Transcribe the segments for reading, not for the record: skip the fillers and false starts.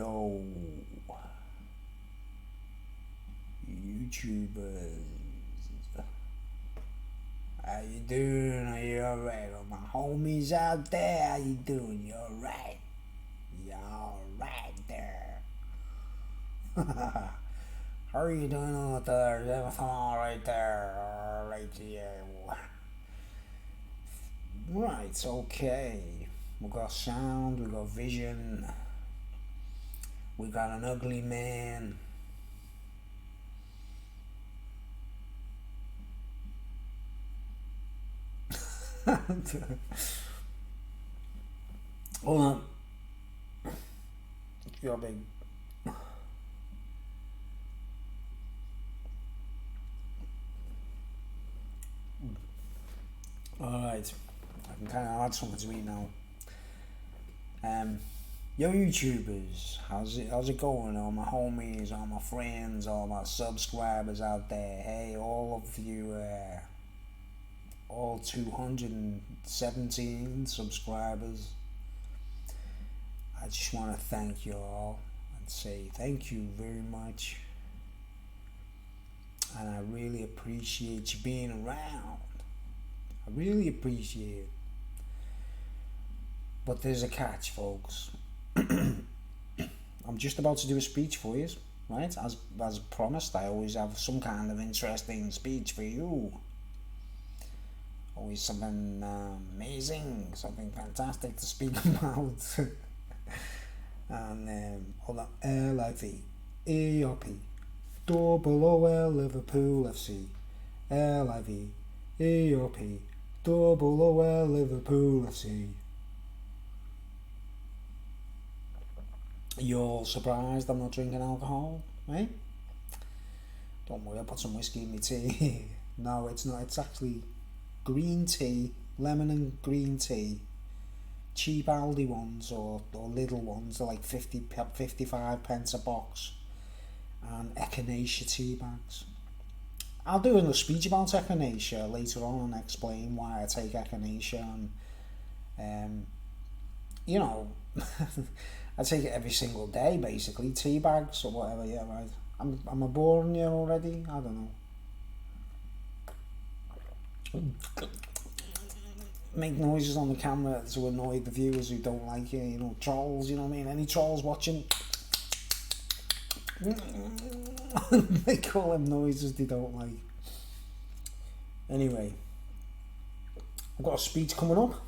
Yo, YouTubers, how you doing? Are you alright? All my homies out there, how you doing? You alright? You alright there? How are you doing out there? Is everything alright there? Alright to you? Right, okay. We got sound, we got vision, we got an ugly man. Hold on. You're big. Alright. I can kind of add something to eat now. Yo YouTubers, how's it going? All my homies, all my friends, all my subscribers out there. Hey, all of you, all 217 subscribers. I just want to thank you all and say thank you very much. And I really appreciate you being around. I really appreciate it. But there's a catch, folks. I'm just about to do a speech for you, right? As promised, I always have some kind of interesting speech for you. Always something amazing, something fantastic to speak about. And hold on, LIV, EOP, double OL Liverpool FC, LIV, EOP, double OL Liverpool FC. You're all surprised I'm not drinking alcohol, right? Don't worry, I put some whiskey in my tea. No, it's not. It's actually green tea, lemon and green tea. Cheap Aldi ones or little ones, they're like 55 pence a box. And echinacea tea bags. I'll do a speech about echinacea later on and explain why I take echinacea and you know I take it every single day basically, tea bags or whatever. Yeah, right. Am I boring you already? I don't know. Make noises on the camera to annoy the viewers who don't like it, you know, trolls, you know what I mean? Any trolls watching? Make all them noises they don't like. Anyway, I've got a speech coming up.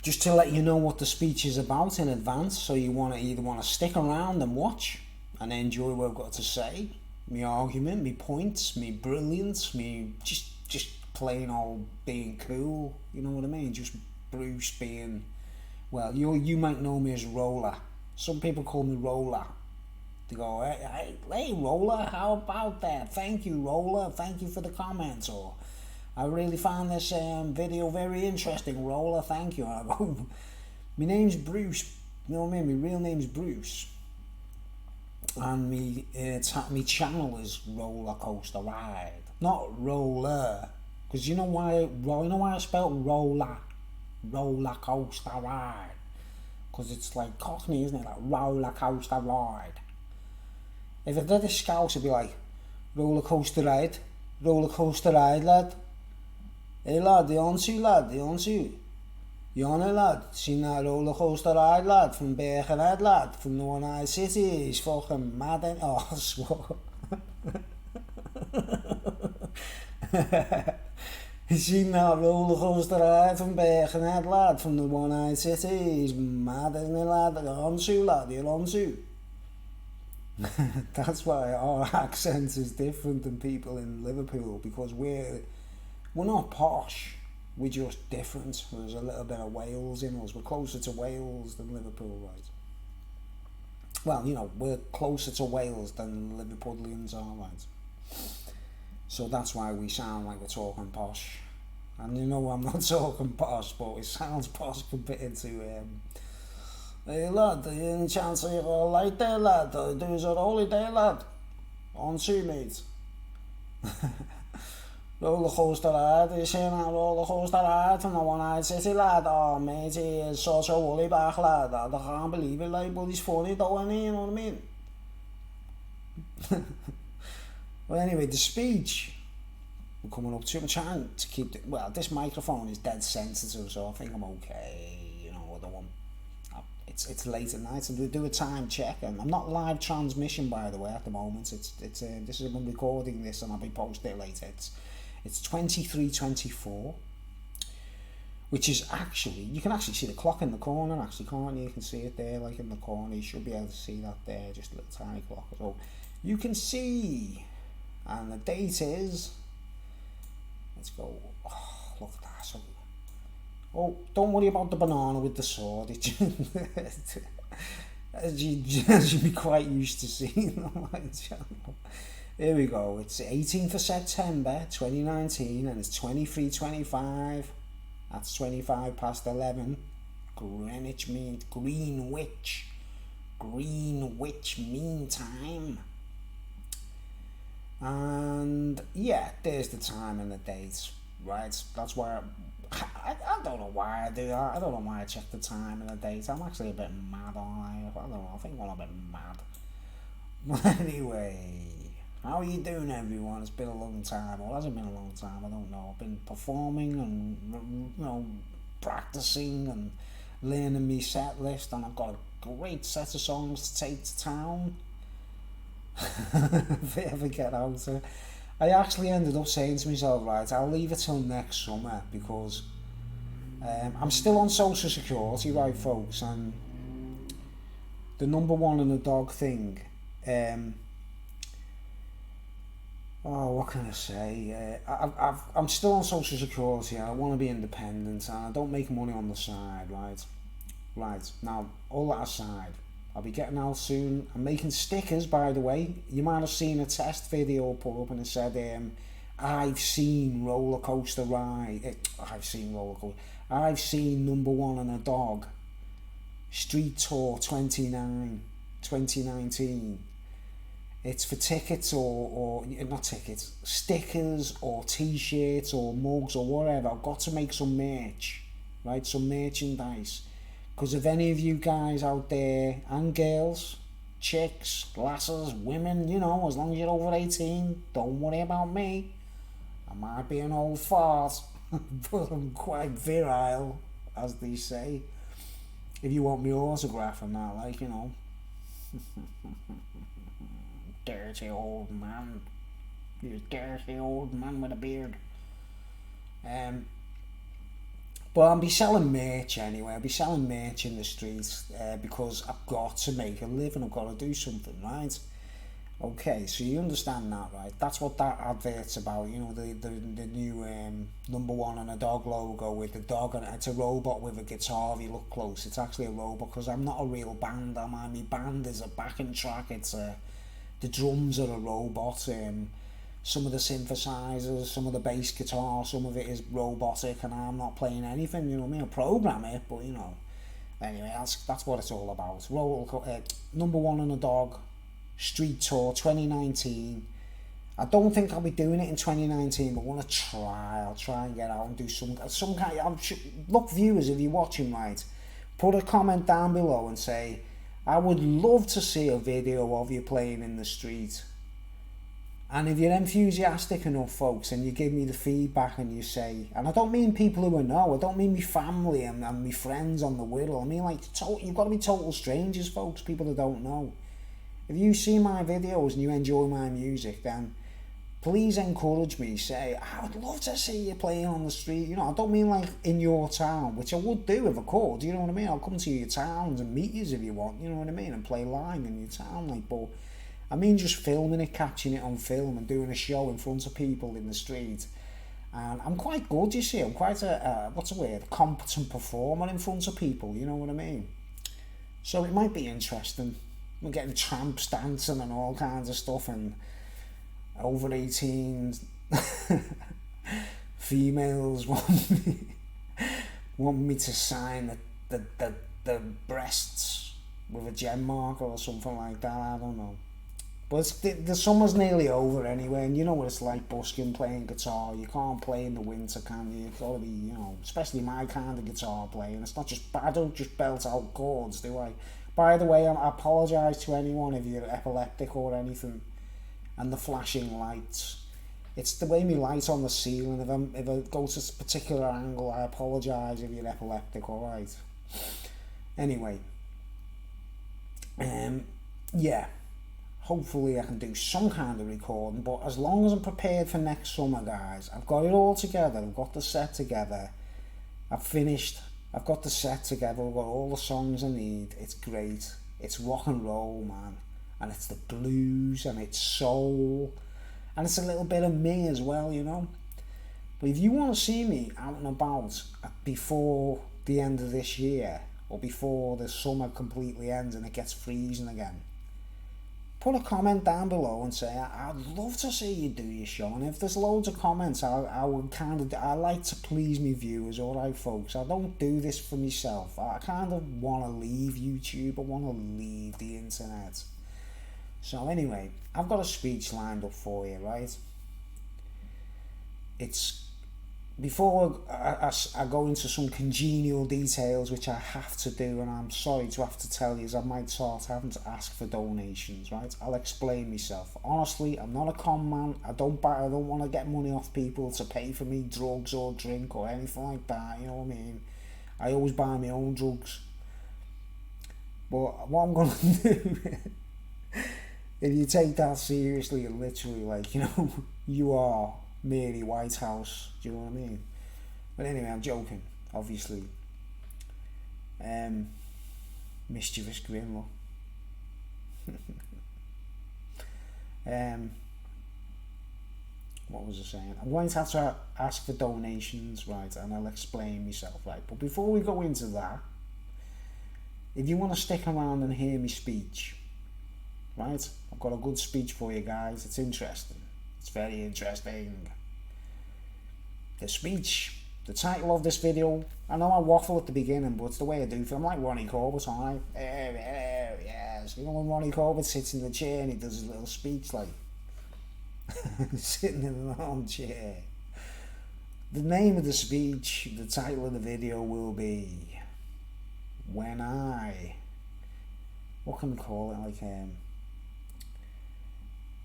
Just to let you know what the speech is about in advance, so you either want to stick around and watch and enjoy what I've got to say, me argument, me points, me brilliance, me just plain old being cool, you know what I mean? Just Bruce being, well, you might know me as Roller. Some people call me Roller. They go, hey Roller, how about that? Thank you, Roller. Thank you for the comments. Or, I really found this video very interesting, Roller. Thank you. And I go, my name's Bruce. You know what I mean? My real name's Bruce. And me channel is Roller Coaster Ride, not Roller. Because you know why I spelled Roller Coaster Ride? Because it's like Cockney, isn't it? Like Roller Coaster Ride. If I did a Scouse, it'd be like Roller Coaster Ride, lad. Hey lad, you on to, lad? You on to? You on it, lad? Seen that roller coaster ride, lad? From Birkenhead, lad? From the One-Eyed City? He's fucking mad, ain't he? Oh, I swear. You seen that roller coaster ride from Birkenhead, lad? From the One-Eyed City? He's mad, isn't he, lad? You're on to, lad? You're on to? That's why our accent is different than people in Liverpool, because we're not posh, we're just different. There's a little bit of Wales in us. We're closer to Wales than Liverpool, right? Well, you know, we're closer to Wales than Liverpudlians are, right? So that's why we sound like we're talking posh. And you know I'm not talking posh, but it sounds posh compared to hey lad, any chance of you all like there, lad? There's a holiday, lad. On to, mate. Roller coaster ride, are you saying that roller coaster ride from the one-eyed city lad? Oh mate, he is such a woolly back lad. I can't believe it, like, but he's funny though, isn't he? You know what I mean? Well, anyway, the speech we're coming up to. I'm trying to keep the, well, this microphone is dead sensitive, so I think I'm okay. You know, I don't want. It's late at night, so we do a time check, and I'm not live transmission by the way at the moment. It's this is I'm recording this, and I'll be posting it later. It's 23:24, which is actually, you can actually see the clock in the corner, actually, can't you? You can see it there, like in the corner. You should be able to see that there, just a little tiny clock. So you can see, and the date is. Let's go. Oh, look at that. So, oh, don't worry about the banana with the sword. As you'd be quite used to seeing on my channel. Here we go. It's 18th of September 2019, and it's 23:25. That's 25 past 11. Greenwich Mean Time. And yeah, there's the time and the dates, right? That's why I don't know why I do that. I don't know why I check the time and the dates. I'm actually a bit mad on life. I don't know. I think I'm a bit mad. But anyway, how are you doing, everyone? It's been a long time. Or hasn't been a long time. I don't know. I've been performing and practicing and learning my set list, and I've got a great set of songs to take to town. If I ever get out there. I actually ended up saying to myself, right, I'll leave it till next summer because I'm still on social security, right, folks, and the number one and the dog thing. What can I say? I'm still on social security. I want to be independent, and I don't make money on the side, right? Right, now, all that aside, I'll be getting out soon. I'm making stickers, by the way. You might have seen a test video put up and it said, I've seen roller coaster ride. I've seen number one and a dog. Street Tour 2019. It's for tickets or not tickets, stickers or t-shirts or mugs or whatever. I've got to make some merch, right? Some merchandise. Because if any of you guys out there, and girls, chicks, lasses, women, as long as you're over 18, don't worry about me. I might be an old fart, but I'm quite virile, as they say. If you want me autograph and that, dirty old man. You dirty old man with a beard. But I'll be selling merch anyway. I'll be selling merch in the streets because I've got to make a living. I've got to do something, right? Okay, so you understand that, right? That's what that advert's about. The new number one and a dog logo with the dog, and it's a robot with a guitar. If you look close, it's actually a robot because I'm not a real band. My band is a backing track. It's the drums are a robot. Some of the synthesizers, some of the bass guitar, some of it is robotic, and I'm not playing anything. You know what I mean? I program it, but Anyway, that's what it's all about. Number one and a dog, Street Tour 2019. I don't think I'll be doing it in 2019, but I want to try. I'll try and get out and do some kind. Look, viewers, if you're watching, right, put a comment down below and say, I would love to see a video of you playing in the street. And if you're enthusiastic enough, folks, and you give me the feedback and you say, and I don't mean people who I know, I don't mean my family and my friends on the Whittle, I mean you've got to be total strangers, folks, people that don't know. If you see my videos and you enjoy my music, then please encourage me, say, I would love to see you playing on the street. I don't mean like in your town, which I would do if I could, you know what I mean? I'll come to your towns and meet you if you want, you know what I mean, and play live in your town, but I mean just filming it, catching it on film and doing a show in front of people in the street. And I'm quite good, you see. I'm quite a competent performer in front of people, you know what I mean? So it might be interesting. We're getting tramps dancing and all kinds of stuff, and over 18 females want me to sign the breasts with a gem marker or something like that. I don't know. But the summer's nearly over anyway, and you know what it's like busking, playing guitar. You can't play in the winter, can you? You've got to be, you know, especially my kind of guitar playing. It's not just, I don't just belt out chords, do I? By the way, I apologise to anyone if you're epileptic or anything, and the flashing lights. It's the way my light on the ceiling. If I go to a particular angle, I apologise if you're epileptic. All right. Anyway, yeah. Hopefully I can do some kind of recording, but as long as I'm prepared for next summer, guys, I've got it all together. I've got the set together. I've finished. I've got the set together. I've got all the songs I need. It's great. It's rock and roll, man, and it's the blues and it's soul. And it's a little bit of me as well, you know. But if you want to see me out and about before the end of this year, or before the summer completely ends and it gets freezing again, put a comment down below and say, I'd love to see you do your show. And if there's loads of comments, I like to please me viewers, alright folks. I don't do this for myself. I kind of want to leave YouTube. I want to leave the internet. So anyway, I've got a speech lined up for you, right? It's before I go into some congenial details, which I have to do, and I'm sorry to have to tell you, I might start having to ask for donations, right? I'll explain myself. Honestly, I'm not a con man. I don't want to get money off people to pay for me drugs or drink or anything like that. You know what I mean? I always buy my own drugs. But what I'm gonna do, if you take that seriously and literally, like, you know, you are Mary Whitehouse, do you know what I mean? But anyway, I'm joking, obviously. Mischievous grin, look. What was I saying? I'm going to have to ask for donations, right, and I'll explain myself, right? But before we go into that, if you want to stick around and hear me speech, right, I've got a good speech for you guys. It's interesting. It's very interesting. The speech, the title of this video, I know I waffle at the beginning, but it's the way I do. I'm like Ronnie Corbett, aren't I? Yes. You know when Ronnie Corbett sits in the chair and he does his little speech, like sitting in an armchair. The name of the speech, the title of the video will be When I, what can we call it, like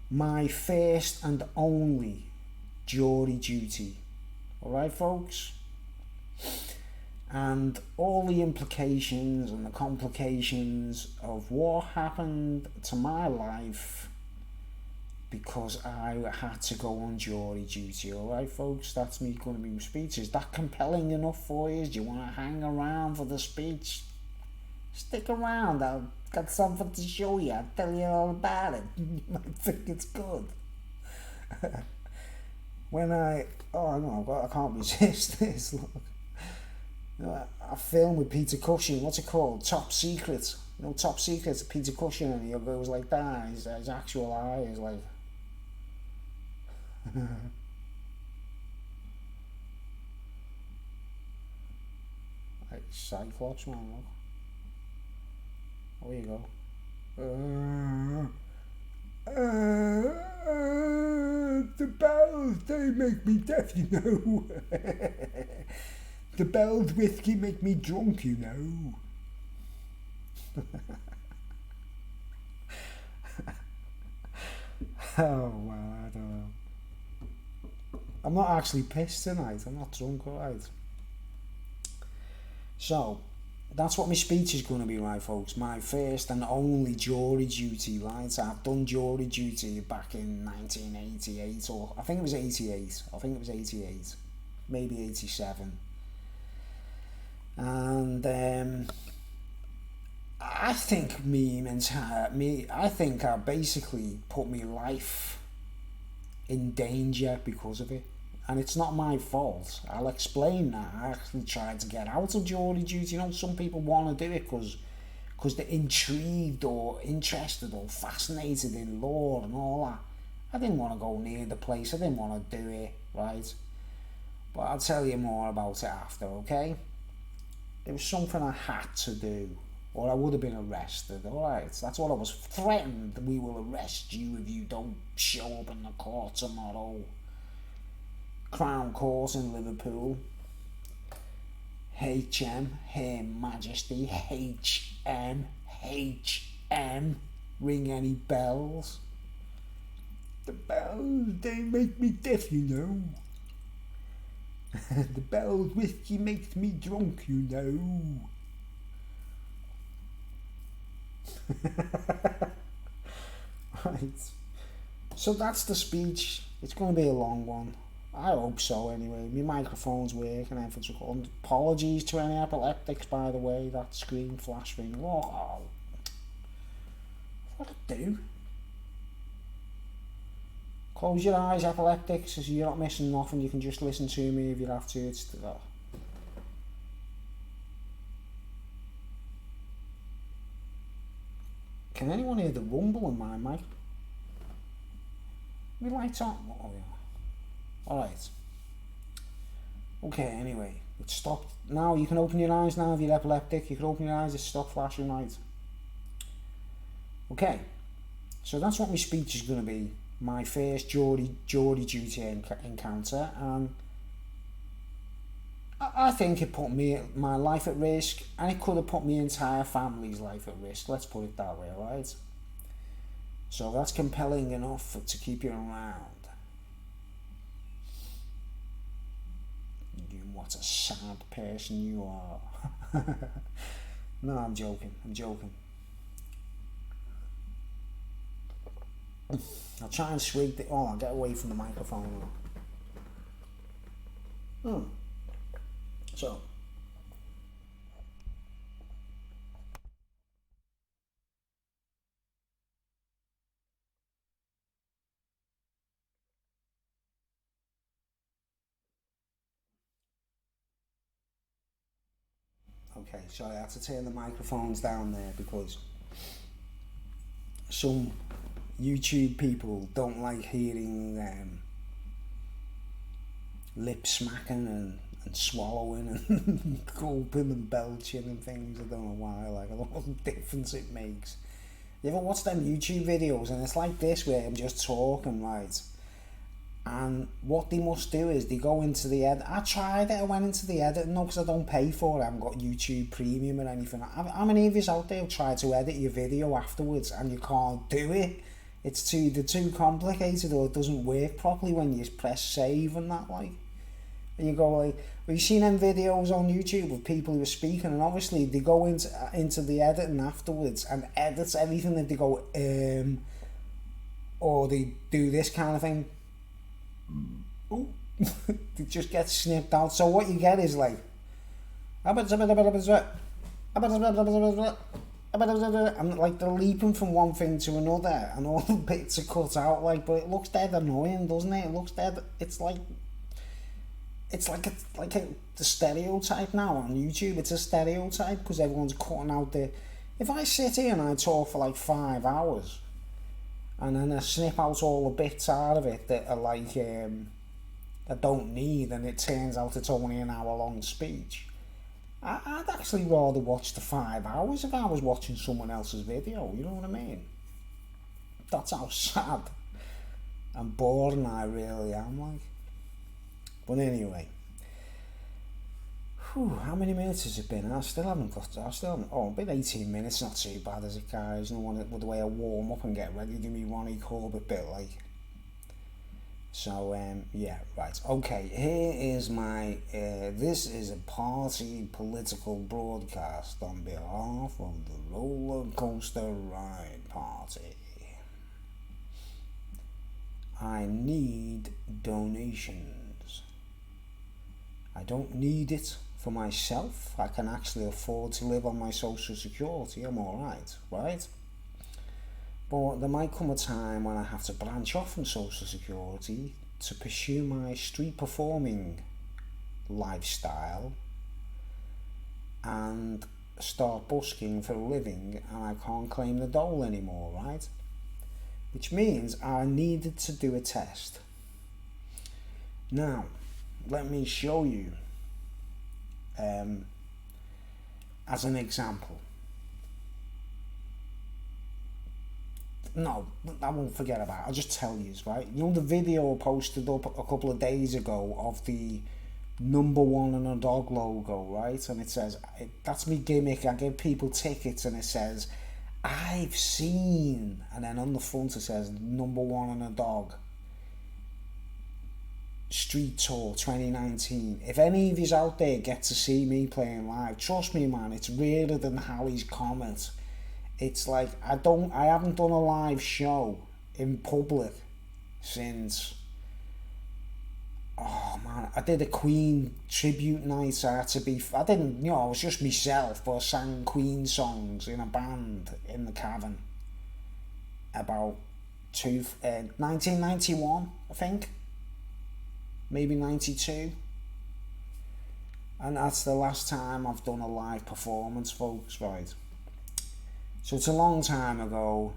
my first and only jury duty. Alright folks? And all the implications and the complications of what happened to my life because I had to go on jury duty. Alright folks, that's me going to be my speech. Is that compelling enough for you? Do you want to hang around for the speech? Stick around, I've got something to show you. I'll tell you all about it. You might think it's good. I can't resist this. Look, you know, I filmed with Peter Cushing. What's it called? Top Secret. You know, Top Secret. Peter Cushing, and he goes like that. His actual eye is like. Like Cyclops, man. Look. There you go. The bells, they make me deaf, you know. The bells whiskey make me drunk, you know. Oh, well, I don't know. I'm not actually pissed tonight. I'm not drunk, alright. So, that's what my speech is going to be, right folks. My first and only jury duty, right? So I've done jury duty back in 1988, or I think it was 88. Maybe 87. And I think I basically put my life in danger because of it. And it's not my fault. I'll explain that. I actually tried to get out of jury duty. You know, some people want to do it because they're intrigued or interested or fascinated in law and all that. I didn't want to go near the place. I didn't want to do it, right? But I'll tell you more about it after, okay? It was something I had to do, or I would have been arrested. Alright, that's what I was threatened. We will arrest you if you don't show up in the court tomorrow. Crown Court in Liverpool. HM, Her Majesty, HM, HM. Ring any bells? The bells, they make me deaf, you know. The bells whiskey makes me drunk, you know. Right. So that's the speech. It's going to be a long one. I hope so anyway. My microphone's working, everything's recording. Apologies to any epileptics, by the way. That screen flash thing. Oh, what do I do? Close your eyes, epileptics, so you're not missing nothing. You can just listen to me if you have to. It's Can anyone hear the rumble in my mic? My lights on. Oh yeah. Alright. Okay, anyway. It stopped. Now you can open your eyes now if you're epileptic. You can open your eyes, it stopped flashing lights. Okay. So that's what my speech is going to be. My first jury duty encounter, and I think it put my life at risk, and it could have put my entire family's life at risk. Let's put it that way, right? So that's compelling enough to keep you around. What a sad person you are. No, I'm joking. I'll try and sweep it. Oh, I'll get away from the microphone. So. Okay, so I had to turn the microphones down there because some YouTube people don't like hearing lip smacking and swallowing and gulping and belching and things. I don't know why. Like, I don't know what difference it makes. You ever watch them YouTube videos and it's like this where I'm just talking, right? And what they must do is they go into the edit. I tried it, I went into the edit, no, because I don't pay for it. I haven't got YouTube Premium or anything. How many of you out there try to edit your video afterwards and you can't do it? They're too complicated, or it doesn't work properly when you press save and that, like. And you go like, have you seen them videos on YouTube of people who are speaking, and obviously they go into the editing afterwards and edits everything, that they go or they do this kind of thing. It just gets snipped out. So what you get is like, and like they're leaping from one thing to another, and all the bits are cut out. Like, but it looks dead annoying, doesn't it? It looks dead. It's like the stereotype now on YouTube. It's a stereotype because everyone's cutting out the. If I sit here and I talk for like 5 hours, and then I snip out all the bits out of it that are like I don't need, and it turns out it's only an hour-long speech, I'd actually rather watch the 5 hours if I was watching someone else's video. You know what I mean? That's how sad and boring I really am, like. But anyway, how many minutes has it been? Oh, been 18 minutes, not too bad, is it, guys? No one with the way I warm up and get ready to do me Ronnie Corbett bit, like. So, yeah, right. Okay, here is my, this is a party political broadcast on behalf of the Roller Coaster Ride Party. I need donations. I don't need it for myself. I can actually afford to live on my social security. I'm alright, right? But there might come a time when I have to branch off from social security to pursue my street performing lifestyle and start busking for a living, and I can't claim the dole anymore, right? Which means I needed to do a test. Now, let me show you as an example. no, I won't forget about it. I'll just tell you, right? You know the video I posted up a couple of days ago of the number one and a dog logo, right? And it says, that's me gimmick. I give people tickets and it says, I've seen, and then on the front it says number one and a dog Street Tour 2019. If any of yous out there get to see me playing live, trust me, man, it's rarer than Halley's Comet. It's like I haven't done a live show in public since, oh man, I did a Queen tribute night. So I didn't, I was just myself, but I sang Queen songs in a band in the Cavern about 1991, I think. Maybe 92. And that's the last time I've done a live performance, folks, right? So it's a long time ago,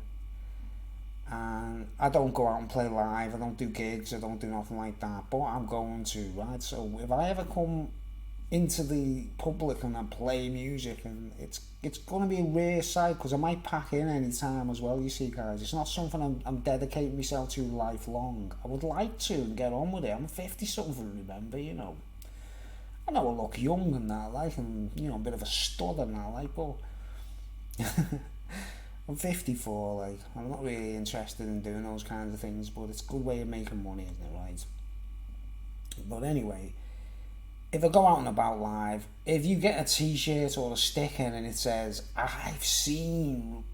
and I don't go out and play live, I don't do gigs, I don't do nothing like that, but I'm going to, right? So if I ever come into the public and I play music, and it's going to be a rare sight, because I might pack in any time as well, you see, guys. It's not something I'm dedicating myself to lifelong. I would like to and get on with it. I'm 50 something, remember, I know I look young and that, like, and, a bit of a stud and that, like, but I'm 54, like, I'm not really interested in doing those kinds of things, but it's a good way of making money, isn't it, right? But anyway, if I go out and about live, if you get a t-shirt or a sticker and it says, I've seen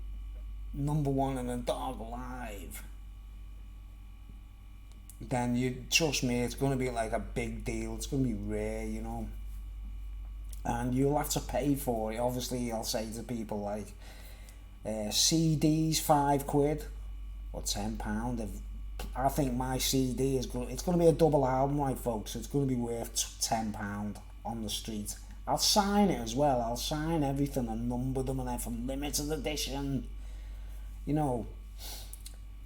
number one and a dog live, then you trust me, it's going to be like a big deal. It's going to be rare, and you'll have to pay for it. Obviously, I'll say to people like, CDs £5 or £10. I think my CD is good. It's going to be a double album, right, folks? It's going to be worth £10 on the street. I'll sign it as well. I'll sign everything and number them and everything, limited edition,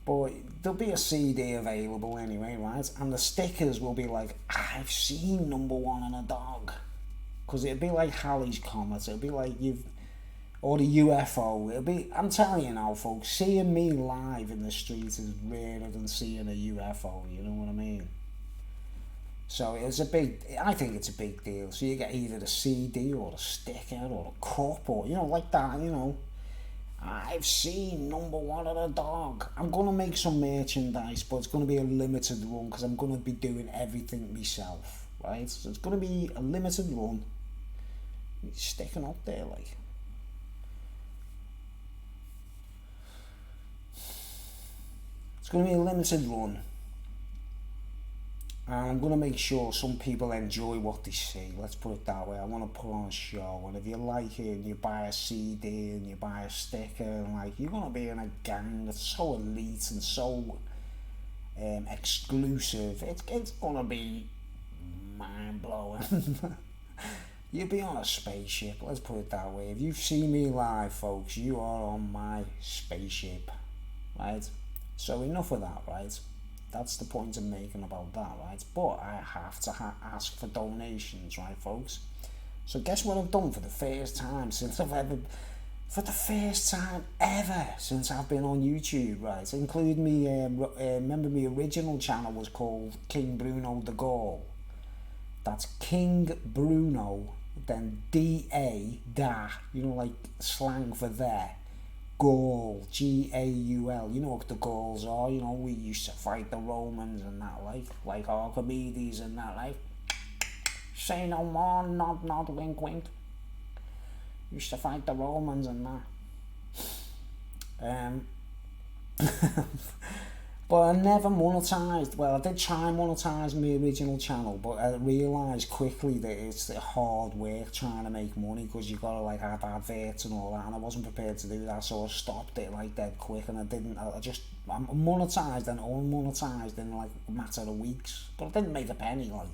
But there'll be a CD available anyway, right? And the stickers will be like, I've seen number one and a dog. Because it'll be like Halley's Comet. It'll be like or the UFO. It'll be, I'm telling you now, folks, seeing me live in the street is rarer than seeing a UFO, you know what I mean? So I think it's a big deal. So you get either the CD or the sticker or the cup or, like that, I've seen number one and a dog. I'm going to make some merchandise, but it's going to be a limited run because I'm going to be doing everything myself, right? So it's going to be a limited run. It's sticking up there, like. It's going to be a limited run. And I'm going to make sure some people enjoy what they see. Let's put it that way. I want to put on a show. And if you like it and you buy a CD and you buy a sticker, and like, you're going to be in a gang that's so elite and so exclusive. It's going to be mind-blowing. You'll be on a spaceship. Let's put it that way. If you've seen me live, folks, you are on my spaceship. Right? So enough of that, right? That's the point I'm making about that, right? But I have to ask for donations, right, folks? So guess what I've done for the first time since I've been on YouTube, right? Including me, remember my original channel was called King Bruno the Gaul. That's King Bruno, then D-A, da, like slang for there. Gaul, G-A-U-L. You know what the Gauls are, we used to fight the Romans and that, like Archimedes and that, like, say no more, nod, wink, wink. Used to fight the Romans and that. But I never monetised. Well, I did try and monetise my original channel, but I realised quickly that it's hard work trying to make money because you gotta like have adverts and all that, and I wasn't prepared to do that, so I stopped it like dead quick, and I monetised and unmonetised in like a matter of weeks, but I didn't make a penny, like.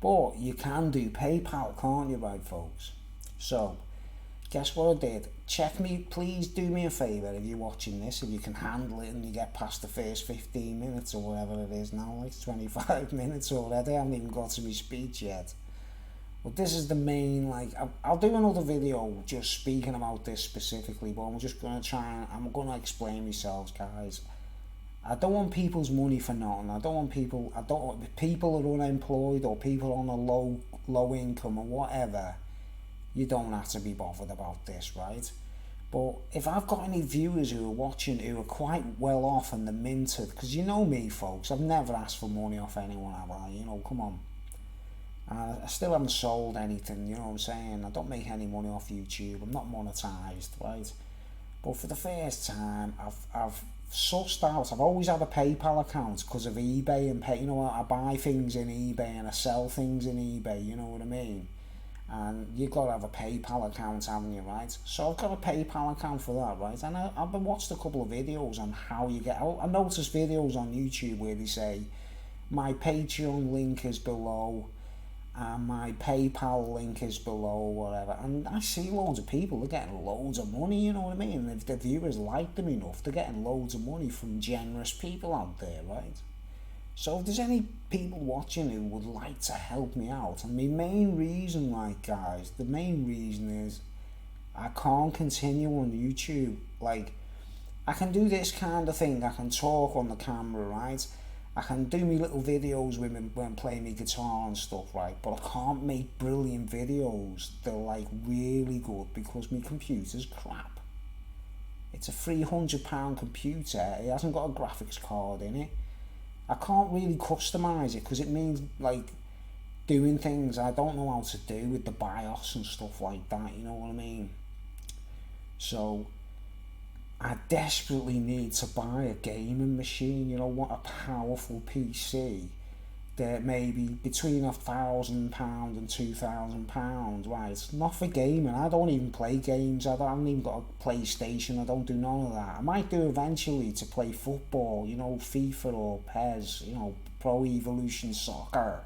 But you can do PayPal, can't you, right, folks? So, guess what I did? Check me, please do me a favour if you're watching this, if you can handle it and you get past the first 15 minutes or whatever it is now, like 25 minutes already. I haven't even got to my speech yet. But this is the main, like, I'll do another video just speaking about this specifically, but I'm just going to try and, I'm going to explain myself, guys. I don't want people's money for nothing. I don't want people, people are unemployed or people on a low income or whatever. You don't have to be bothered about this, right? But if I've got any viewers who are watching who are quite well off and they're minted, because you know me, folks, I've never asked for money off anyone, have I? You know, come on. I still haven't sold anything, you know what I'm saying? I don't make any money off YouTube. I'm not monetized, right? But for the first time, I've sussed out. I've always had a PayPal account because of eBay and pay. You know, I buy things in eBay and I sell things in eBay. You know what I mean? And you've got to have a PayPal account, haven't you, right? So I've got a PayPal account for that, right? And I've been watched a couple of videos on how you get out. I noticed videos on YouTube where they say, my Patreon link is below, and my PayPal link is below, whatever. And I see loads of people are getting loads of money, you know what I mean? And if the viewers like them enough, they're getting loads of money from generous people out there, right? So if there's any people watching who would like to help me out, and the main reason, like, guys, the main reason is I can't continue on YouTube. Like, I can do this kind of thing, I can talk on the camera, right? I can do me little videos when I'm playing my guitar and stuff, right? But I can't make brilliant videos. They're like really good because my computer's crap. It's a £300 computer. It hasn't got a graphics card in it. I can't really customize it because it means like doing things I don't know how to do with the BIOS and stuff like that, you know what I mean? So I desperately need to buy a gaming machine, you know, what, a powerful PC that maybe between £1,000 and £2,000, right? It's not for gaming. I don't even play games. I haven't even got a PlayStation. I don't do none of that. I might do eventually to play football, you know, FIFA or PES, you know, Pro Evolution Soccer.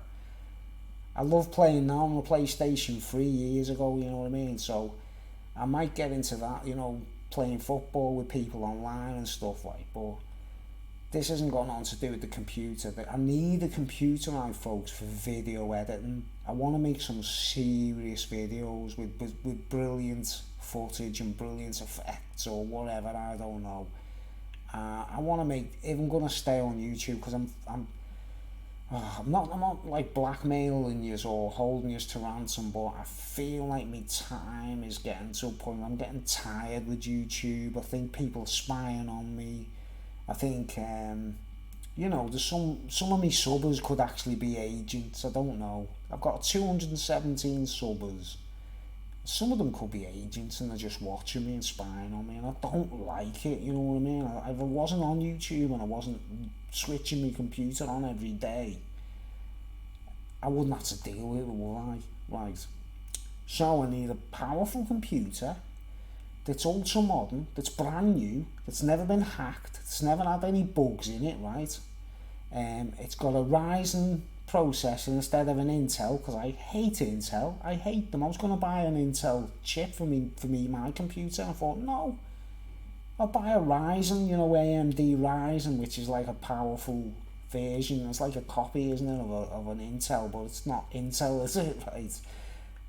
I love playing now on the PlayStation 3 years ago, you know what I mean? So I might get into that, you know, playing football with people online and stuff like, but this hasn't got nothing to do with the computer. I need a computer now, folks, for video editing. I want to make some serious videos with brilliant footage and brilliant effects or whatever, I don't know. I want to make, if I'm going to stay on YouTube, because I'm not like blackmailing you or holding you to ransom, but I feel like my time is getting to a point where I'm getting tired with YouTube. I think people are spying on me. I think, you know, there's some of my subbers could actually be agents. I don't know. I've got 217 subbers. Some of them could be agents and they're just watching me and spying on me, and I don't like it, you know what I mean? If I wasn't on YouTube and I wasn't switching my computer on every day, I wouldn't have to deal with it, would I? Right. So I need a powerful computer that's ultra modern, that's brand new, that's never been hacked, it's never had any bugs in it, right? It's got a Ryzen processor instead of an Intel, because I hate Intel. I hate them. I was going to buy an Intel chip for my computer. I thought, no, I'll buy a Ryzen, you know, AMD Ryzen, which is like a powerful version. It's like a copy, isn't it, of an Intel, but it's not Intel, is it, right?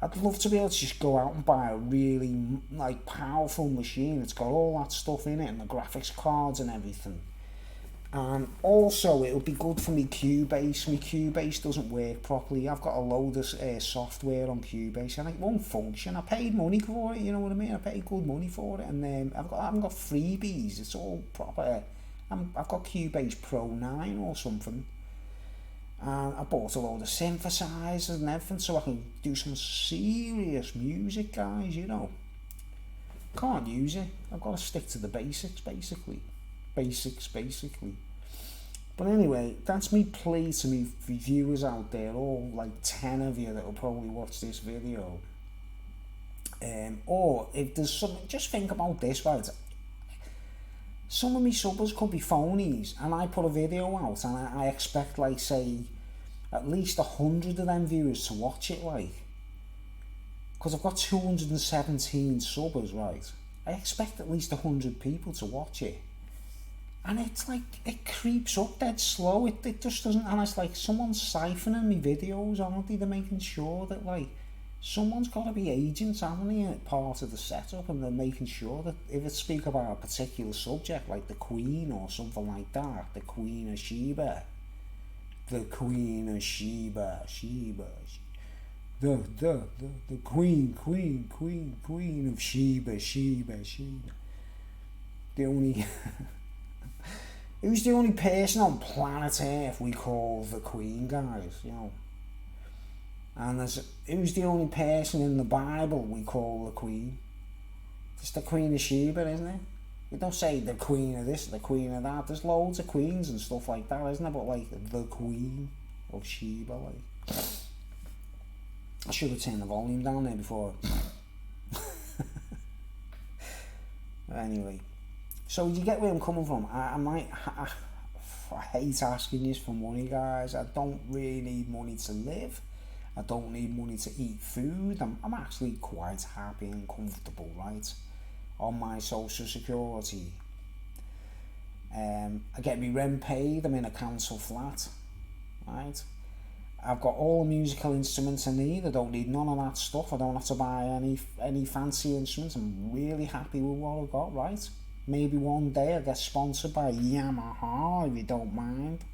I'd love to be able to just go out and buy a really like powerful machine. It's got all that stuff in it and the graphics cards and everything. And also it would be good for me Cubase. My Cubase doesn't work properly. I've got a load of software on Cubase and it won't function. I paid money for it, you know what I mean? I paid good money for it, and I haven't got freebies. It's all proper. I've got Cubase Pro 9 or something. And I bought a load of synthesizers and everything so I can do some serious music, guys, you know. Can't use it. I've got to stick to the basics, basically. But anyway, that's me plea to me viewers out there, all like 10 of you that will probably watch this video. Or if there's something, just think about this, right? Some of me subbers could be phonies, and I put a video out and I expect, like, say, at least 100 of them viewers to watch it, like, because I've got 217 subbers, right? I expect at least 100 people to watch it, and it's like, it creeps up dead slow. It just doesn't, and it's like someone's siphoning me videos, aren't they? They're making sure that, like, someone's got to be agents, haven't they? Part of the setup, and they're making sure that if it speak about a particular subject, like the Queen or something like that, the Queen of Sheba, the Queen of Sheba, the Queen of Sheba. The only who's the only person on planet Earth we call the Queen, guys, you know? And who's the only person in the Bible we call the Queen? It's the Queen of Sheba, isn't it? We don't say the Queen of this, the Queen of that. There's loads of queens and stuff like that, isn't there? But like the Queen of Sheba, like. I should have turned the volume down there before. Anyway, so you get where I'm coming from. I hate asking you for money, guys. I don't really need money to live. I don't need money to eat food. I'm actually quite happy and comfortable, right? On my social security. I get my rent paid. I'm in a council flat, right? I've got all the musical instruments I need. I don't need none of that stuff. I don't have to buy any fancy instruments. I'm really happy with what I've got, right? Maybe one day I'll get sponsored by Yamaha, if you don't mind.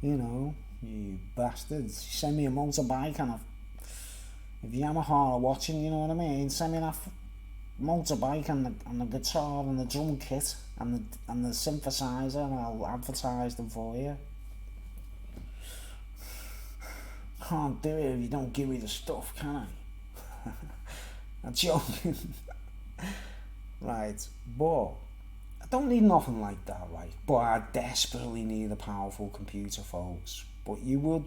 You know, you bastards. Send me a motorbike and if Yamaha are watching, you know what I mean? Send me that motorbike and the guitar and the drum kit and the synthesizer, and I'll advertise them for you. Can't do it if you don't give me the stuff, can I? I'm joking. Right, but I don't need nothing like that, right? But I desperately need a powerful computer, folks. But you'd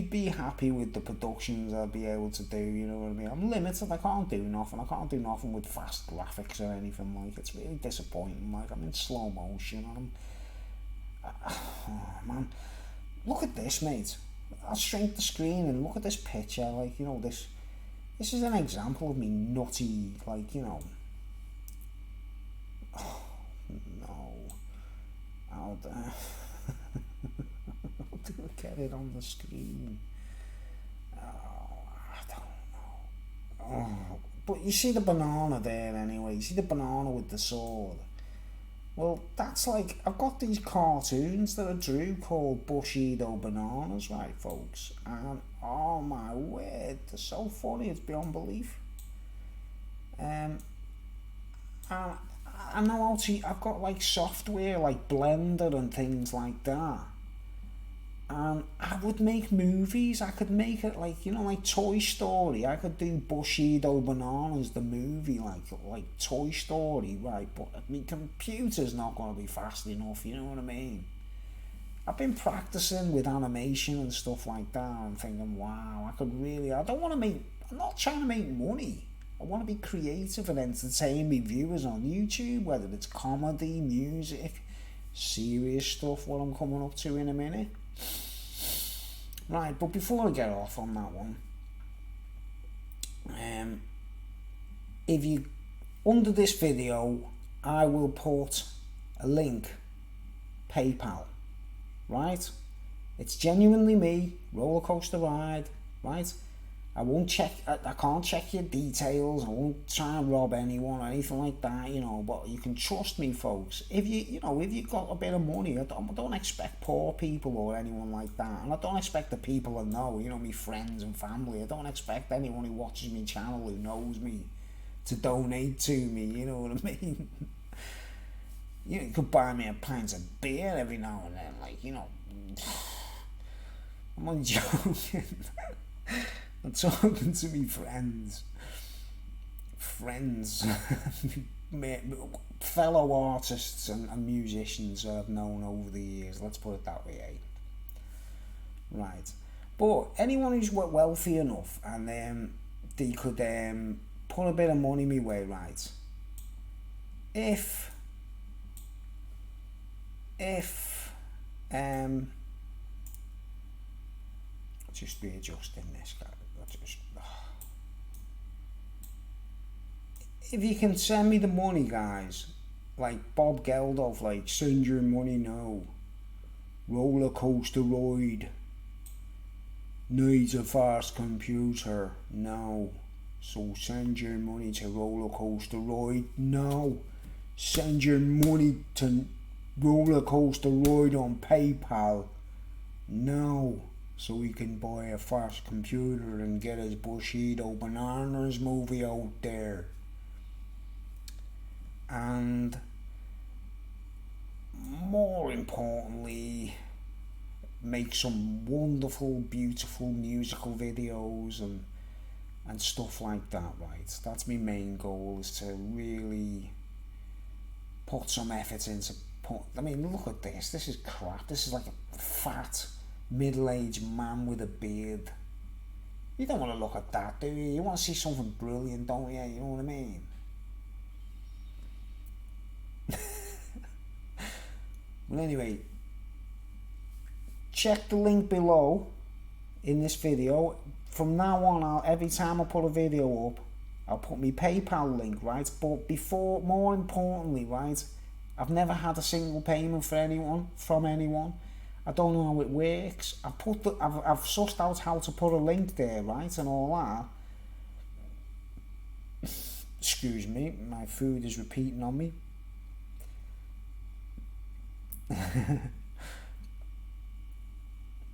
be happy with the productions I'll be able to do, you know what I mean? I'm limited, I can't do nothing. I can't do nothing with fast graphics or anything, like, it's really disappointing. Like, I'm in slow motion and oh man, look at this, mate. I'll shrink the screen and look at this picture, like, you know, this is an example of me nutty, like, you know. Oh, no. How do I get it on the screen? Oh, I don't know. Oh, but you see the banana there anyway. You see the banana with the sword. Well, that's like, I've got these cartoons that I drew called Bushido Bananas, right, folks? And oh my word, they're so funny, it's beyond belief. And I know how to, I've got like software like Blender and things like that. And I would make movies. I could make it like, you know, like Toy Story. I could do Bushido Bananas, the movie, like Toy Story, right? But my computer's not going to be fast enough, you know what I mean? I've been practicing with animation and stuff like that and thinking, wow, I don't want to I'm not trying to make money. I want to be creative and entertain my viewers on YouTube, whether it's comedy, music, serious stuff, what I'm coming up to in a minute. Right, but before I get off on that one, if you, under this video, I will put a link, PayPal, right? It's genuinely me, Rollercoaster Ride, right? I won't check, I can't check your details, I won't try and rob anyone or anything like that, you know, but you can trust me, folks. If you got a bit of money, I don't expect poor people or anyone like that, and I don't expect the people I know, you know, me friends and family. I don't expect anyone who watches my channel, who knows me, to donate to me, you know what I mean? You know, you could buy me a pint of beer every now and then, like, you know. I'm only joking. I'm talking to me friends, fellow artists and musicians I've known over the years, let's put it that way, eh? Right. But anyone who's wealthy enough and they could put a bit of money my way, right? If just readjusting this, guy. If you can send me the money, guys, like Bob Geldof, like send your money now, roller coaster ride, needs a fast computer. No. So send your money to Roller Coaster Ride. No. Send your money to Roller Coaster Ride on PayPal. No. So he can buy a fast computer and get his Bushido Bananas movie out there. And more importantly, make some wonderful, beautiful musical videos and stuff like that, right? That's my main goal, is to really put some effort into I mean, look at this. This is crap. This is like a fat, middle-aged man with a beard. You don't want to look at that, do you? You want to see something brilliant, don't you? You know what I mean? Well, anyway, check the link below in this video. From now on, every time I put a video up, I'll put my PayPal link, right? But more importantly, right, I've never had a single payment from anyone. I don't know how it works. I've sussed out how to put a link there, right, and all that. Excuse me, my food is repeating on me.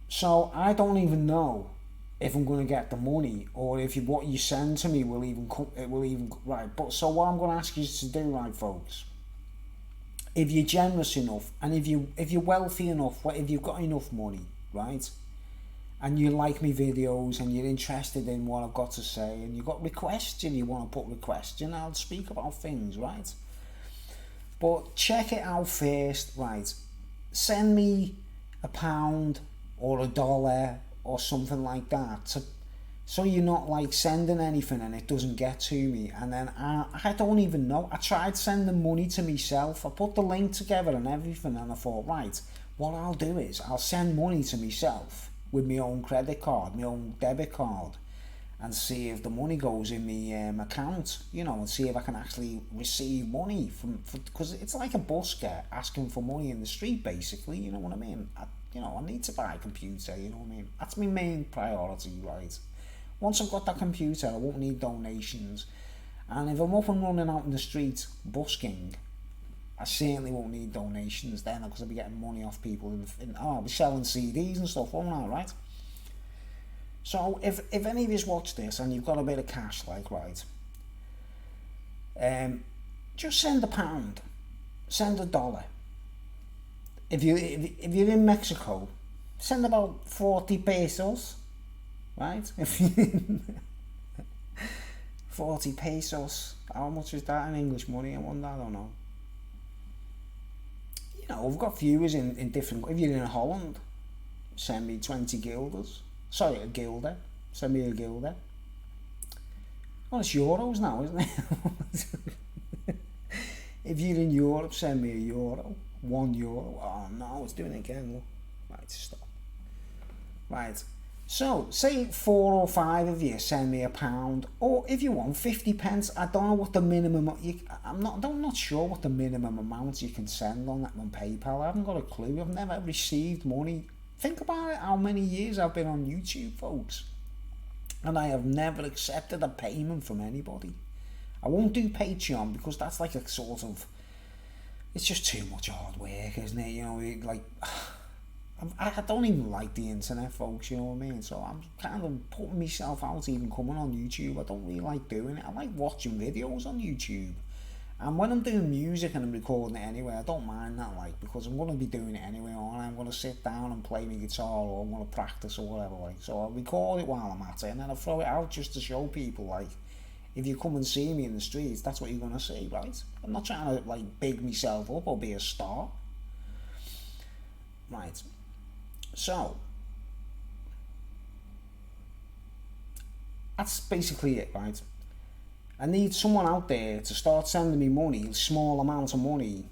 So I don't even know if I'm going to get the money, or if what you send to me will even right. But so what I'm going to ask you to do, right, folks, if you're generous enough, and if you're wealthy enough, if you've got enough money, right, and you like me videos and you're interested in what I've got to say, and you've got requests and you want to put requests in, I'll speak about things, right? But check it out first, right? Send me £1 or $1 or something like that, so you're not like sending anything and it doesn't get to me, and then I don't even know. I tried sending money to myself. I put the link together and everything, and I thought, right, what I'll do is I'll send money to myself with my own credit card, my own debit card, and see if the money goes in my account, you know, and see if I can actually receive money because it's like a busker asking for money in the street, basically, you know what I mean? I need to buy a computer, you know what I mean? That's my main priority, right? Once I've got that computer, I won't need donations. And if I'm up and running out in the street busking, I certainly won't need donations then, because I'll be getting money off people. I'll be selling CDs and stuff, won't I, right? So if any of you watch this and you've got a bit of cash, like, right, just send £1, send $1. If you're in Mexico, send about 40 pesos, right? 40 pesos. How much is that in English money? I wonder. I don't know. You know, we've got viewers in different. If you're in Holland, send me 20 guilders. Sorry, a guilder. Send me a guilder. Well, it's euros now, isn't it? If you're in Europe, send me a euro. €1. Oh no, it's doing it again. Look. Right, stop. Right. So, say 4 or 5 of you send me £1, or if you want 50 pence. I don't know what the minimum. I'm not sure what the minimum amount you can send on PayPal. I haven't got a clue. I've never received money. Think about it, how many years I've been on YouTube, folks, and I have never accepted a payment from anybody. I won't do Patreon because that's like a sort of, it's just too much hard work, isn't it? You know, like, I don't even like the internet, folks, you know what I mean? So I'm kind of putting myself out even coming on YouTube. I don't really like doing it. I like watching videos on YouTube. And when I'm doing music and I'm recording it anyway, I don't mind that, like, because I'm going to be doing it anyway, or I'm going to sit down and play my guitar, or I'm going to practice or whatever, like. So I'll record it while I'm at it, and then I'll throw it out just to show people, like, if you come and see me in the streets, that's what you're going to see, right? I'm not trying to, like, big myself up or be a star. Right. So, that's basically it, right? I need someone out there to start sending me money, small amounts of money,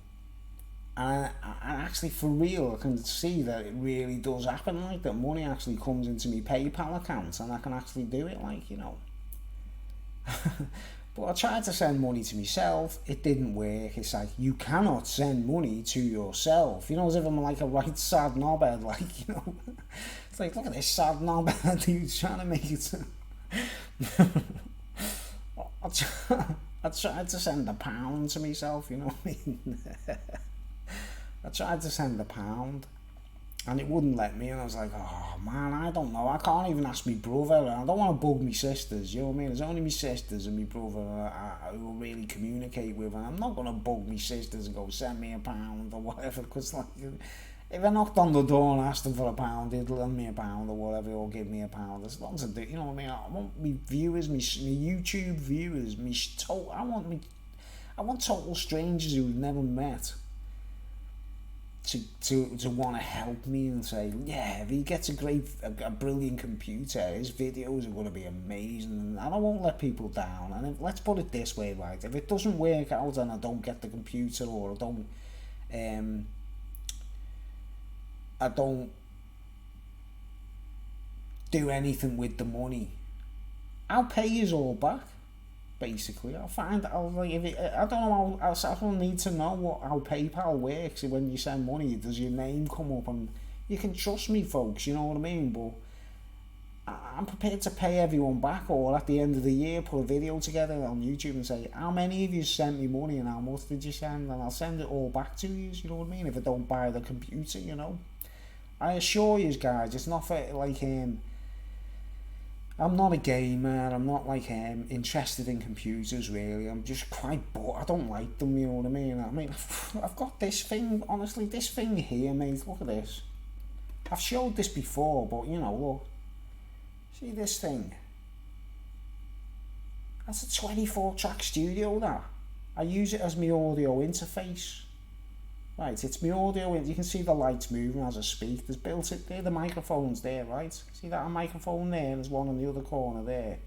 and actually, for real, I can see that it really does happen, like, that money actually comes into my PayPal account, and I can actually do it, like, you know. But I tried to send money to myself. It didn't work. It's like, you cannot send money to yourself. You know, as if I'm like a right sad knobhead. Like, you know, it's like, look at this sad knobhead who's trying to make it. I tried to send £1 to myself, you know what I mean? I tried to send £1 and it wouldn't let me, and I was like, oh man, I don't know, I can't even ask my brother, I don't want to bug my sisters, you know what I mean? It's only my sisters and my brother who will really communicate with, and I'm not going to bug my sisters and go, send me £1 or whatever, because like, if I knocked on the door and asked them for £1, they'd lend me £1 or whatever, or give me £1. There's lots of, you know what I mean? I want me viewers, me YouTube viewers, I want total strangers who we've never met to want to help me and say, yeah, if he gets a brilliant computer, his videos are going to be amazing, and I won't let people down. And let's put it this way, right? If it doesn't work out and I don't get the computer, or I don't do anything with the money, I'll pay you all back. Basically, I don't know how, I don't need to know how PayPal works. When you send money, does your name come up? And you can trust me, folks, you know what I mean? But I'm prepared to pay everyone back, or at the end of the year put a video together on YouTube and say, how many of you sent me money and how much did you send, and I'll send it all back to you, you know what I mean, if I don't buy the computer, you know. I assure you guys, it's not for like I'm not a gamer, I'm not like interested in computers really, I'm just quite bored, I don't like them, you know what I mean. I've got this thing, honestly, this thing here, mate, look at this. I've showed this before, but you know, look, see this thing? That's a 24 track studio, that. I use it as my audio interface. Right, it's my audio, you can see the lights moving as I speak. There's built it there, the microphone's there, right? See that microphone there? There's one in the other corner there.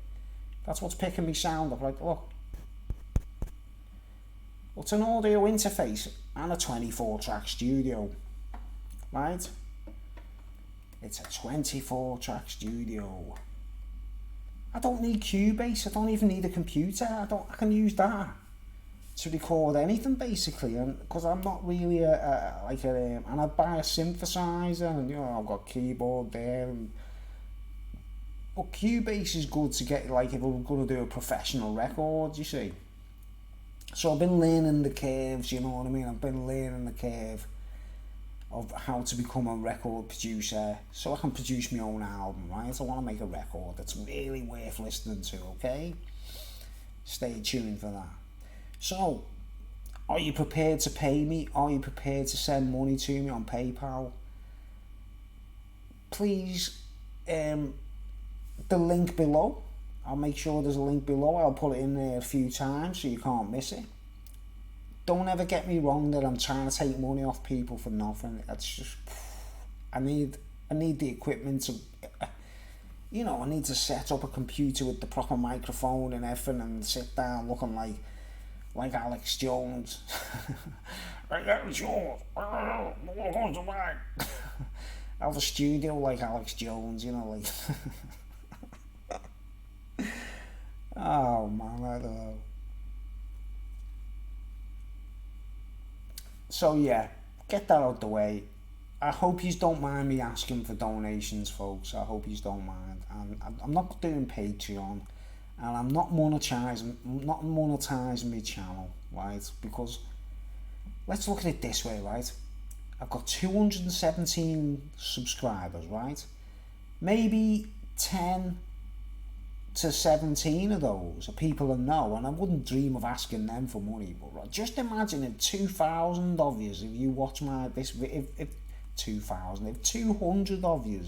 That's what's picking me sound up, like, look. Well, it's an audio interface and a 24 track studio, right? It's a 24 track studio. I don't need Cubase, I don't even need a computer, I can use that to record anything basically, and because I'm not really and I'd buy a synthesizer, and you know, I've got keyboard there, but Cubase is good to get, like, if I'm going to do a professional record, you see. So I've been learning the curves, you know what I mean, I've been learning the curve of how to become a record producer, so I can produce my own album, right? I want to make a record that's really worth listening to, okay? Stay tuned for that. So, are you prepared to pay me? Are you prepared to send money to me on PayPal? Please, the link below. I'll make sure there's a link below. I'll put it in there a few times so you can't miss it. Don't ever get me wrong that I'm trying to take money off people for nothing. That's just, I need the equipment to, you know, I need to set up a computer with the proper microphone and everything, and sit down looking like Alex Jones. Like Alex Jones. I have a studio like Alex Jones, you know, like. Oh man, I don't know. So yeah, get that out the way. I hope you don't mind me asking for donations, folks. I hope you don't mind. And I'm not doing Patreon, and I'm not monetizing my channel, right? Because let's look at it this way, right? I've got 217 subscribers, right? Maybe 10 to 17 of those are people I know, and I wouldn't dream of asking them for money. But just imagine if 2,000 of you, if you watch if 200 of you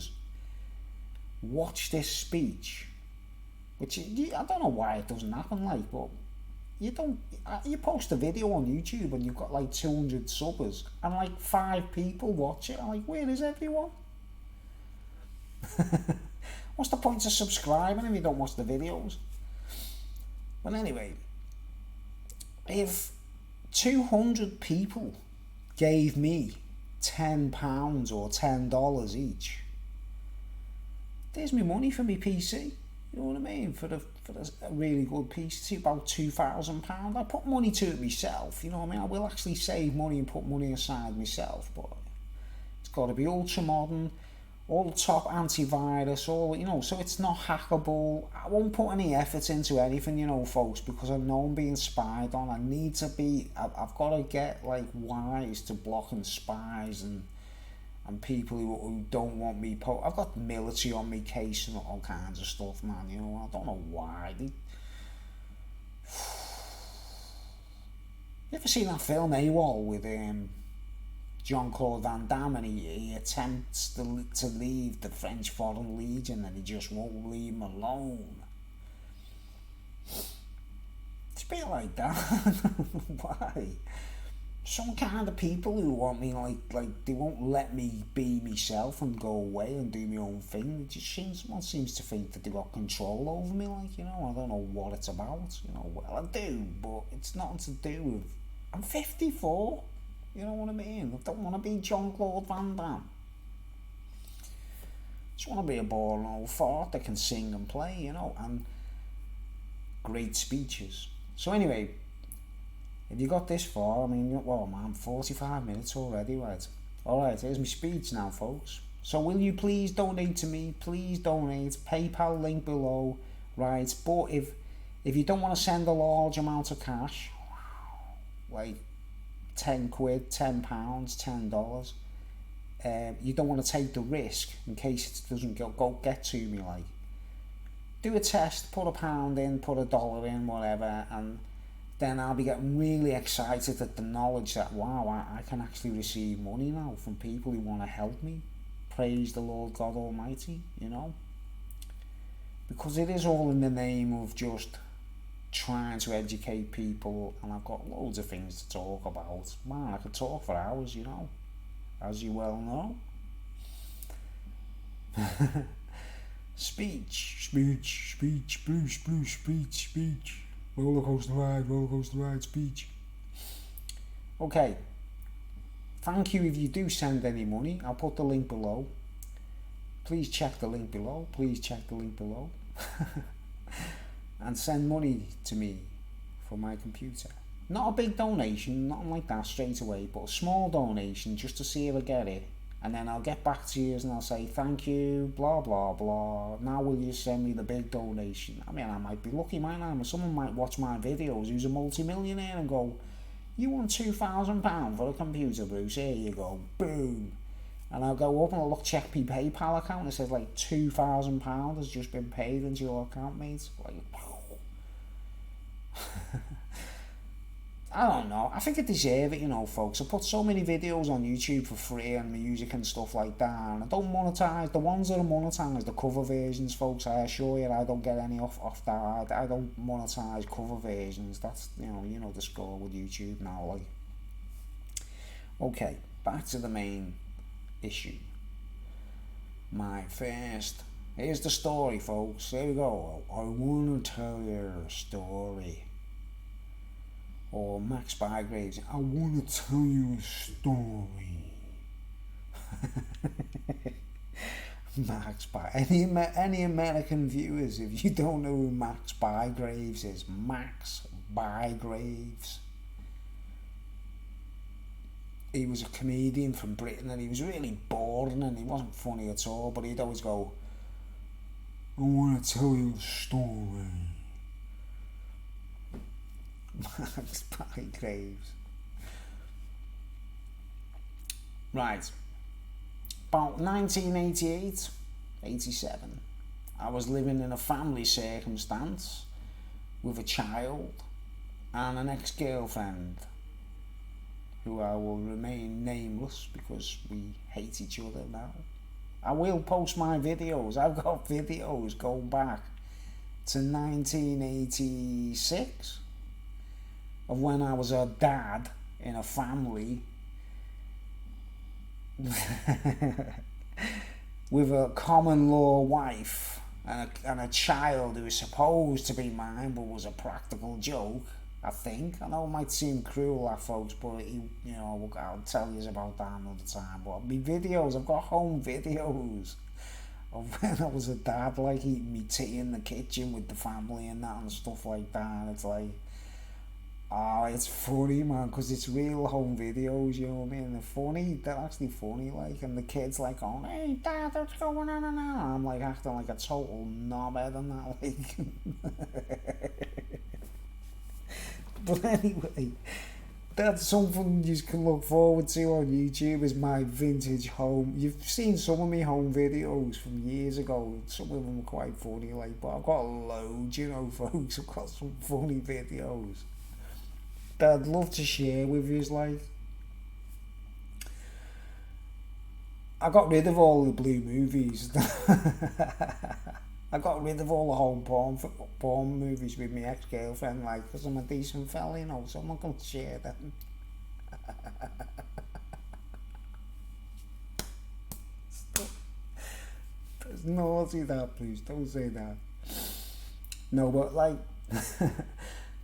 watch this speech, which I don't know why it doesn't happen, like, but you post a video on YouTube and you've got like 200 subbers and like 5 people watch it. I'm like, where is everyone? What's the point of subscribing if you don't watch the videos? But anyway, if 200 people gave me £10 or $10 each, there's my money for my PC. You know what I mean? For a really good piece, it's about £2,000. I put money to it myself. You know what I mean? I will actually save money and put money aside myself, but it's got to be ultra modern, all top antivirus, all, you know, so it's not hackable. I won't put any effort into anything, you know, folks, because I know I'm being spied on. I need to be. I've got to get like wise to blocking spies and people who don't want me. I've got military on me case and all kinds of stuff, man. You know, I don't know why. You ever seen that film AWOL with Jean-Claude Van Damme, and he attempts to leave the French Foreign Legion and he just won't leave him alone? It's a bit like that. Why? Some kind of people who want me like they won't let me be myself and go away and do my own thing. It just seems to think that they got control over me, like, you know. I don't know what it's about, you know. Well, I do, but it's nothing to do with. I'm 54. You know what I mean? I don't want to be Jean-Claude Van Damme. I just want to be a boring old fart that can sing and play, you know, and great speeches. So anyway, if you got this far, I mean, well, man, 45 minutes already, right? Alright, here's my speech now, folks. So will you please donate to me? Please donate. PayPal link below, right? But if you don't want to send a large amount of cash, like 10 quid, £10, $10, you don't want to take the risk in case it doesn't go get to me, like, do a test, put £1 in, put $1 in, whatever, and then I'll be getting really excited at the knowledge that, wow, I can actually receive money now from people who want to help me. Praise the Lord God Almighty, you know. Because it is all in the name of just trying to educate people, and I've got loads of things to talk about. Man, I could talk for hours, you know, as you well know. Speech. Roller coaster ride, speech. Okay. Thank you if you do send any money. I'll put the link below. Please check the link below. And send money to me for my computer. Not a big donation, nothing like that straight away, but a small donation just to see if I get it. And then I'll get back to you and I'll say, thank you, blah, blah, blah. Now will you send me the big donation? I mean, I might be lucky, might I? Someone might watch my videos who's a multi-millionaire and go, you want £2,000 for a computer, Bruce? Here you go. Boom. And I'll go up and I'll check my PayPal account and it says like £2,000 has just been paid into your account, mate. Like, I don't know. I think I deserve it, you know, folks. I put so many videos on YouTube for free and music and stuff like that, and I don't monetize. The ones that are monetized, the cover versions, folks, I assure you, I don't get any off that. I don't monetize cover versions. That's, you know the score with YouTube now, like. Okay, back to the main issue. Here's the story, folks. Here we go. I want to tell you a story. Or Max Bygraves, I want to tell you a story. Max any American viewers, if you don't know who Max Bygraves is, Max Bygraves. He was a comedian from Britain and he was really boring and he wasn't funny at all, but he'd always go, I want to tell you a story. Max Bygraves. Right. About 1988, 87, I was living in a family circumstance with a child and an ex-girlfriend who I will remain nameless because we hate each other now. I will post my videos. I've got videos going back to 1986 of when I was a dad in a family with a common law wife and a child who was supposed to be mine but was a practical joke, I think. I know it might seem cruel, that, folks, but I'll tell you about that another time. But my videos, I've got home videos of when I was a dad, like eating me tea in the kitchen with the family and that and stuff like that. It's like, ah, it's funny, man, because it's real home videos, you know what I mean? They're funny, they're actually funny, like, and the kids like, oh, hey, dad, what's going on now? I'm like acting like a total knobhead and that, like. But anyway, that's something you can look forward to on YouTube, is my vintage home. You've seen some of my home videos from years ago. Some of them are quite funny, like, but I've got loads, you know, folks. I've got some funny videos that I'd love to share with you. Like, I got rid of all the blue movies. I got rid of all the home porn movies with my ex-girlfriend, like, because I'm a decent fella, you know, so I'm not going to share them. It's naughty that, please, don't say that. No, but, like,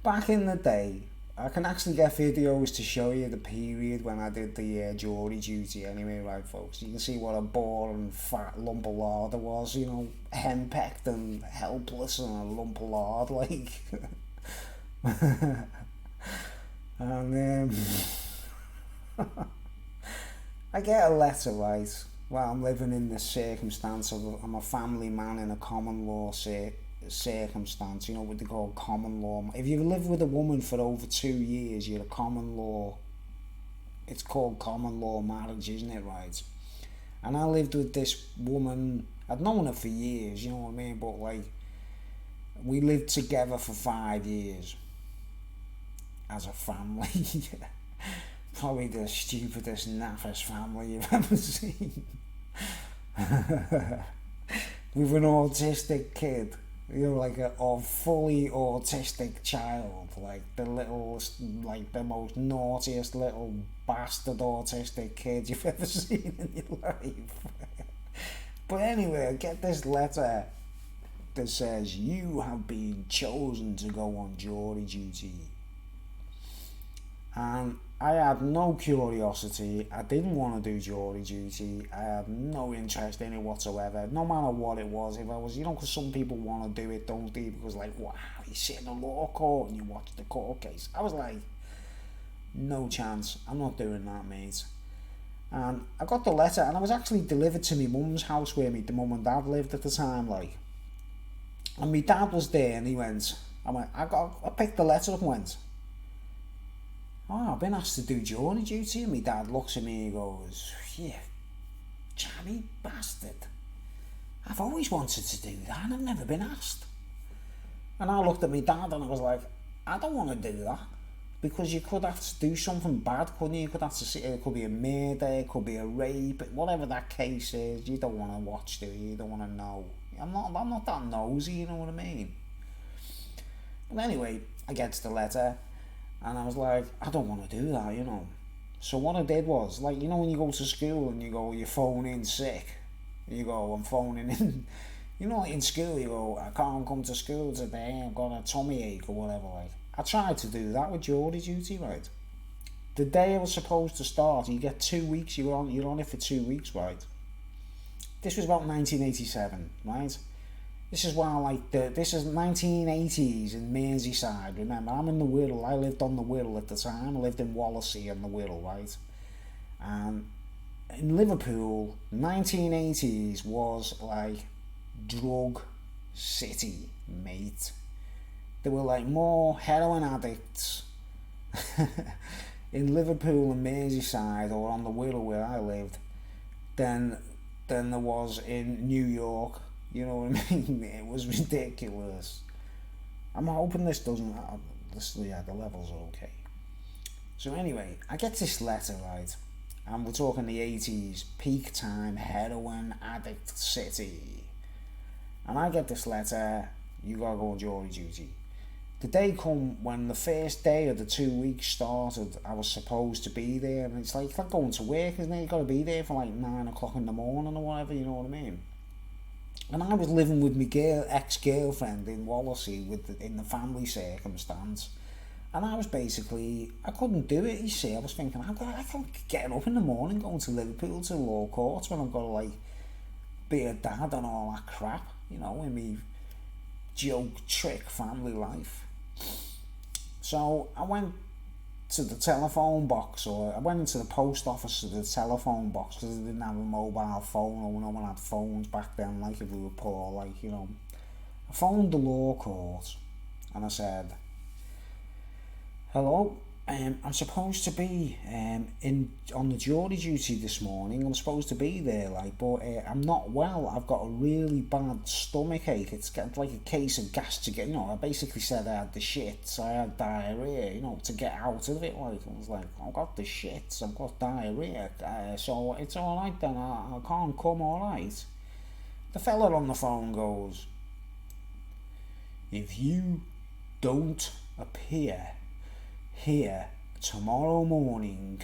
back in the day, I can actually get videos to show you the period when I did the jury duty anyway, right, folks? You can see what a boring fat lump of lard I was, you know, henpecked and helpless and a lump of lard, like. And I get a letter, right? Well, I'm living in this circumstance of I'm a family man in a common law circumstance, you know what they call common law. If you live with a woman for over 2 years, you're a common law. It's called common law marriage, isn't it, right? And I lived with this woman. I'd known her for years, you know what I mean, but like, we lived together for 5 years as a family. Probably the stupidest, naffest family you've ever seen. With an autistic kid, you know, like a fully autistic child, like the most naughtiest little bastard autistic kid you've ever seen in your life. But anyway, I get this letter that says, you have been chosen to go on jury duty. And I had no curiosity. I didn't want to do jury duty. I had no interest in it whatsoever, no matter what it was. If I was, you know, because some people want to do it, don't they? Because, like, wow, you sit in a law court and you watch the court case. I was like, no chance. I'm not doing that, mate. And I got the letter, and I was actually delivered to my mum's house where the mum and dad lived at the time, like. And my dad was there, and he went, I picked the letter up and went, oh, I've been asked to do jury duty. And my dad looks at me and he goes, yeah, chabby bastard. I've always wanted to do that and I've never been asked. And I looked at my dad and I was like, I don't want to do that. Because you could have to do something bad, couldn't you? You could have to see, it could be a murder, it could be a rape, whatever that case is. You don't want to watch, do you? You don't want to know. I'm not that nosy, you know what I mean? But anyway, I get to the letter. And I was like, I don't want to do that, you know. So what I did was, like, you know when you go to school and you go, you phone in sick. You go, I'm phoning in. You know, in school you go, I can't come to school today, I've got a tummy ache or whatever, like. I tried to do that with jury duty, right? The day I was supposed to start, you get 2 weeks, you're on it for 2 weeks, right? This was about 1987, right? This is why, like, this is 1980s in Merseyside. Remember, I'm in the Wirral. I lived on the Wirral at the time. I lived in Wallasey and the Wirral, right? And in Liverpool, 1980s was like drug city, mate. There were like more heroin addicts in Liverpool and Merseyside, or on the Wirral where I lived, than there was in New York. You know what I mean? It was ridiculous. I'm hoping this doesn't. The levels are okay. So anyway, I get this letter, right? And we're talking the 80s, peak time, heroin addict city. And I get this letter, you gotta go on jury duty. The day come when the first day of the 2 weeks started, I was supposed to be there, and it's like going to work, isn't it? You gotta be there for like 9 o'clock in the morning or whatever, you know what I mean? And I was living with my ex-girlfriend in Wallasey in the family circumstance. And I was basically, I couldn't do it, you see. I was thinking, I can't get up in the morning going to Liverpool to law courts when I've got to, like, be a dad and all that crap, you know, in me joke, trick family life. So I went to the telephone box, or I went into the post office to the telephone box because I didn't have a mobile phone, or no one had phones back then, like if we were poor, like, you know. I phoned the law court and I said, hello, I'm supposed to be in on the jury duty this morning. I'm supposed to be there, like, but I'm not well. I've got a really bad stomach ache. It's got like a case of gastric. You know, I basically said I had the shits. I had diarrhea. You know, to get out of it. Like, I was like, I've got the shits. I've got diarrhea. So it's all right then. I can't come. All right. The fella on the phone goes, if you don't appear here tomorrow morning,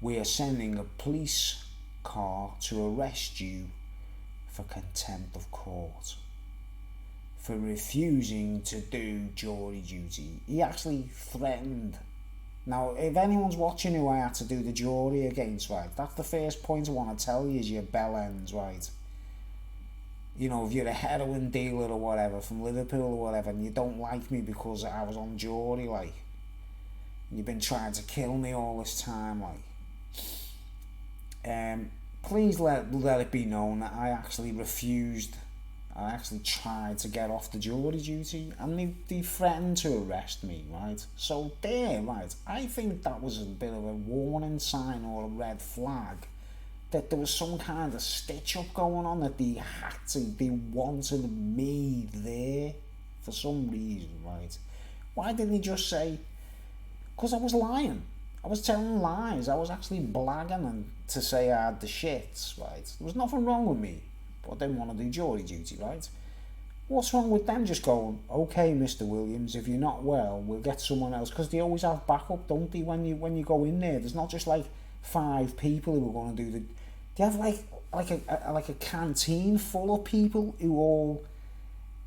we are sending a police car to arrest you for contempt of court, for refusing to do jury duty. He actually threatened. Now, if anyone's watching who I had to do the jury against, right, that's the first point I want to tell you is your bell ends, right? You know, if you're a heroin dealer or whatever from Liverpool or whatever, and you don't like me because I was on jury, like, you've been trying to kill me all this time, like, please let it be known that I actually refused. I actually tried to get off the jury duty, and they threatened to arrest me, right? So there, right, I think that was a bit of a warning sign or a red flag that there was some kind of stitch up going on, that they wanted me there for some reason, right? Why didn't they just say, because I was lying. I was telling lies. I was actually blagging and to say I had the shits, right? There was nothing wrong with me, but I didn't want to do jury duty, right? What's wrong with them just going, okay, Mr. Williams, if you're not well, we'll get someone else, because they always have backup, don't they, when you go in there? There's not just like 5 people who are going to do the... They have like a canteen full of people who all...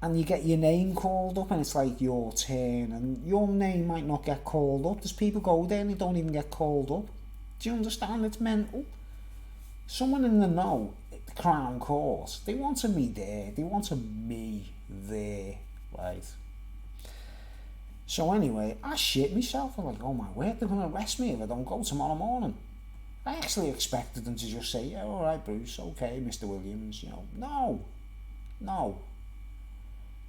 And you get your name called up and it's like your turn, and your name might not get called up. There's people go there and they don't even get called up. Do you understand? It's mental. Someone in the know, the Crown Court, they wanted me there. They wanted me there, right? So anyway, I shit myself. I'm like, oh my word, they're going to arrest me if I don't go tomorrow morning. I actually expected them to just say, yeah, all right, Bruce, okay, Mr. Williams, you know. No.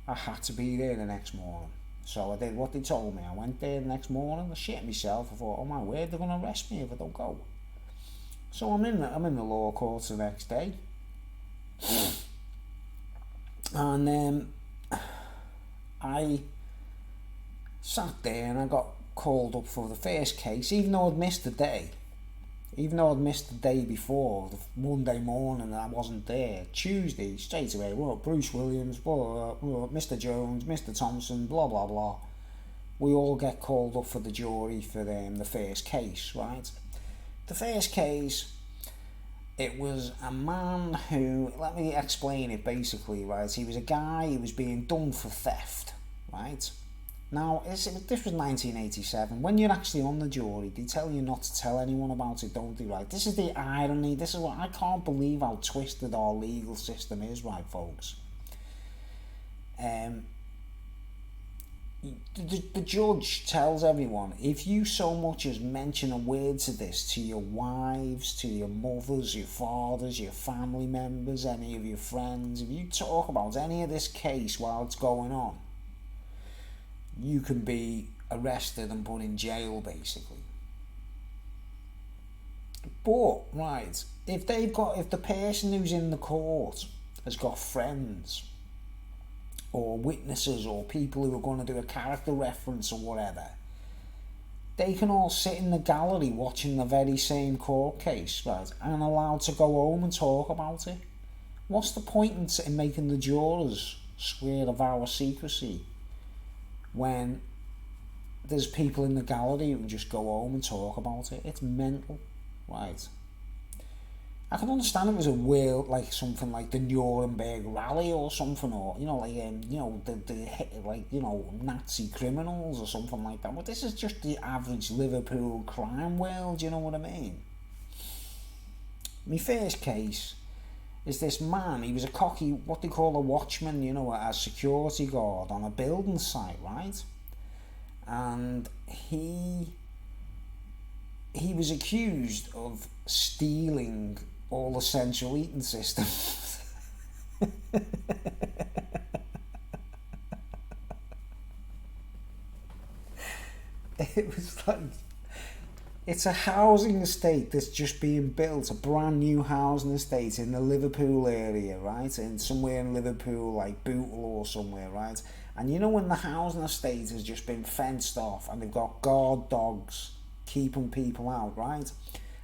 I had to be there the next morning. So I did what they told me. I went there the next morning, I shit myself. I thought, oh my word, they're going to arrest me if I don't go. So I'm in the law court the next day. And I sat there and I got called up for the first case, even though I'd missed the day. Even though I'd missed the day before, the Monday morning, and I wasn't there. Tuesday, straight away, well, Bruce Williams, Mr. Jones, Mr. Thompson, blah, blah, blah. We all get called up for the jury for the first case, right? The first case, it was a man who, let me explain it basically, right? He was a guy who was being done for theft, right? Now, this was 1987. When you're actually on the jury, they tell you not to tell anyone about it, don't they, right? This is the irony. This is what I can't believe how twisted our legal system is, right, folks? The judge tells everyone, if you so much as mention a word to this to your wives, to your mothers, your fathers, your family members, any of your friends, if you talk about any of this case while it's going on, you can be arrested and put in jail, basically. But, right, if the person who's in the court has got friends or witnesses or people who are going to do a character reference or whatever, they can all sit in the gallery watching the very same court case, right, and allowed to go home and talk about it. What's the point in making the jurors swear a vow of secrecy when there's people in the gallery who can just go home and talk about it? It's mental, right? I can understand it was a world, like something like the Nuremberg Rally or something, or the Nazi criminals or something like that. But this is just the average Liverpool crime world. You know what I mean? My first case, is this man. He was a cocky, what they call a watchman, you know, a security guard on a building site, right? And he was accused of stealing all the central heating systems. It was like, it's a housing estate that's just being built, a brand new housing estate in the Liverpool area, right? And somewhere in Liverpool, like Bootle or somewhere, right? And you know when the housing estate has just been fenced off and they've got guard dogs keeping people out, right?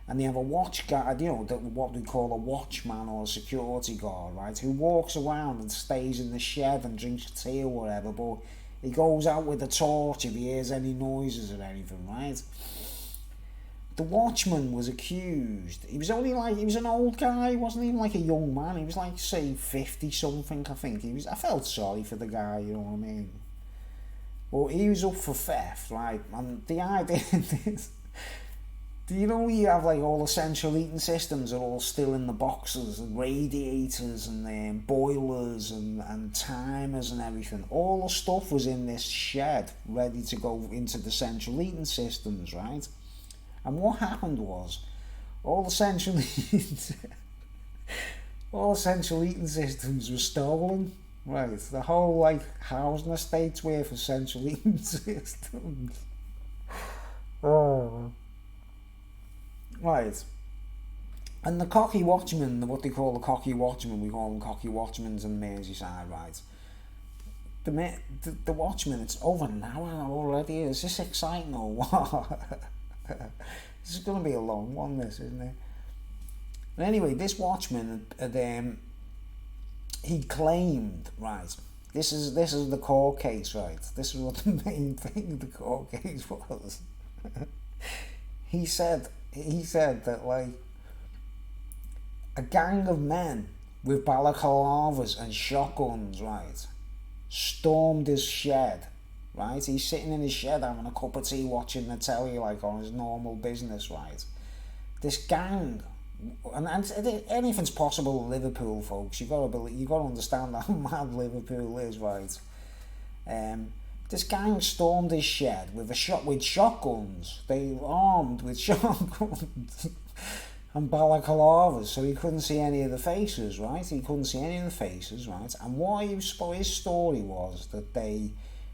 And they have a watch guard, you know, what we call a watchman or a security guard, right? Who walks around and stays in the shed and drinks tea or whatever, but he goes out with a torch if he hears any noises or anything, right? The watchman was accused. He was only like, he was an old guy, he wasn't even like a young man. He was like, say, 50 something, I think. I felt sorry for the guy, you know what I mean? Well, he was up for theft, right? And the idea is, do you know you have like all the central heating systems are all still in the boxes, and radiators and boilers and timers and everything. All the stuff was in this shed ready to go into the central heating systems, right? And what happened was, all the central heating systems were stolen. Right, the whole like housing estate's worth of central heating systems. Oh. Right. And the cocky watchman, what they call the cocky watchman, we call them cocky watchmans in Merseyside, right? The watchman, it's over an hour already. Is this exciting or what? This is going to be a long one, this, isn't it? But anyway, this watchman, he claimed, right, this is the court case, right? This is what the main thing of the court case was. He said that, like, a gang of men with balaclavas and shotguns, right, stormed his shed, right? He's sitting in his shed having a cup of tea, watching the telly, like, on his normal business, right? This gang, and anything's possible in Liverpool, folks. You gotta understand how mad Liverpool is, right? This gang stormed his shed with shotguns. They were armed with shotguns and balaclavas, so he couldn't see any of the faces, right? And what his story was that they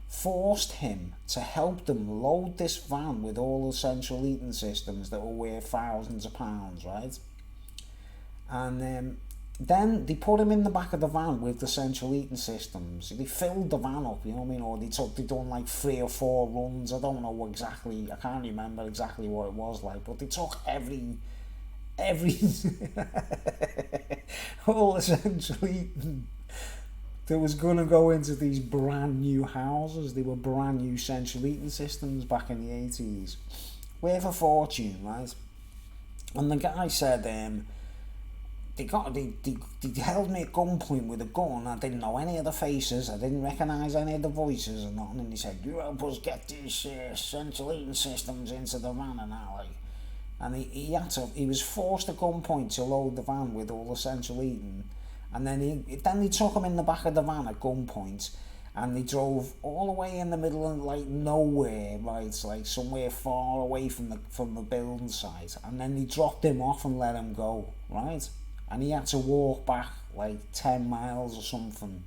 forced him to help them load this van with all the central heating systems that were worth thousands of pounds, right? And then they put him in the back of the van with the central heating systems. They filled the van up, you know what I mean? Or they done like 3 or 4 runs. I don't know exactly. I can't remember exactly what it was like. But they took every all the central heating that was going to go into these brand new houses. They were brand new central heating systems back in the 80s. Worth a fortune, right? And the guy said, They held me at gunpoint with a gun. I didn't know any of the faces. I didn't recognise any of the voices or nothing. And he said, "You help us get these central heating systems into the van and that." Like, and he was forced at gunpoint to load the van with all the central heating. And then they took him in the back of the van at gunpoint, and they drove all the way in the middle of like nowhere, right? It's like somewhere far away from the building site. And then they dropped him off and let him go, right? And he had to walk back like 10 miles or something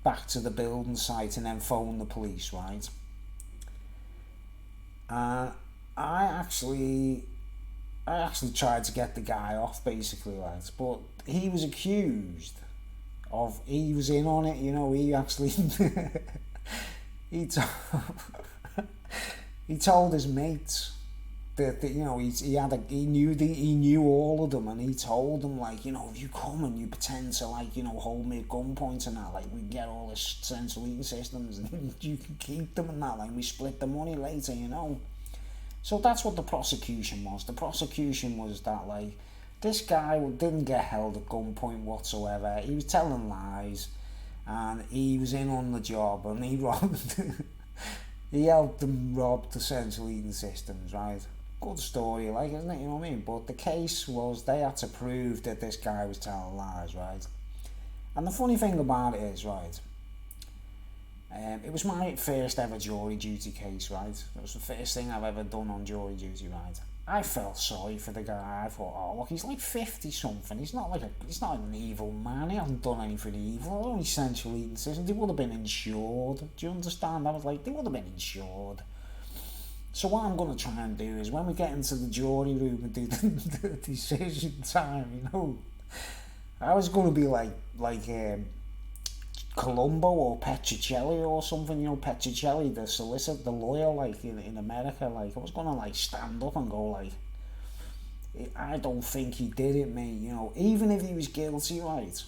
back to the building site and then phone the police, right? I actually tried to get the guy off, basically, right? But he was accused of, he was in on it, you know. He actually he told his mates that you know, he knew all of them, and he told them, like, you know, if you come and you pretend to, like, you know, hold me at gunpoint and that, like, we get all this central heating systems and you can keep them and that, like, we split the money later, you know. So that's what the prosecution was. The prosecution was that, like, this guy didn't get held at gunpoint whatsoever. He was telling lies, and he was in on the job, and he robbed he helped them rob the central heating systems, right? good story, like, isn't it? You know what I mean? But the case was they had to prove that this guy was telling lies, right? And the funny thing about it is, right, it was my first ever jury duty case, right? It was the first thing I've ever done on jury duty, right? I felt sorry for the guy. I thought, oh look, he's like 50 something. He's not an evil man. He hasn't done anything evil. Only essential eating system. They would have been insured. Do you understand? I was like, they would have been insured. So what I'm going to try and do is when we get into the jury room and do the decision time, you know, I was going to be like Columbo or Petricelli or something, you know, Petricelli, the solicitor, the lawyer, like in America, like I was gonna like stand up and go like, I don't think he did it, mate, you know, even if he was guilty, right,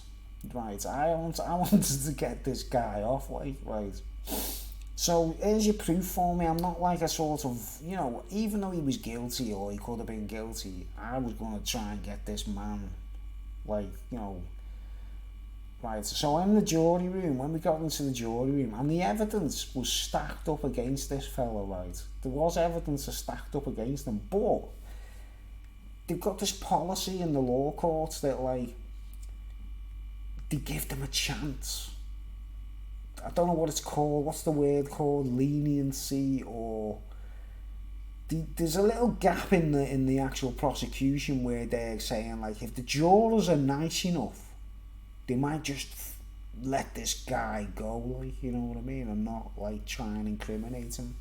I wanted to get this guy off, like, right. So here's your proof for me. I'm not like a sort of, you know, even though he was guilty or he could have been guilty, I was gonna try and get this man, like, you know. Right, so in the jury room, when we got into the jury room, and the evidence was stacked up against this fella, right? There was evidence stacked up against him, but they've got this policy in the law courts that, like, they give them a chance. I don't know what it's called, what's the word called, leniency, or... There's a little gap in the actual prosecution where they're saying, like, if the jurors are nice enough, they might just let this guy go, like, you know what I mean, and not, like, try and incriminate him.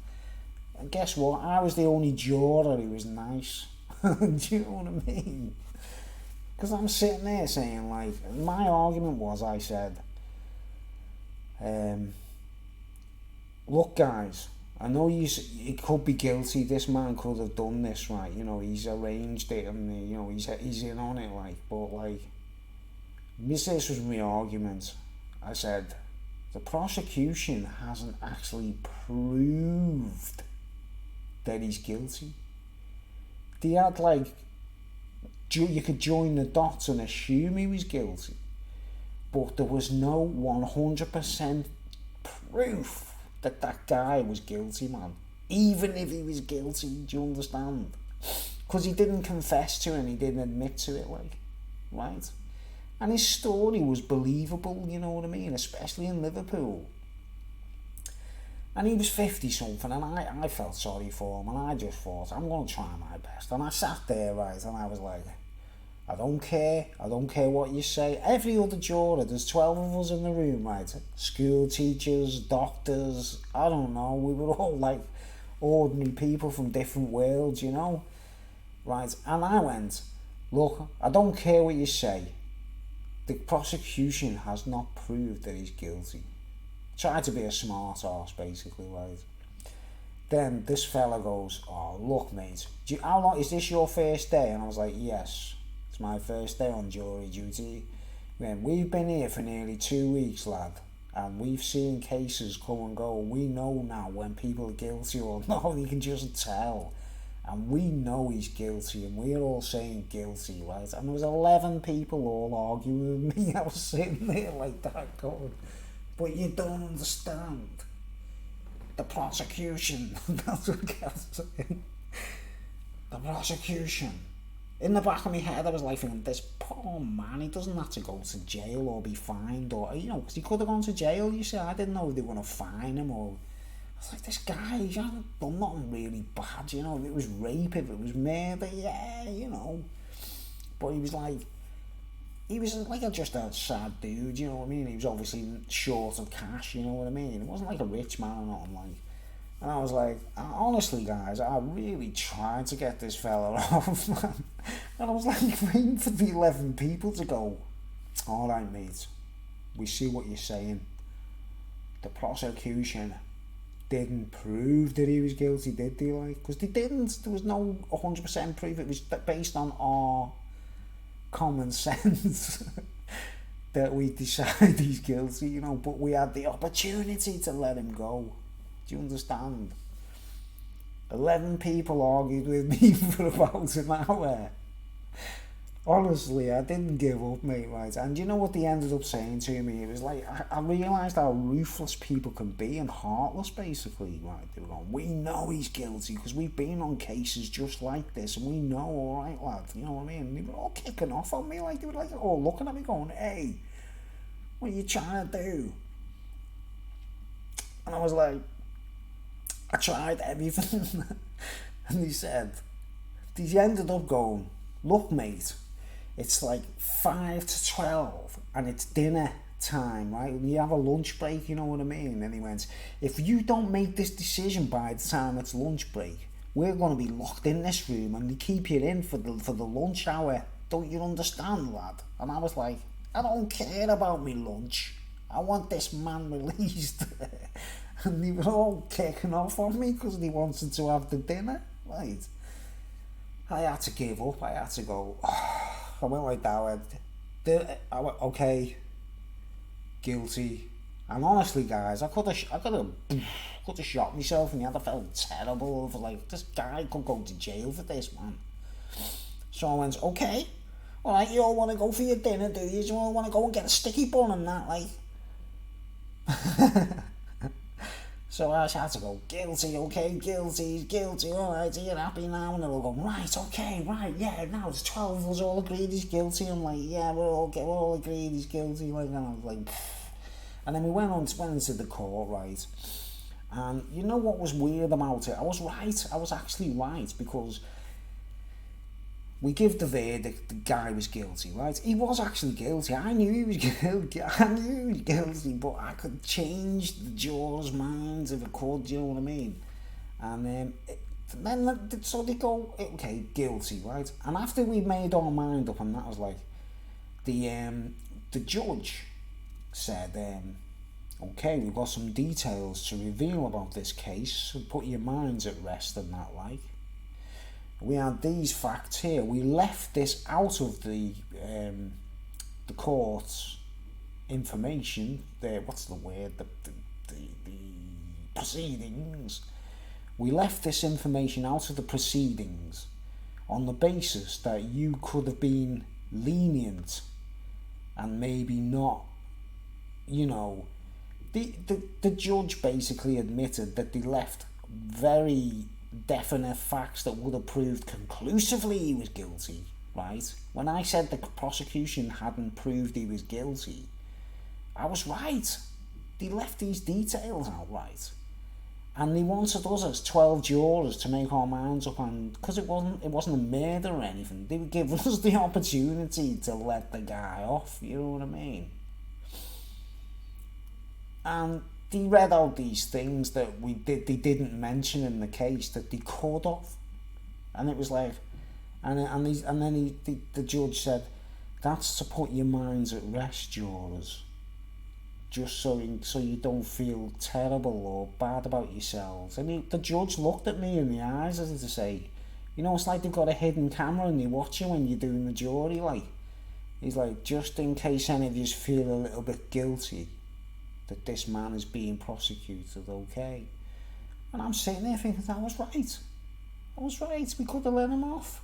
And guess what? I was the only juror who was nice. Do you know what I mean? Because I'm sitting there saying, like, my argument was, I said, look, guys, I know he could be guilty. This man could have done this, right? You know, he's arranged it, and you know, he's in on it, like, but, like, this was my argument. I said, the prosecution hasn't actually proved that he's guilty. They had, like, you could join the dots and assume he was guilty, but there was no 100% proof that that guy was guilty, man. Even if he was guilty, do you understand? Because he didn't confess to it and he didn't admit to it, like, right? And his story was believable, you know what I mean? Especially in Liverpool. And he was 50 something, and I felt sorry for him, and I just thought, I'm going to try my best. And I sat there, right, and I was like, I don't care what you say. Every other juror, there's 12 of us in the room, right? School teachers, doctors, I don't know, we were all like ordinary people from different worlds, you know? Right, and I went, look, I don't care what you say. The prosecution has not proved that he's guilty. Tried to be a smart arse, basically, right? Then this fella goes, oh, look, mate, how long, is this your first day? And I was like, yes, it's my first day on jury duty. Man, we've been here for nearly 2 weeks, lad, and we've seen cases come and go. We know now when people are guilty or not, we can just tell. And we know he's guilty, and we're all saying guilty, right? And there was 11 people all arguing with me. I was sitting there like that going, but you don't understand. The prosecution, that's what I kept saying. The prosecution. In the back of my head, I was like thinking, this poor man, he doesn't have to go to jail or be fined, or, you know, because he could have gone to jail, you see. I didn't know if they were going to fine him, or... I was like, this guy, he hasn't done nothing really bad, you know, if it was rape, if it was murder, yeah, you know. But he was like just a sad dude, you know what I mean? He was obviously short of cash, you know what I mean? He wasn't like a rich man or nothing, like. And I was like, honestly, guys, I really tried to get this fella off, man. And I was like waiting for the 11 people to go, all right, mate, we see what you're saying. The prosecution didn't prove that he was guilty, did they? Like, because they didn't. There was no 100% proof. It was based on our common sense that we decide he's guilty, you know. But we had the opportunity to let him go. Do you understand? 11 people argued with me for about an hour. Honestly, I didn't give up, mate, right? And you know what they ended up saying to me? It was like, I realised how ruthless people can be and heartless, basically, right? They were going, we know he's guilty because we've been on cases just like this and we know, all right, lad, you know what I mean? And they were all kicking off on me, like, they were like, all looking at me going, hey, what are you trying to do? And I was like, I tried everything. And they ended up going, look, mate, it's like 5 to 12 and it's dinner time, right? And you have a lunch break, you know what I mean? And he went, if you don't make this decision by the time it's lunch break, we're going to be locked in this room and they keep you in for the lunch hour. Don't you understand, lad? And I was like, I don't care about me lunch. I want this man released. And they were all kicking off on me because they wanted to have the dinner, right? I had to give up. I had to go. I went like that. I went, okay, guilty. And honestly, guys, I could have shot myself, and I'd have felt terrible. For like, this guy could go to jail for this, man. So I went, okay, all right, you all want to go for your dinner, do you? You all want to go and get a sticky bun and that, like. So I had to go, guilty, okay, guilty, alright, are you happy now? And they're all going, right, okay, right, yeah, now it's 12 of us all agreed he's guilty. I'm like, yeah, we're all agreed he's guilty, like, and I was like, pfft. And then we went into the court, right, and you know what was weird about it? I was actually right, because we give the verdict, the guy was guilty, right? He was actually guilty. I knew he was guilty, but I could change the jurors' minds if I could, you know what I mean? And then, so they go, okay, guilty, right? And after we made our mind up, and that was like, the judge said, okay, we've got some details to reveal about this case, so put your minds at rest and that, like. We had these facts here. We left this out of the court's information. What's the word? The proceedings. We left this information out of the proceedings on the basis that you could have been lenient and maybe not, you know. The judge basically admitted that they left very definite facts that would have proved conclusively he was guilty, right? When I said the prosecution hadn't proved he was guilty, I was right. They left these details out, right? And they wanted us as 12 jurors to make our minds up on, because it wasn't a murder or anything. They were giving us the opportunity to let the guy off, you know what I mean? And they read out these things that they didn't mention in the case that they could have, and it was like, the judge said, that's to put your minds at rest, jurors, just so you don't feel terrible or bad about yourselves. And the judge looked at me in the eyes as if to say, you know, it's like they've got a hidden camera and they watch you when you're doing the jury, like. He's like, just in case any of you feel a little bit guilty that this man is being prosecuted, okay? And I'm sitting there thinking, I was right, we could have let him off.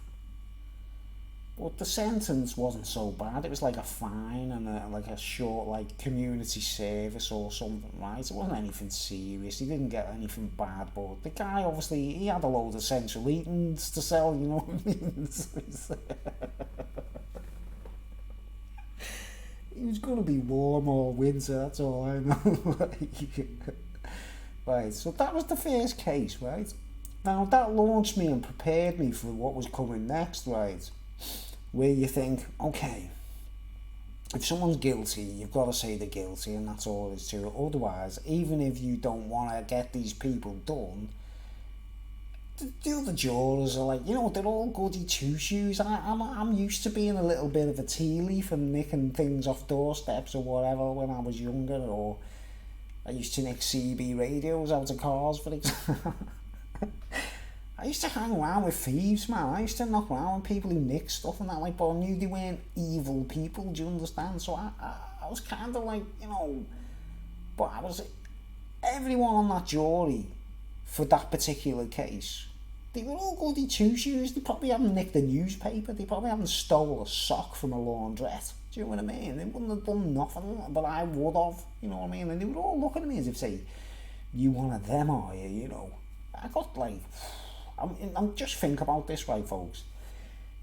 But the sentence wasn't so bad. It was like a fine and a short, like, community service or something, right? It wasn't anything serious, he didn't get anything bad, but the guy, obviously, he had a load of Central Eatons to sell, you know what I mean? It was going to be warm all winter, that's all I know. Right, so that was the first case, right? Now, that launched me and prepared me for what was coming next, right? Where you think, okay, if someone's guilty, you've got to say they're guilty, and that's all there is to it. Otherwise, even if you don't want to get these people done, the other jurors are like, you know, they're all goody two-shoes. I'm used to being a little bit of a tea leaf and nicking things off doorsteps or whatever when I was younger, or I used to nick CB radios out of cars, for example. I used to hang around with thieves, man. I used to knock around with people who nicked stuff and that, like, but I knew they weren't evil people, do you understand? So I was kind of like, you know, but everyone on that jury, for that particular case, They were all goody two-shoes. They probably haven't nicked a newspaper. They probably haven't stole a sock from a laundrette. Do you know what I mean? They wouldn't have done nothing, but I would have. You know what I mean? And they would all look at me as if say, "You one of them, are you?" You know. I got like, I'm just think about this, right, folks?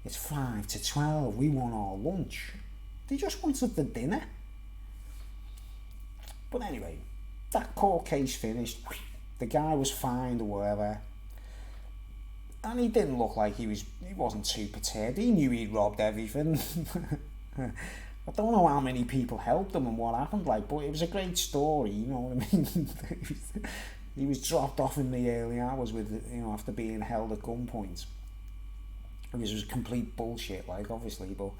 It's 5 to 12. We want our lunch. They just wanted the dinner. But anyway, that court case finished. The guy was fined or whatever. And he didn't look like he wasn't too perturbed. He knew he'd robbed everything. I don't know how many people helped him and what happened, like, but it was a great story, you know what I mean? He was dropped off in the early hours with, you know, after being held at gunpoint. Which was complete bullshit, like, obviously, but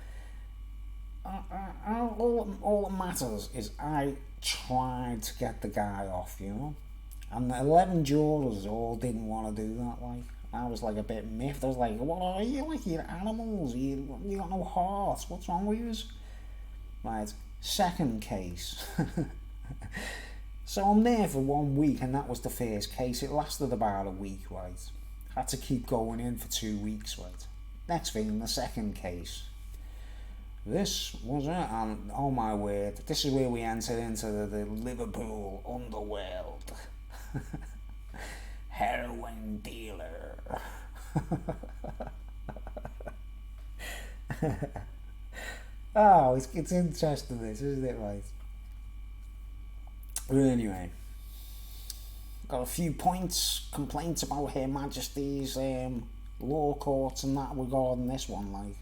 all that matters is I tried to get the guy off, you know? And the 11 jurors all didn't want to do that, like. I was like a bit miffed. I was like, what are you? Like, you're animals. You got no heart. What's wrong with you? Right, second case. So I'm there for 1 week, and that was the first case. It lasted about a week, right? Had to keep going in for 2 weeks, right? Next thing, the second case. This was it, and oh my word, this is where we entered into the Liverpool underworld. Heroin dealer. Oh, it's interesting, this, isn't it, right? But anyway, got a few complaints about Her Majesty's law courts and that regarding this one, like.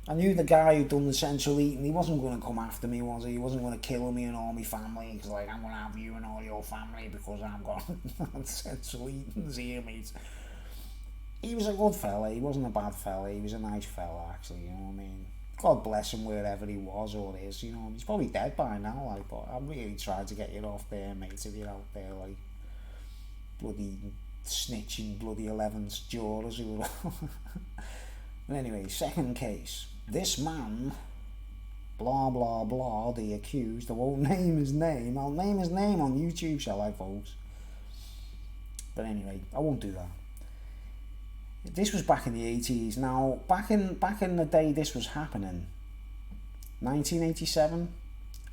I knew the guy who done the central eating. He wasn't going to come after me, was he? He wasn't going to kill me and all my family. Because, like, I'm going to have you and all your family because I'm going central eating's here, mate. He was a good fella. He wasn't a bad fella. He was a nice fella, actually, you know what I mean? God bless him wherever he was or is, you know. He's probably dead by now, like, but I really tried to get you off there, mate, if you're out there, like, bloody snitching bloody 11 jurors who were... But anyway, second case. This man, blah blah blah, the accused, I won't name his name. I'll name his name on YouTube, shall I, folks? But anyway, I won't do that. This was back in the 80s. Now, back in the day this was happening, 1987,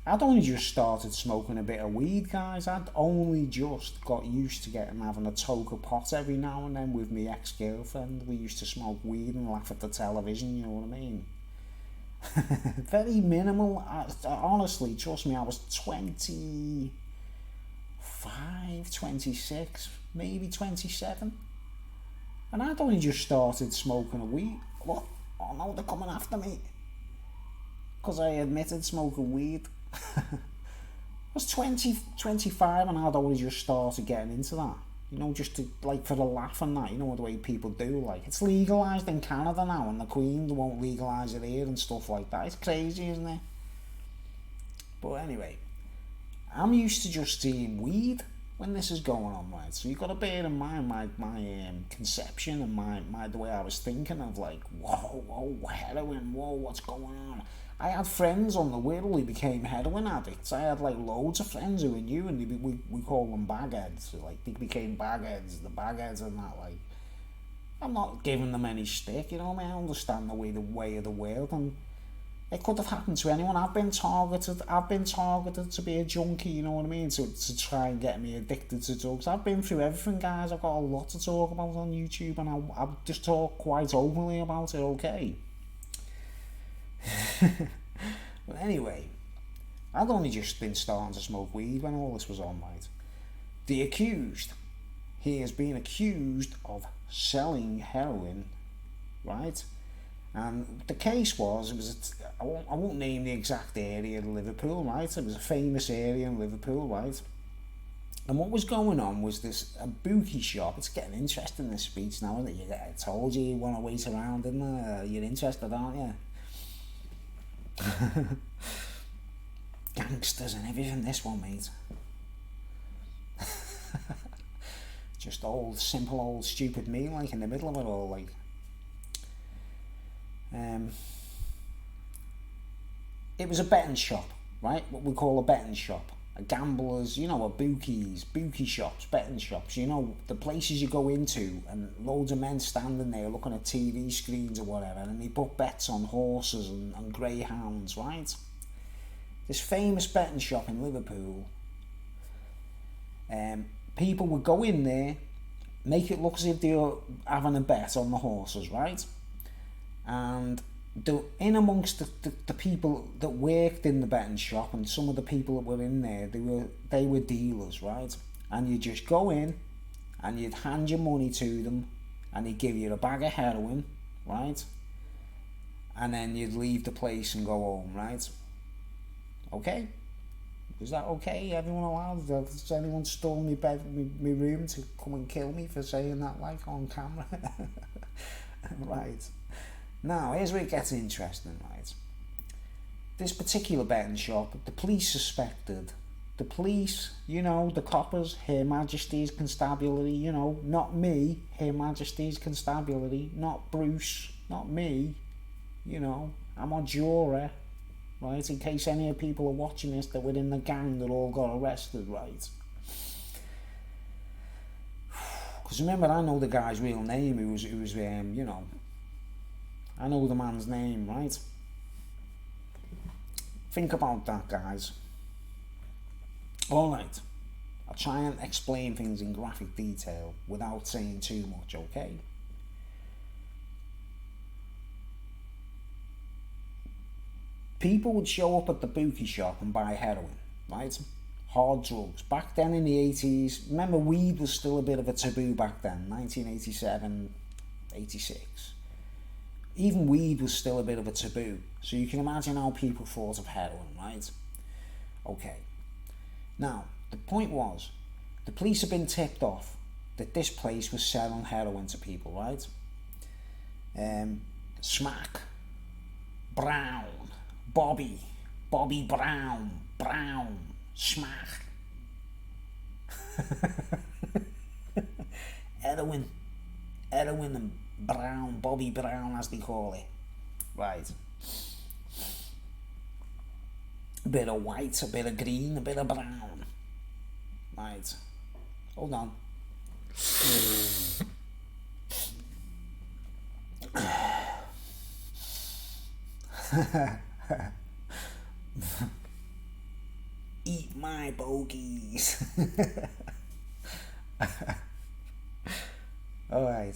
I'd only just started smoking a bit of weed, guys. I'd only just got used to having a toke pot every now and then with my ex-girlfriend. We used to smoke weed and laugh at the television, you know what I mean? Very minimal. Honestly, trust me, I was 25, 26, maybe 27. And I'd only just started smoking a weed. What? Oh no, they're coming after me. Because I admitted smoking weed. I was 25 and I'd only just started getting into that. You know, just to, like, for the laugh and that, you know, the way people do, like, it's legalised in Canada now and the Queen won't legalise it here and stuff like that. It's crazy, isn't it? But anyway, I'm used to just seeing weed when this is going on, right? So you've got to bear in mind my conception and my the way I was thinking of, like, whoa, heroin, whoa, what's going on? I had friends on the Wirral who became heroin addicts. I had, like, loads of friends who were new, and we call them bagheads. So, like, they became bagheads, the bagheads and that, like. I'm not giving them any stick, you know what I mean? I understand the way of the world, and it could have happened to anyone. I've been targeted to be a junkie, you know what I mean? To try and get me addicted to drugs. I've been through everything, guys. I've got a lot to talk about on YouTube, and I'll just talk quite openly about it, okay? But anyway, I'd only just been starting to smoke weed when all this was on, right? The accused, he has been accused of selling heroin, right? And the case was, I won't name the exact area of Liverpool, right? It was a famous area in Liverpool, right? And what was going on was a bookie shop. It's getting interesting, this speech now, isn't it? I told you want to wait around, didn't I? You're interested, aren't you? Gangsters and everything, this one, mate. Just simple old stupid me, like, in the middle of it all, like. It was a betting shop, right? What we call a betting shop. gamblers, you know, bookies, bookie shops, betting shops, you know, the places you go into and loads of men standing there looking at TV screens or whatever, and they put bets on horses and greyhounds, right? This famous betting shop in Liverpool, people would go in there, make it look as if they were having a bet on the horses, right? And in amongst the people that worked in the betting shop, and some of the people that were in there, they were dealers, right? And you just go in and you'd hand your money to them and they'd give you a bag of heroin, right? And then you'd leave the place and go home, right? Okay? Is that okay? Everyone allowed? Does anyone storm my room to come and kill me for saying that, like, on camera? Right. Now, here's where it gets interesting, right? This particular betting shop, the police suspected. The police, you know, the coppers, Her Majesty's Constabulary, you know, not me, Her Majesty's Constabulary, not Bruce, not me, you know, I'm a juror, right? In case any of the people are watching this that were in the gang that all got arrested, right? Because remember, I know the guy's real name, who was you know, I know the man's name, right? Think about that, guys. Alright, I'll try and explain things in graphic detail without saying too much, okay? People would show up at the bookie shop and buy heroin, right? Hard drugs. Back then in the 80s, remember, weed was still a bit of a taboo back then, 1987, 86. Even weed was still a bit of a taboo. So you can imagine how people thought of heroin, right? Okay. Now, the point was, the police had been tipped off that this place was selling heroin to people, right? Smack, Brown, Bobby Brown, Smack. Heroin and Brown, Bobby Brown as they call it. Right. A bit of white, a bit of green, a bit of brown. Right. Hold on. Eat my bogies. Alright.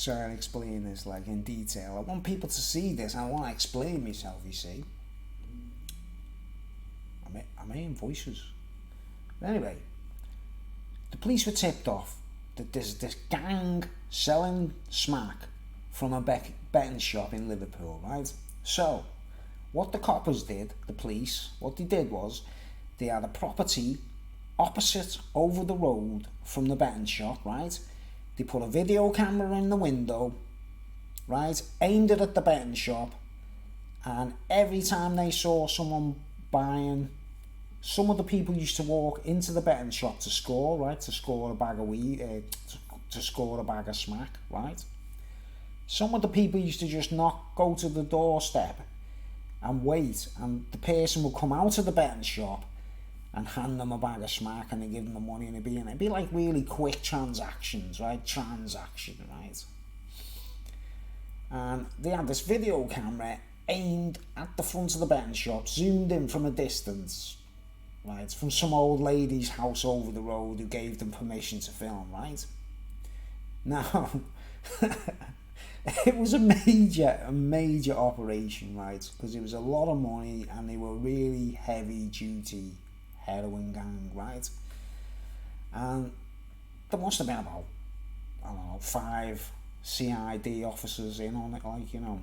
Try and explain this like in detail. I want people to see this. I want to explain myself, you see. I'm hearing voices. But anyway, the police were tipped off that there's this gang selling smack from a betting shop in Liverpool, right? So, what the coppers did, the police, what they did was, they had a property opposite over the road from the betting shop, right? They put a video camera in the window, right? Aimed it at the betting shop, and every time they saw someone buying, some of the people used to walk into the betting shop to score, right? To score a bag of weed, to score a bag of smack, right? Some of the people used to just go to the doorstep and wait, and the person would come out of the betting shop and hand them a bag of smack, and they give them the money, and it'd be like really quick transactions, right? Right? And they had this video camera aimed at the front of the betting shop, zoomed in from a distance, right? From some old lady's house over the road who gave them permission to film, right? Now, it was a major operation, right? Because it was a lot of money, and they were really heavy duty heroin gang, right? And there must have been about, I don't know, 5 CID officers in on it, like, you know.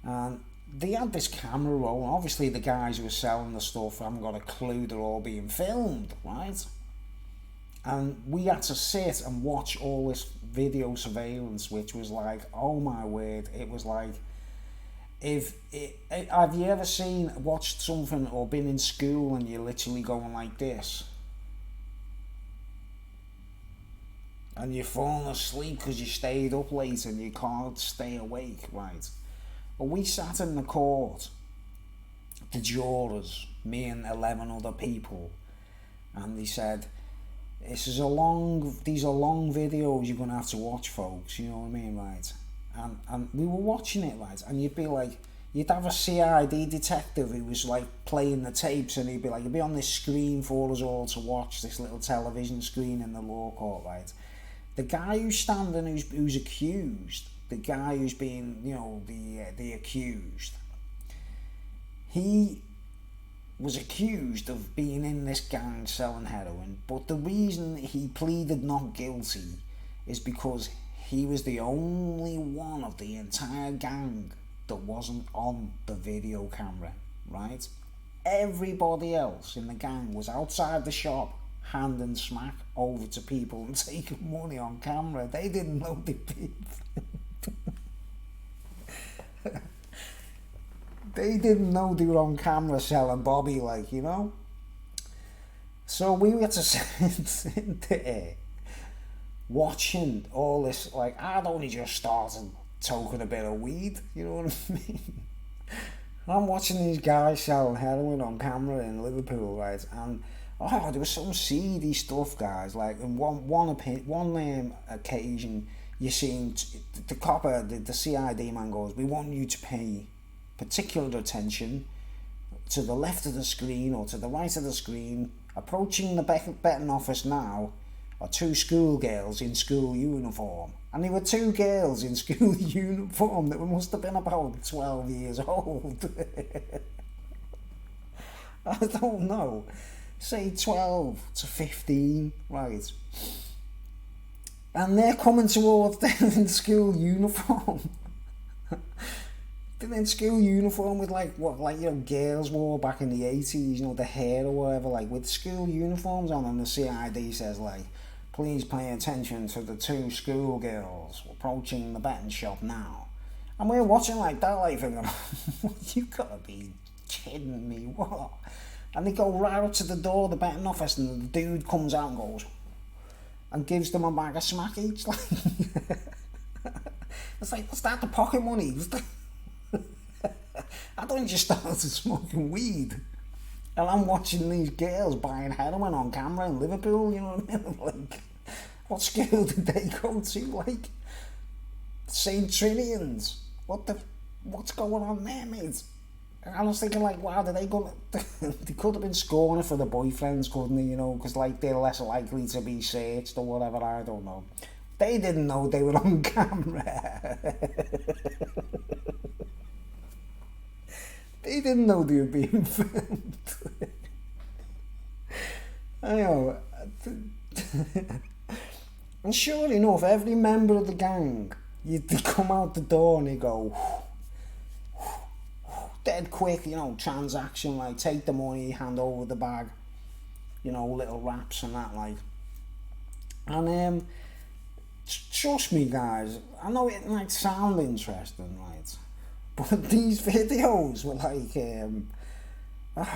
And they had this camera roll, and obviously the guys who were selling the stuff haven't got a clue they're all being filmed, right? And we had to sit and watch all this video surveillance, which was like, oh my word, it was like, have you ever watched something or been in school and you're literally going like this? And you're falling asleep because you stayed up late and you can't stay awake, right? But we sat in the court. the jurors, me and 11 other people, and they said, these are long videos you're going to have to watch, folks, you know what I mean, right? And we were watching it, right, and you'd be like, you'd have a CID detective who was like playing the tapes, and he'd be on this screen for us all to watch, this little television screen in the law court, right? The guy who's standing, who's accused, the guy who's being, the accused, he was accused of being in this gang selling heroin, but the reason he pleaded not guilty is because he was the only one of the entire gang that wasn't on the video camera, right? Everybody else in the gang was outside the shop handing smack over to people and taking money on camera. They didn't know they did. They didn't know they were on camera selling Bobby, So we had to sit there watching all this. I'd only just started toking a bit of weed, you know what I mean? I'm watching these guys selling heroin on camera in Liverpool, right? And there was some seedy stuff, guys. In one occasion, you seen the copper, the CID man goes, "We want you to pay particular attention to the left of the screen or to the right of the screen. Approaching the betting office now are two schoolgirls in school uniform." And there were two girls in school uniform that must have been about 12 years old. I don't know. Say 12 to 15, right? And they're coming towards them in school uniform. They're in school uniform with girls wore back in the 80s, the hair or whatever, with school uniforms on, and the CID says, "Please pay attention to the two schoolgirls approaching the betting shop now." And we're watching that, thinking, you gotta be kidding me, what? And they go right up to the door of the betting office, and the dude comes out and goes, and gives them a bag of smack each. It's what's that, the pocket money? I don't just started smoking weed. And I'm watching these girls buying heroin on camera in Liverpool, you know what I mean? What school did they go to? St. Trinian's. What's going on there, mate? And I was thinking, wow, did they go? They could have been scoring it for the boyfriends, couldn't they? Because they're less likely to be searched or whatever. I don't know. They didn't know they were on camera. They didn't know they were being filmed. I know. And sure enough, every member of the gang, they come out the door and they go, dead quick, transaction, take the money, hand over the bag, little raps and that, And trust me, guys, I know it might sound interesting, right? But these videos were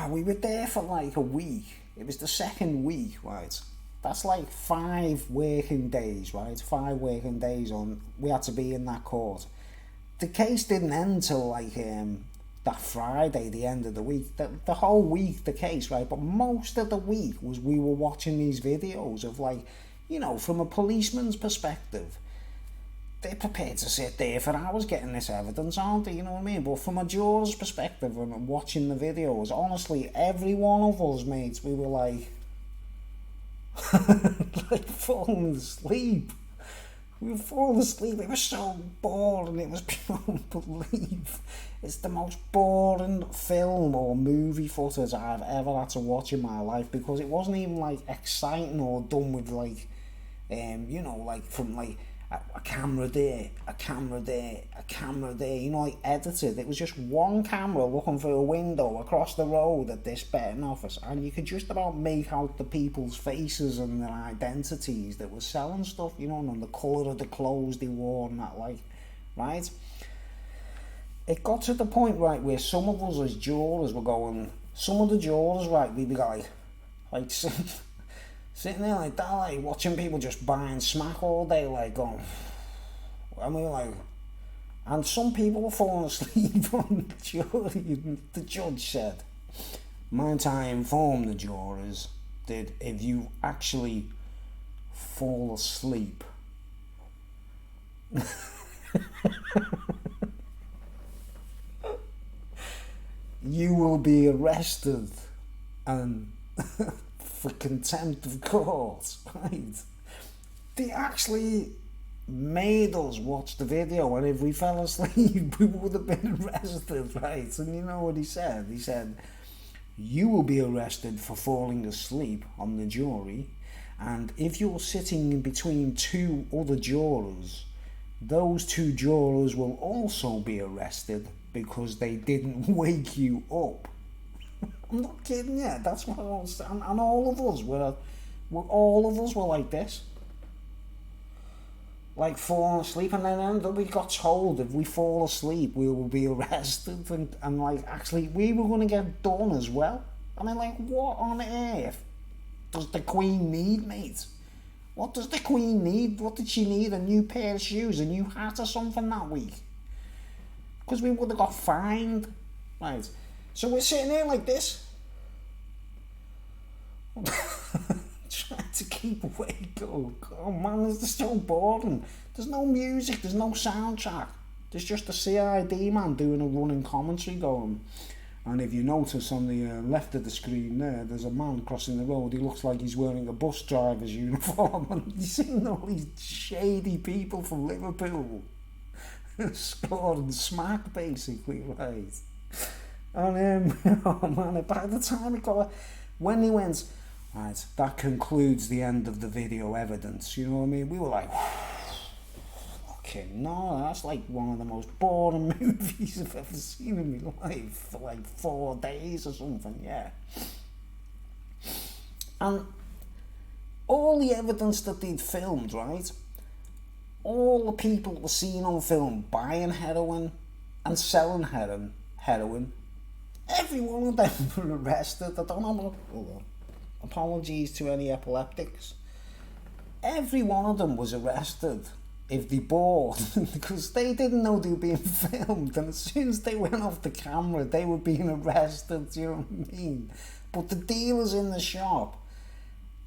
we were there for a week. It was the second week, right? That's 5 working days, right? 5 working days we had to be in that court. The case didn't end till that Friday, the end of the week. The whole week, the case, right? But most of the week we were watching these videos of from a policeman's perspective. They're prepared to sit there for hours getting this evidence, aren't they? You know what I mean? But from a juror's perspective and watching the videos, honestly, every one of us, mates, we were falling asleep. We were falling asleep. It was so boring. It was beyond belief. It's the most boring film or movie footage I've ever had to watch in my life, because it wasn't even exciting or done with from a camera there, a camera there, a camera there, edited. It was just one camera looking through a window across the road at this betting office, and you could just about make out the people's faces and their identities that were selling stuff, and the colour of the clothes they wore and that, right? It got to the point, right, where some of us as jurors were going, some of the jurors, right, we'd be sitting there like that, watching people just buying smack all day, going, and we were And some people were falling asleep on the jury. The judge said, might I inform the jurors that if you actually fall asleep, you will be arrested and for contempt of court, right? They actually made us watch the video, and if we fell asleep, we would have been arrested, right? And you know what he said? He said, you will be arrested for falling asleep on the jury, and if you're sitting in between two other jurors, those two jurors will also be arrested because they didn't wake you up. I'm not kidding you. That's what I was, and all of us were like this, like falling asleep, and then we got told if we fall asleep we will be arrested, and like actually we were going to get done as well. I mean, like, what on earth does the Queen need, mate? What does the Queen need? What did she need? A new pair of shoes, a new hat or something that week? Because we would have got fined, right? So we're sitting here like this, trying to keep awake. Oh man, this is so boring. There's no music, there's no soundtrack. There's just a CID man doing a running commentary going. And if you notice on the left of the screen there's a man crossing the road. He looks like he's wearing a bus driver's uniform. And you've seen all these shady people from Liverpool scoring smack, basically, right? And oh man, by the time it got, when he went, right, that concludes the end of the video evidence, you know what I mean? We were like, okay, no, that's like one of the most boring movies I've ever seen in my life for like 4 days or something, yeah. And all the evidence that they'd filmed, right? All the people were seen on film buying heroin and selling heroin. Every one of them were arrested. I don't know. Hold on. Apologies to any epileptics. Every one of them was arrested if they bought, because they didn't know they were being filmed, and as soon as they went off the camera, they were being arrested. You know what I mean? But the dealers in the shop,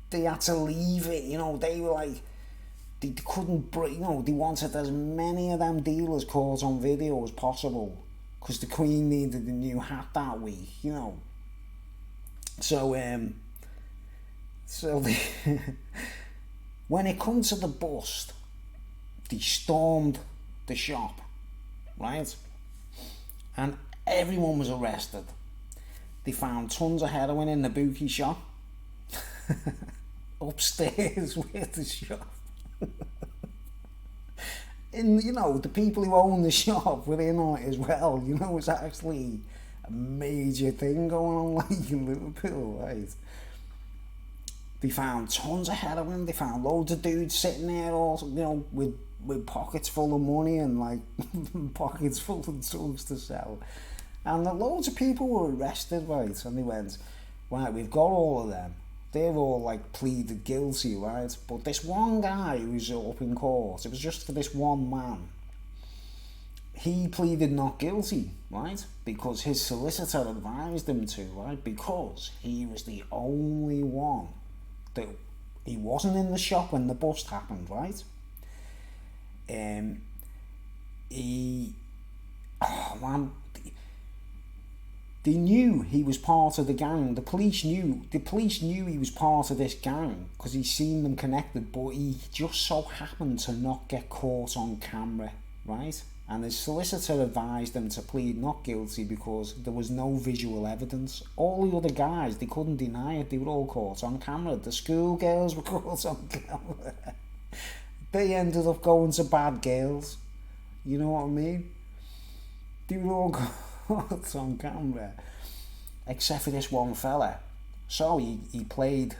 they had to leave it. You know, they were like, they couldn't break. You know, they wanted as many of them dealers caught on video as possible, because the Queen needed a new hat that week, you know. So they when it comes to the bust, they stormed the shop, right? And everyone was arrested. They found tons of heroin in the bookie shop, upstairs with the shop. And you know, the people who own the shop were in on it as well. You know, it's actually a major thing going on, like, in Liverpool, right? They found tons of heroin. They found loads of dudes sitting there, all, you know, with pockets full of money and like pockets full of drugs to sell. And loads of people were arrested, right? And they went, right, we've got all of them. They've all like pleaded guilty, right? But this one guy who's up in court, it was just for this one man. He pleaded not guilty, right? Because his solicitor advised him to, right? Because he was the only one that, he wasn't in the shop when the bust happened, right? They knew he was part of the gang. The police knew he was part of this gang because he'd seen them connected, but he just so happened to not get caught on camera, right? And his solicitor advised him to plead not guilty because there was no visual evidence. All the other guys, they couldn't deny it. They were all caught on camera. The schoolgirls were caught on camera. They ended up going to bad girls. You know what I mean? They were all caught on camera, except for this one fella. So he played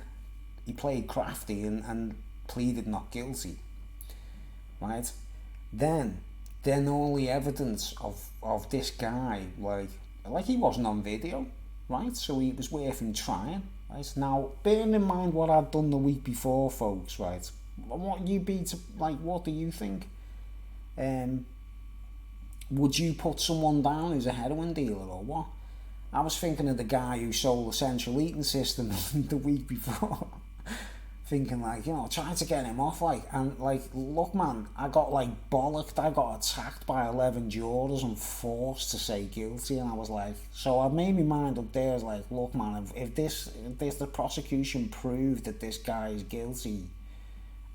crafty and pleaded not guilty, right? Then all the evidence of this guy, like he wasn't on video, right? So he was worth him trying, right? Now, bearing in mind what I'd done the week before, folks, right? What do you think? would you put someone down who's a heroin dealer or what? I was thinking of the guy who sold the central heating system the week before. Thinking like, trying to get him off, like, and like, look man, I got like bollocked, I got attacked by 11 jurors and forced to say guilty, and I was like, so I made my mind up there, as like, look man, if the prosecution proved that this guy is guilty,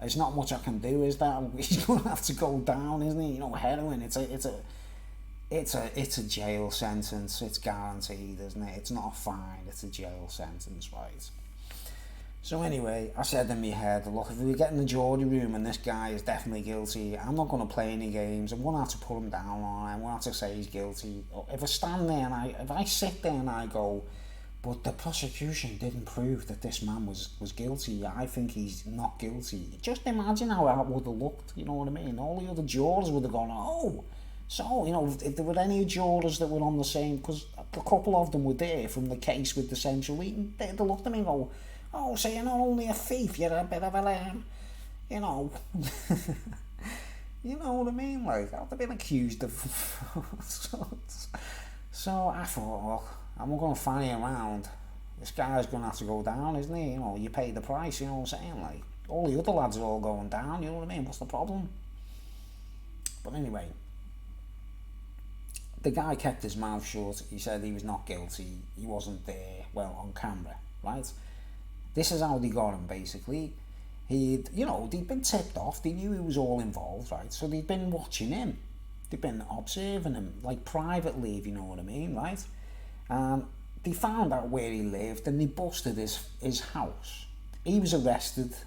there's not much I can do, is that? He's gonna have to go down, isn't he? Heroin, it's a jail sentence, it's guaranteed, isn't it? It's not a fine, it's a jail sentence, right? So anyway, I said in my head, look, if we get in the jury room and this guy is definitely guilty, I'm not going to play any games. I'm going to have to put him down on it. I'm going to have to say he's guilty. If I stand there and if I sit there and I go, but the prosecution didn't prove that this man was guilty, I think he's not guilty. Just imagine how that would have looked, you know what I mean? All the other jurors would have gone, oh, so, if there were any jurors that were on the same, because a couple of them were there from the case with the central heating, they looked at me and go, oh, so you're not only a thief, you're a bit of a lamb, you know what I mean? Like, I'd have been accused of so I thought, look, I'm not going to fanny around. This guy's going to have to go down, isn't he? You pay the price, you know what I'm saying? Like, all the other lads are all going down, you know what I mean? What's the problem? But anyway, the guy kept his mouth shut. He said he was not guilty. He wasn't there, well, on camera, right? This is how they got him, basically. They'd been tipped off. They knew he was all involved, right? So they'd been watching him. They'd been observing him, like, privately, if you know what I mean, right? And they found out where he lived, and they busted his house. He was arrested.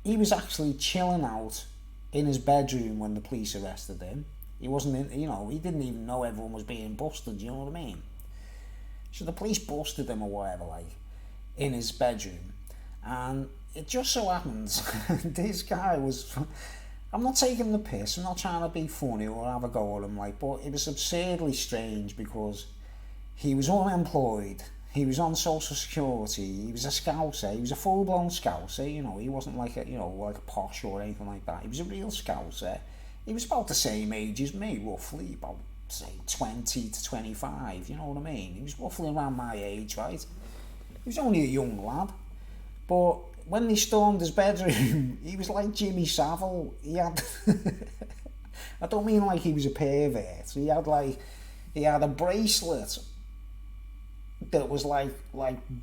He was actually chilling out in his bedroom when the police arrested him. He wasn't he didn't even know everyone was being busted, you know what I mean? So the police busted him or whatever, like, in his bedroom. And it just so happens this guy was, I'm not taking the piss, I'm not trying to be funny or have a go at him, like, but it was absurdly strange because he was unemployed, he was on social security, he was a scouser, he was a full-blown scouser, he wasn't like a posh or anything like that. He was a real scouser. He was about the same age as me, roughly, about, say, 20 to 25, you know what I mean? He was roughly around my age, right? He was only a young lad. But when they stormed his bedroom, he was like Jimmy Savile. He had, I don't mean like he was a pervert. He had a bracelet that was like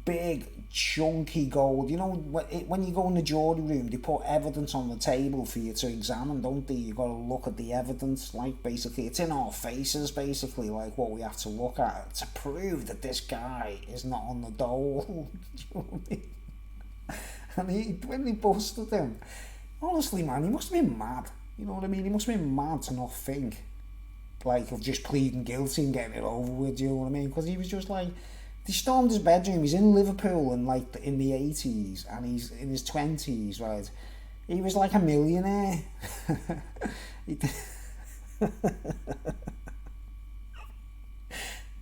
big, chunky gold. When you go in the jury room, they put evidence on the table for you to examine, don't they? You got to look at the evidence. Like, basically, it's in our faces, basically, like what we have to look at to prove that this guy is not on the dole. You know what I mean? And when they busted him, honestly, man, he must have been mad. You know what I mean? He must have been mad to not think, like, of just pleading guilty and getting it over with, you know what I mean? Because he was just like, they stormed his bedroom, he's in Liverpool in the 80s, and he's in his 20s, right? He was like a millionaire.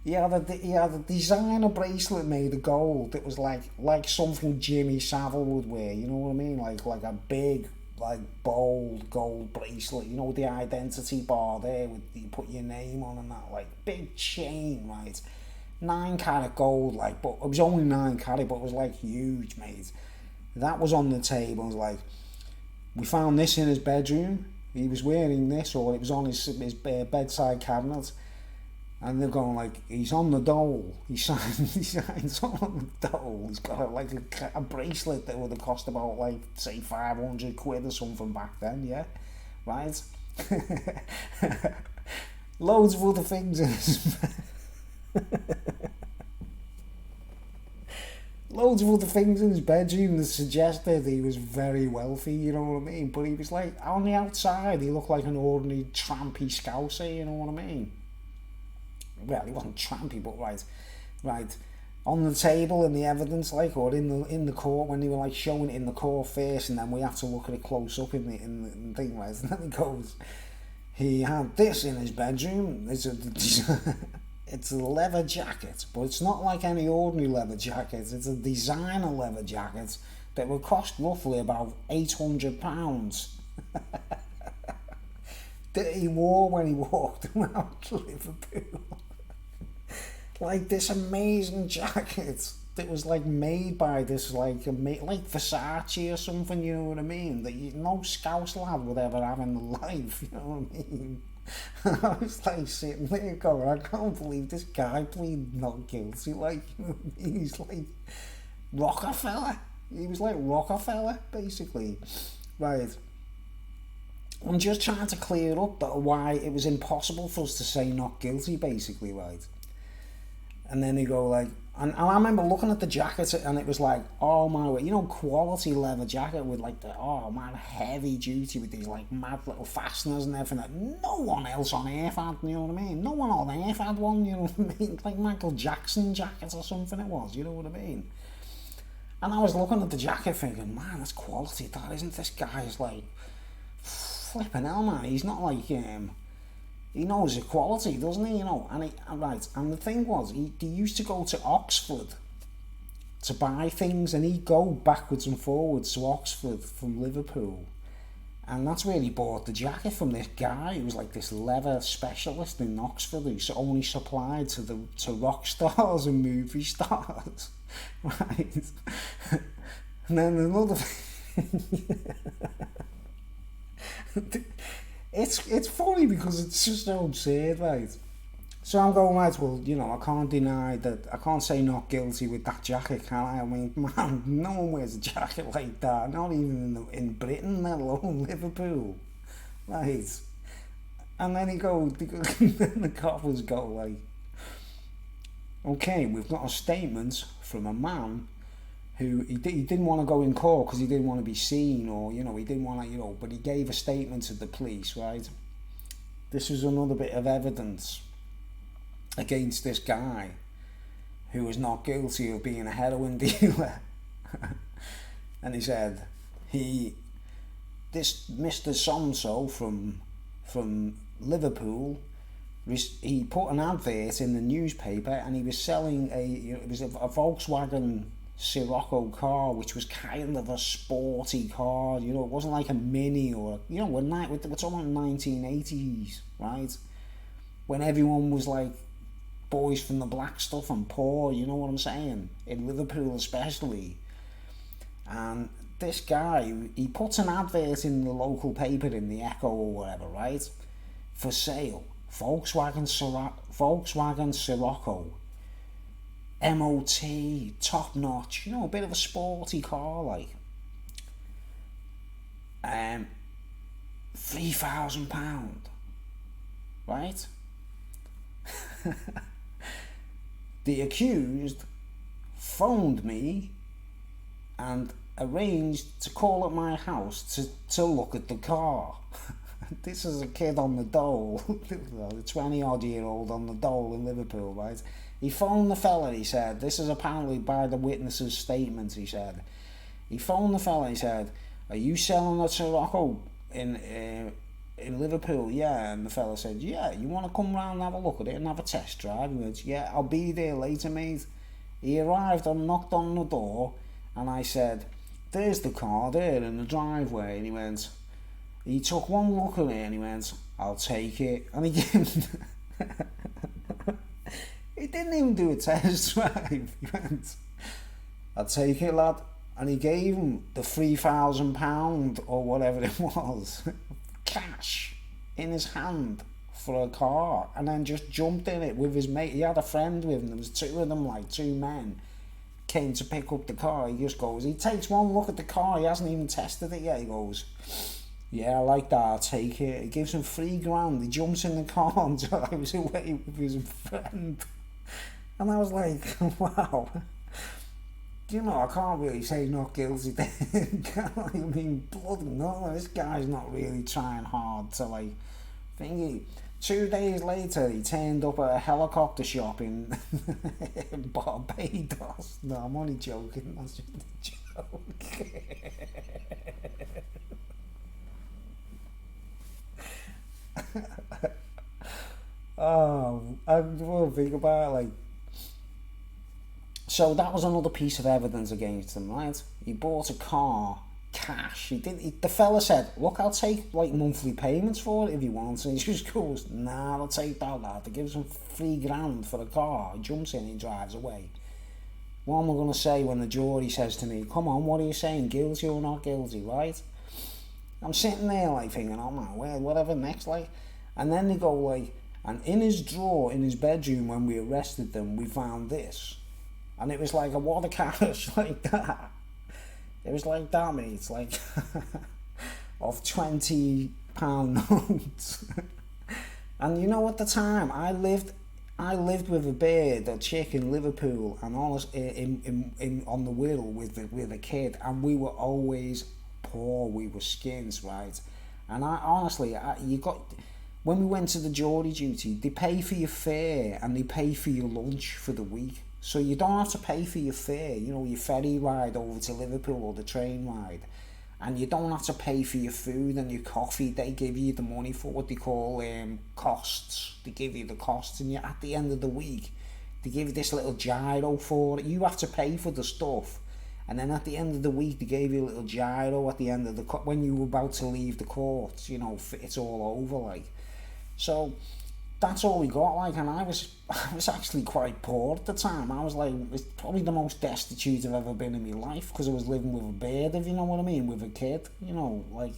He had a designer bracelet made of gold that was like something Jimmy Savile would wear, you know what I mean? Like a big, like, bold gold bracelet, the identity bar there with you put your name on and that, like, big chain, right? 9 carat gold, like, but it was only 9 carat, but it was like huge, mate. That was on the table. It was like, we found this in his bedroom. He was wearing this, or it was on his bedside cabinet. And they're going like, he's on the dole. He signs on the dole. He's got a bracelet that would have cost about, like, say, 500 quid or something back then, yeah? Right? Loads of other things in his... Loads of other things in his bedroom that suggested he was very wealthy, you know what I mean? But he was like, on the outside, he looked like an ordinary trampy scouser, you know what I mean? Well, he wasn't trampy, but right, on the table in the evidence, like, or in the court, when they were, like, showing it in the court first, and then we have to look at it close up in the thing, right? And then he goes, he had this in his bedroom. It's a leather jacket, but it's not like any ordinary leather jacket. It's a designer leather jacket that would cost roughly about £800. that he wore when he walked around Liverpool. Like this amazing jacket that was like made by this like Versace or something, you know what I mean? That no Scouse lad would ever have in life, you know what I mean? I was like sitting there going, I can't believe this guy pleaded not guilty. Like, you know what I mean? He's like Rockefeller. He was like Rockefeller, basically. Right. I'm just trying to clear up that why it was impossible for us to say not guilty, basically, right? And then they go like, and I remember looking at the jacket and it was like, oh my word, you know, quality leather jacket with like the, oh man, heavy duty with these like mad little fasteners and everything that no one else on earth had, you know what I mean? No one on earth had one, you know what I mean? Like Michael Jackson jackets or something it was, you know what I mean? And I was looking at the jacket thinking, man, that's quality, that isn't this guy's like, flipping hell man, he's not like, he knows the quality, doesn't he? You know, and the thing was, he used to go to Oxford to buy things, and he'd go backwards and forwards to Oxford from Liverpool, and that's where he bought the jacket from this guy who was like this leather specialist in Oxford who only supplied to rock stars and movie stars, right? And then another thing. It's funny because it's just so absurd, right? So I'm going, right, well, you know, I can't deny that, I can't say not guilty with that jacket, can I? I mean, man, no one wears a jacket like that, not even in Britain, let alone Liverpool, right? And then the coppers go like, okay, we've got a statement from a man who he didn't want to go in court because he didn't want to be seen, or you know, he didn't want to, you know, but he gave a statement to the police, right? This was another bit of evidence against this guy who was not guilty of being a heroin dealer. And he said this Mr. So-and-so from Liverpool, he put an advert in the newspaper and he was selling it was a Volkswagen Sirocco car, which was kind of a sporty car, you know, it wasn't like a Mini or, you know, we're talking about 1980s, right? When everyone was like boys from the black stuff and poor, you know what I'm saying? In Liverpool especially. And this guy, he puts an advert in the local paper, in the Echo or whatever, right? For sale, Volkswagen Sirocco. MOT, top notch, you know, a bit of a sporty car, like. £3,000, right? The accused phoned me and arranged to call at my house to look at the car. This is a kid on the dole, a 20 odd year old on the dole in Liverpool, right? He phoned the fella, he said, this is apparently by the witness's statement, he said. He phoned the fella, he said, are you selling a Sirocco in Liverpool? Yeah. And the fella said, yeah, you want to come round and have a look at it and have a test drive? He went, yeah, I'll be there later, mate. He arrived and knocked on the door, and I said, there's the car there in the driveway. And he took one look at it and he went, I'll take it. And he didn't even do a test drive. He went, I'll take it, lad. And he gave him the £3,000 or whatever it was, cash in his hand for a car, and then just jumped in it with his mate. He had a friend with him. There was two of them, like two men, came to pick up the car. He just goes, he takes one look at the car. He hasn't even tested it yet. He goes, yeah, I like that, I'll take it. He gives him £3,000. He jumps in the car and drives away with his friend. And I was like, wow. You know, I can't really say not guilty then, can I? I mean, bloody no, this guy's not really trying hard to, like, thingy. 2 days later, he turned up at a helicopter shop in Barbados. No, I'm only joking, that's just a joke. Oh, I will think about it, like, so that was another piece of evidence against him, right? He bought a car cash. The fella said, look, I'll take like monthly payments for it if you want. And he just goes, nah, I'll take that, lad. They gives him £3,000 for the car. He jumps in, he drives away. What am I going to say when the jury says to me, come on, what are you saying, guilty or not guilty, right? I'm sitting there like thinking, oh man, well, whatever next, like. And then they go like, and in his drawer, in his bedroom when we arrested them, we found this. And it was like a water carriage like that. It was like that, mate. It's like of £20 notes. And you know, at the time, I lived with a bird, a chick in Liverpool, and on the Wirral with a kid, and we were always poor. We were skins, right? And when we went to the jury duty, they pay for your fare and they pay for your lunch for the week. So you don't have to pay for your fare, you know, your ferry ride over to Liverpool or the train ride. And you don't have to pay for your food and your coffee. They give you the money for what they call costs. They give you the costs, and at the end of the week, they give you this little gyro for it. You have to pay for the stuff. And then at the end of the week, they gave you a little gyro at the end of when you were about to leave the court, you know, it's all over, like. So that's all we got, like, and I was actually quite poor at the time. I was like, it's probably the most destitute I've ever been in my life, because I was living with a bird, if you know what I mean, with a kid, you know, like,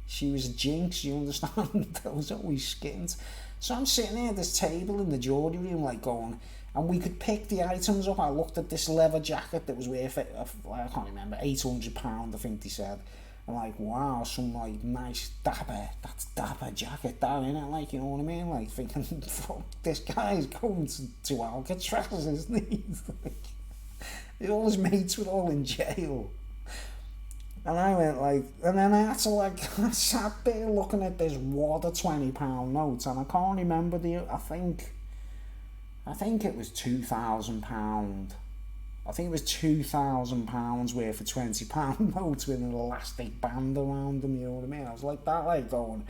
she was a jinx, you understand? There was always skins. So I'm sitting there at this table in the jury room, like, going, and we could pick the items up. I looked at this leather jacket that was worth, I can't remember, £800, I think they said. I'm like, wow, some like nice that's dapper jacket, that, innit? Like, you know what I mean? Like, thinking, fuck, this guy's going to Alcatraz, isn't he? Like, all his mates were all in jail. And I went like, and then I had to like, I sat there looking at this wad of £20 notes, and I can't remember I think it was £2,000. I think it was £2,000 worth of £20 notes with an elastic band around them, you know what I mean? I was like that, like going,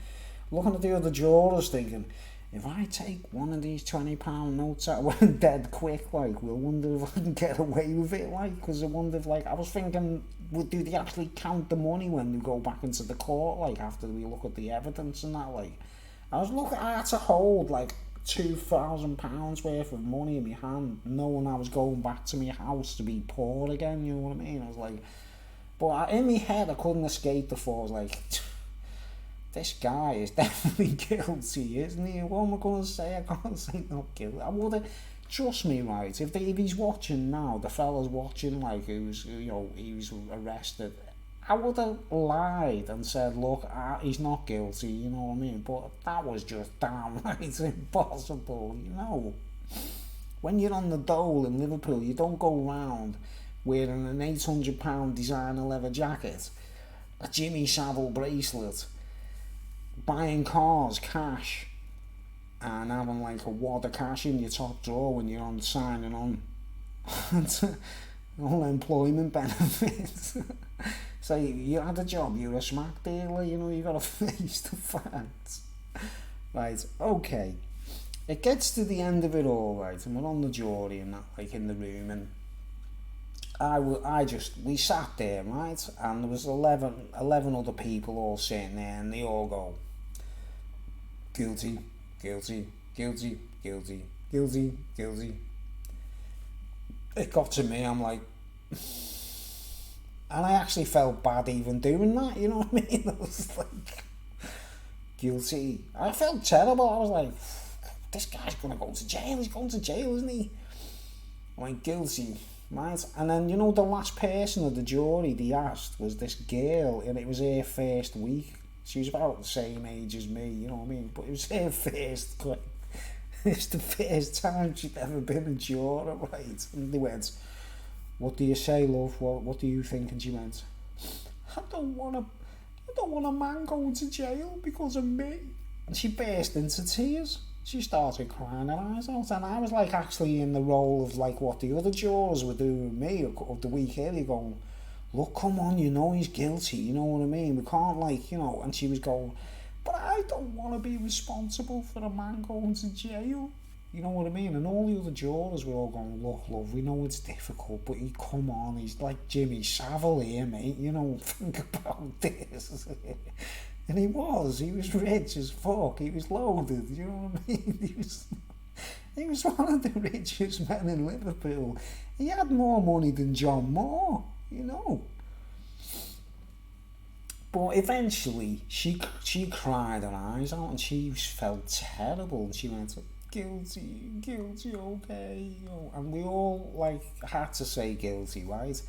looking at the other jurors thinking, if I take one of these £20 notes out dead quick, like, we'll wonder if I can get away with it, like, because I wonder if, like, I was thinking, do they actually count the money when we go back into the court, like, after we look at the evidence and that, like, I had to hold, like, £2,000 worth of money in my hand, knowing I was going back to my house to be poor again, you know what I mean? I was like, but in my head I couldn't escape the thought. I was like, this guy is definitely guilty, isn't he? What am I going to say? I can't say not guilty. I would have, trust me, right, if he's watching now, the fella's watching, like, he was arrested, I would have lied and said, look, he's not guilty, you know what I mean? But that was just downright impossible, you know. When you're on the dole in Liverpool, you don't go around wearing an £800 designer leather jacket, a Jimmy Savile bracelet, buying cars cash, and having like a wad of cash in your top drawer when you're on signing on all employment benefits. So you had a job, you're a smack dealer, you know, you got to face the facts. Right, okay. It gets to the end of it all, right, and we're on the jury and that, like, in the room, and we sat there, right, and there was 11 other people all sitting there, and they all go, guilty, guilty, guilty, guilty, guilty, guilty. It got to me, I'm like, and I actually felt bad even doing that, you know what I mean? I was like, guilty. I felt terrible. I was like, this guy's going to go to jail. He's going to jail, isn't he? I went, guilty, right? And then, you know, the last person of the jury they asked was this girl, and it was her first week. She was about the same age as me, you know what I mean? But it was her first, like, it's the first time she'd ever been a juror, right? And they went, what do you say, love? What do you think? And she went, I don't want a man going to jail because of me. And she burst into tears. She started crying her eyes out, and I was like actually in the role of like what the other jurors were doing with me of the week earlier, going, look, come on, you know he's guilty, you know what I mean? We can't, like, you know. And she was going, but I don't want to be responsible for a man going to jail. You know what I mean? And all the other jurors were all going, look, love, we know it's difficult, but he come on, he's like Jimmy Savile here, mate, you know, think about this. And he was rich as fuck, he was loaded, you know what I mean? He was one of the richest men in Liverpool. He had more money than John Moore, you know. But eventually, she cried her eyes out and she felt terrible. And she went, guilty, okay. You know, and we all, like, had to say guilty, right?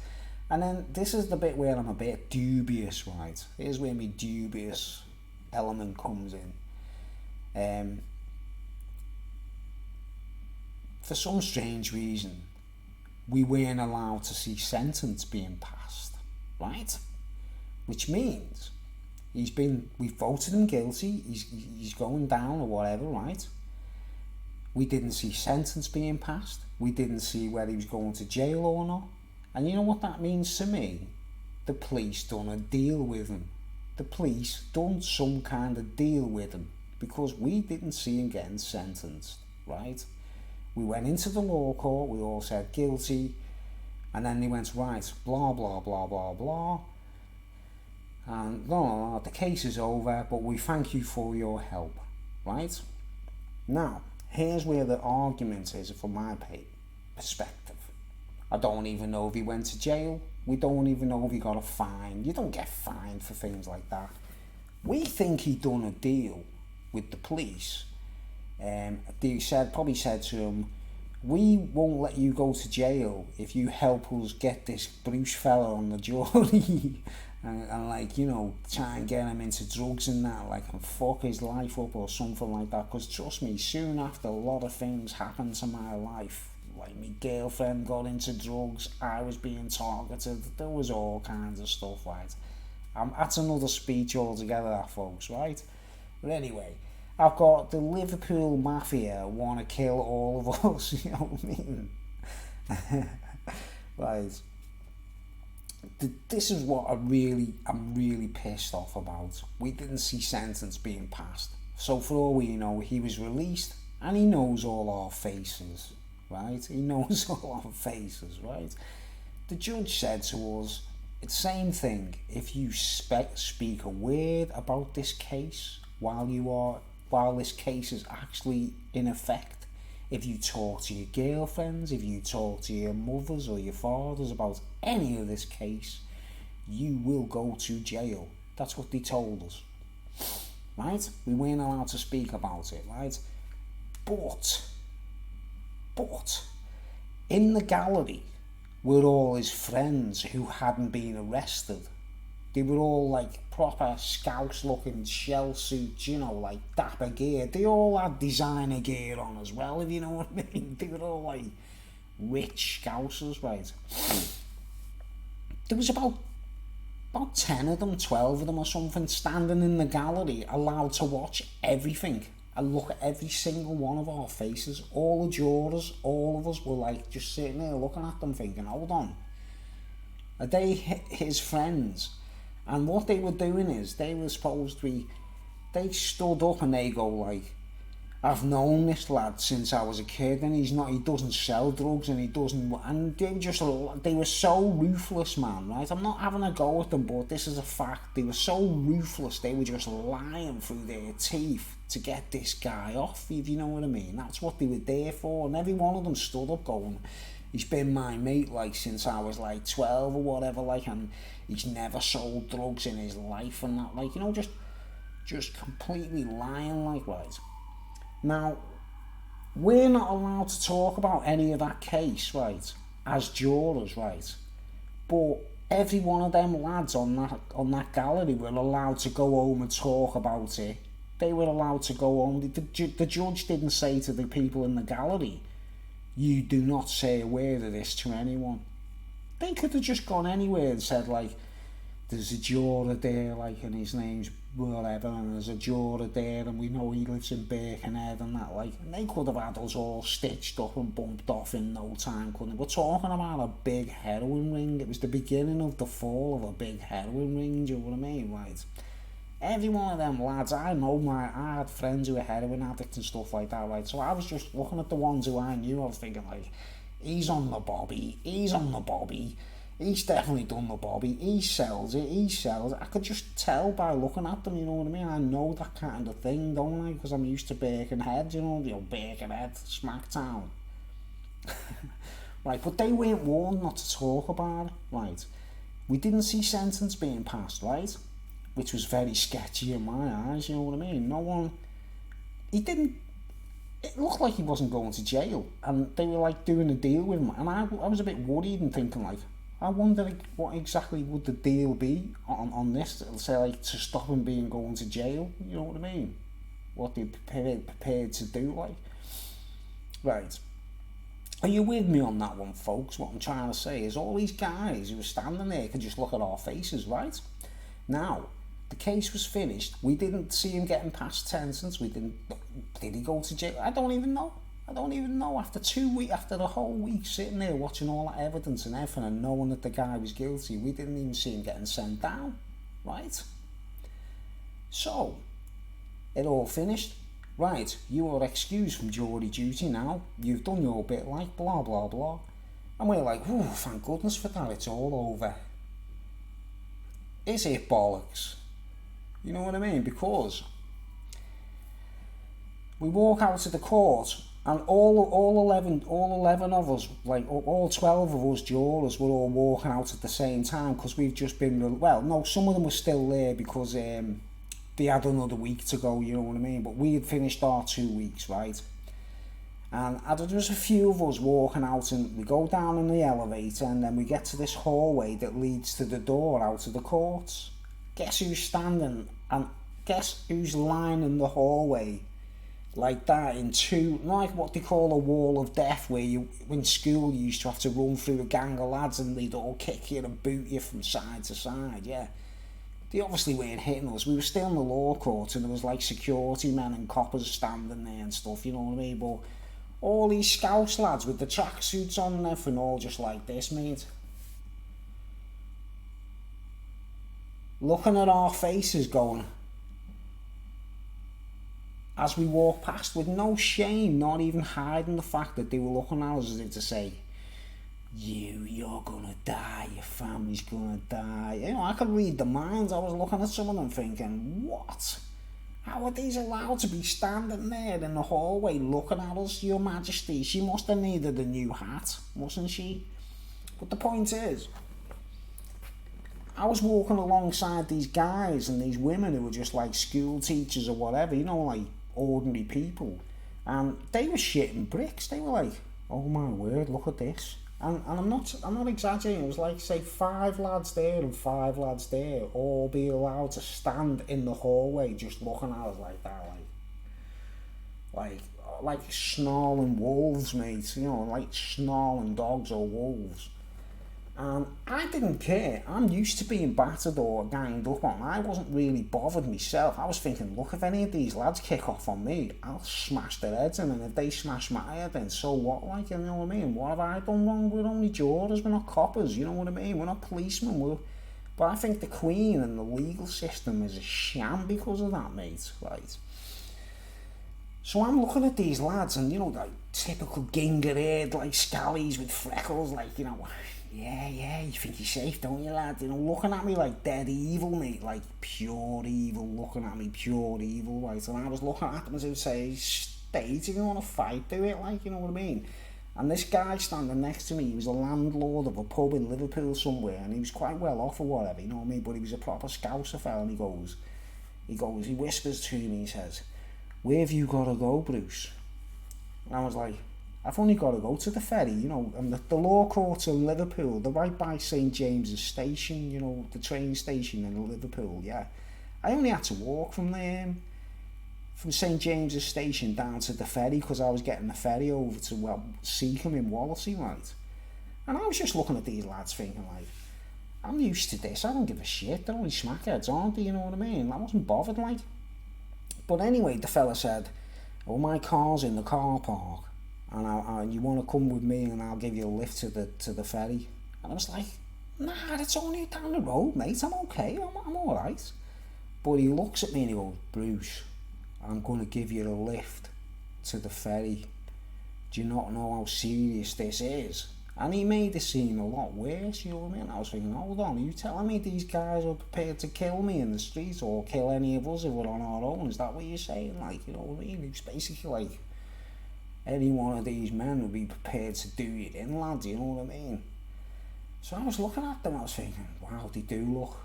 And then this is the bit where I'm a bit dubious, right? Here's where my dubious element comes in. For some strange reason, we weren't allowed to see sentence being passed, right? Which means we voted him guilty, he's going down or whatever, right? We didn't see sentence being passed. We didn't see whether he was going to jail or not. And you know what that means to me? The police done a deal with him. The police done some kind of deal with him because we didn't see him getting sentenced, right? We went into the law court, we all said guilty, and then they went, right, blah, blah, blah, blah, blah. And no, the case is over, but we thank you for your help, right? Now, here's where the argument is from my perspective. I don't even know if he went to jail. We don't even know if he got a fine. You don't get fined for things like that. We think he done a deal with the police. They probably said to him, we won't let you go to jail if you help us get this Bruce fella on the jury. and like, you know, try and get him into drugs and that, like, and fuck his life up or something like that. Because trust me, soon after, a lot of things happened to my life. Like, my girlfriend got into drugs, I was being targeted, there was all kinds of stuff, right? That's another speech altogether, that, folks, right? But anyway, I've got the Liverpool Mafia want to kill all of us, you know what I mean? Right. This is what I'm really pissed off about. We didn't see sentence being passed. So for all we know, he was released and he knows all our faces, right? He knows all our faces, right? The judge said to us, it's the same thing. If you speak a word about this case while this case is actually in effect, if you talk to your girlfriends, if you talk to your mothers or your fathers about any of this case, you will go to jail. That's what they told us, right? We weren't allowed to speak about it, right? But in the gallery were all his friends who hadn't been arrested. They were all like proper Scouse looking shell suits, you know, like dapper gear. They all had designer gear on as well, if you know what I mean. They were all like rich Scousers, right? There was about 10 of them, 12 of them or something, standing in the gallery, allowed to watch everything and look at every single one of our faces. All the jurors, all of us were like just sitting there looking at them thinking, hold on, are they his friends? And what they were doing is, they were supposed to be, they stood up and they go like, I've known this lad since I was a kid and he doesn't sell drugs and he doesn't, and they were so ruthless, man, right? I'm not having a go at them, but this is a fact. They were so ruthless, they were just lying through their teeth to get this guy off, if you know what I mean. That's what they were there for, and every one of them stood up going, he's been my mate like since I was like 12 or whatever, like, and he's never sold drugs in his life and that, like, you know, just completely lying, like, right? Now, we're not allowed to talk about any of that case, right, as jurors, right? But every one of them lads on that gallery were allowed to go home and talk about it. They were allowed to go home. The judge didn't say to the people in the gallery, you do not say a word of this to anyone. They could have just gone anywhere and said, like, there's a juror there, like, and his name's whatever, and there's a juror there, and we know he lives in Birkenhead and that, like, and they could have had us all stitched up and bumped off in no time, couldn't they? We're talking about a big heroin ring. It was the beginning of the fall of a big heroin ring, do you know what I mean, right? Every one of them lads, I had friends who were heroin addicts and stuff like that, right? So I was just looking at the ones who I knew, I was thinking like, he's on the bobby, he's definitely done the bobby, he sells it. I could just tell by looking at them, you know what I mean? I know that kind of thing, don't I? Because I'm used to Birkenhead, Birkenhead, Smacktown. Right, but they weren't warned not to talk about it, right? We didn't see sentence being passed, right? Which was very sketchy in my eyes, you know what I mean? No one, he didn't, it looked like he wasn't going to jail, and they were like doing a deal with him, and I was a bit worried and thinking like, I wonder like, what exactly would the deal be on this, say like to stop him being going to jail, you know what I mean? What they prepared to do, like. Right. Are you with me on that one, folks? What I'm trying to say is all these guys who were standing there could just look at our faces, right? Now, the case was finished. We didn't see him getting past sentence. Did he go to jail? I don't even know. After 2 weeks, after the whole week sitting there watching all that evidence and everything and knowing that the guy was guilty, we didn't even see him getting sent down, right? So, it all finished. Right, you are excused from jury duty now. You've done your bit, like, blah, blah, blah. And we're like, ooh, thank goodness for that, it's all over. Is it bollocks? You know what I mean? Because we walk out of the court and all 11 of us, like all 12 of us jurors were all walking out at the same time because we've just been, well, no, some of them were still there because they had another week to go, you know what I mean? But we had finished our 2 weeks, right? And there was a few of us walking out, and we go down in the elevator, and then we get to this hallway that leads to the door out of the courts. Guess who's standing, and guess who's lining the hallway like that in two, like what they call a wall of death, where you, in school, you used to have to run through a gang of lads and they'd all kick you and boot you from side to side, yeah. They obviously weren't hitting us. We were still in the law court, and there was like security men and coppers standing there and stuff, you know what I mean? But all these Scouse lads with the tracksuits on and everything, all just like this, mate. Looking at our faces going, as we walk past with no shame, not even hiding the fact that they were looking at us as if to say, you're gonna die, your family's gonna die. You know, I could read the minds. I was looking at some of them thinking, what? How are these allowed to be standing there in the hallway looking at us, your majesty? She must have needed a new hat, mustn't she? But the point is, I was walking alongside these guys and these women who were just like school teachers or whatever, you know, like ordinary people. And they were shitting bricks. They were like, oh my word, look at this. And I'm not exaggerating. It was like, say, 5 lads there and 5 lads there, all be allowed to stand in the hallway just looking at us like that, like snarling wolves, mate. You know, like snarling dogs or wolves. And I didn't care. I'm used to being battered or ganged up on. I wasn't really bothered myself. I was thinking, look, if any of these lads kick off on me, I'll smash their heads in, and if they smash my head in, so what, like, you know what I mean? What have I done wrong? We're only jurors, we're not coppers, you know what I mean? We're not policemen, But I think the Queen and the legal system is a sham because of that, mate, right? So I'm looking at these lads, and, you know, like, typical ginger-haired, like, scallies with freckles, like, you know, yeah, you think you're safe, don't you, lad? You know, looking at me like dead evil, mate, like pure evil, looking at me pure evil, right? And I was looking at them as if say, state, if you want to fight, do it, like, you know what I mean? And this guy standing next to me, he was a landlord of a pub in Liverpool somewhere, and he was quite well off or whatever, you know what I mean? But he was a proper Scouser fella, and he whispers to me, he says, where have you got to go, Bruce? And I was like, I've only got to go to the ferry, you know, and the law courts in Liverpool, they're right by St James's Station, you know, the train station in Liverpool, yeah. I only had to walk from St James's Station down to the ferry because I was getting the ferry over to, well, Seacombe in Wallasey, right? And I was just looking at these lads thinking, like, I'm used to this, I don't give a shit, they're only smackheads, aren't they, you know what I mean? I wasn't bothered, like. But anyway, the fella said, oh, my car's in the car park. And you want to come with me and I'll give you a lift to the ferry. And I was like, nah, it's only down the road, mate, I'm okay, I'm alright. But he looks at me and he goes, Bruce, I'm going to give you a lift to the ferry. Do you not know how serious this is? And he made it seem a lot worse, you know what I mean? I was thinking, hold on, are you telling me these guys are prepared to kill me in the streets or kill any of us if we're on our own? Is that what you're saying? Like, you know what I mean? It's basically like any one of these men would be prepared to do it in, lads, you know what I mean? So I was looking at them, I was thinking, wow, they do look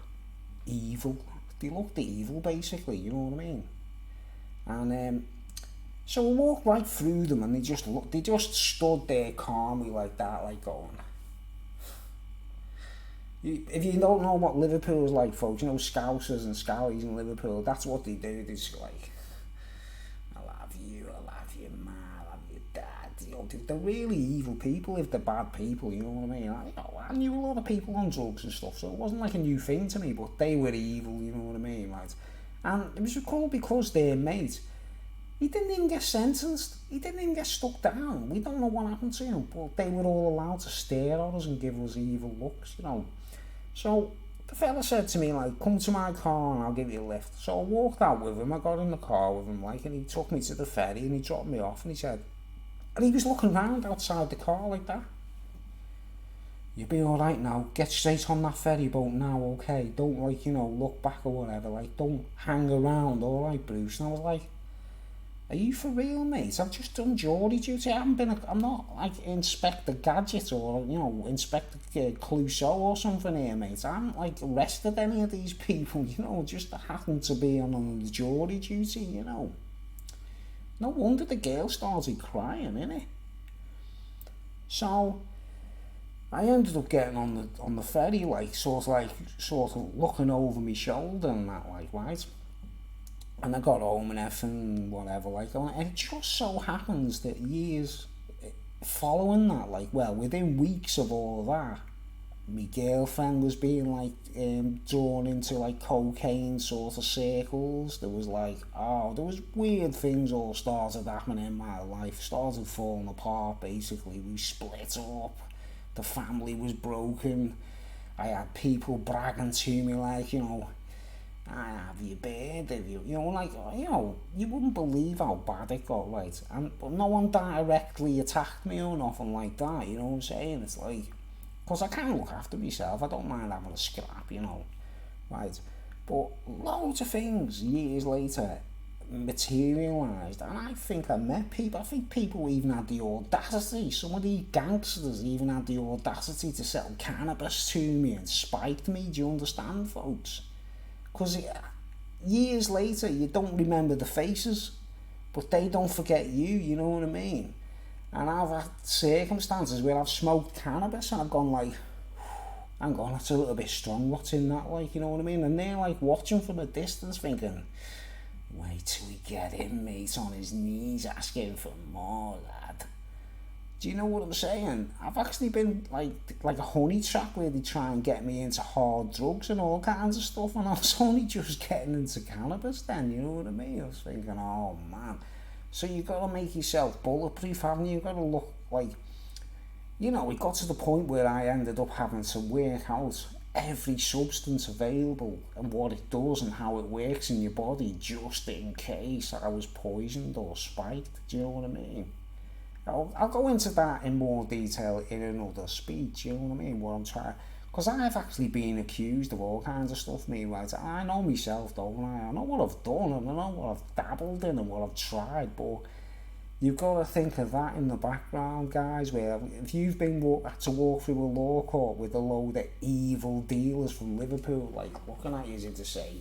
evil. They looked evil, basically, you know what I mean? And so I walked right through them, and they just stood there calmly like that, like going. If you don't know what Liverpool's like, folks, you know, Scousers and Scallies in Liverpool, that's what they do. They're just like, I love you, ma, I love you, dad. You know, they're really evil people if they're bad people, you know what I mean? I knew a lot of people on drugs and stuff, so it wasn't like a new thing to me, but they were evil, you know what I mean, right? And it was cool because their mate, he didn't even get sentenced. He didn't even get stuck down. We don't know what happened to him, but they were all allowed to stare at us and give us evil looks, you know. So the fella said to me, like, come to my car and I'll give you a lift. So I walked out with him. I got in the car with him, like, and he took me to the ferry and he dropped me off and he said, and he was looking round outside the car like that. You'll be alright now. Get straight on that ferry boat now, okay? Don't, like, you know, look back or whatever. Like, don't hang around, alright, Bruce? And I was like, are you for real, mate? I've just done jury duty. I'm not like Inspector Gadget or, you know, Inspector Clouseau or something here, mate. I haven't like arrested any of these people, you know, just happened to be on the jury duty, you know. No wonder the girl started crying, innit? So I ended up getting on the ferry, like sort of looking over my shoulder and that, like, right. And I got home and everything, whatever, like, and it just so happens that years following that, like, well, within weeks of all that, my girlfriend was being, like, drawn into, like, cocaine sort of circles. There was, like, there was weird things all started happening in my life, started falling apart, basically. We split up, the family was broken, I had people bragging to me, like, you know, I have you bad, you know, like, you know, you wouldn't believe how bad it got, right? But no one directly attacked me or nothing like that, you know what I'm saying? It's like, because I can look after myself, I don't mind having a scrap, you know, right? But loads of things years later materialised, and I think I met people, I think people even had the audacity, some of the gangsters even had the audacity to sell cannabis to me and spiked me, do you understand, folks? Because years later, you don't remember the faces, but they don't forget you, you know what I mean? And I've had circumstances where I've smoked cannabis and I've gone like, hang on, that's a little bit strong, what's in that, like, you know what I mean? And they're like watching from a distance thinking, wait till we get him, mate, on his knees asking for more, lad. Do you know what I'm saying? I've actually been like a honey trap where they try and get me into hard drugs and all kinds of stuff, and I was only just getting into cannabis then, you know what I mean? I was thinking, oh man. So you got to make yourself bulletproof, haven't you? You got to look like, you know, it got to the point where I ended up having to work out every substance available and what it does and how it works in your body just in case I was poisoned or spiked, do you know what I mean? I'll go into that in more detail in another speech, you know what I mean, what I'm trying, because I've actually been accused of all kinds of stuff, me, right? I know myself, don't I? I know what I've done and I know what I've dabbled in and what I've tried, but you've got to think of that in the background, guys, where if you've been had to walk through a law court with a load of evil dealers from Liverpool, like, looking at you as if to say,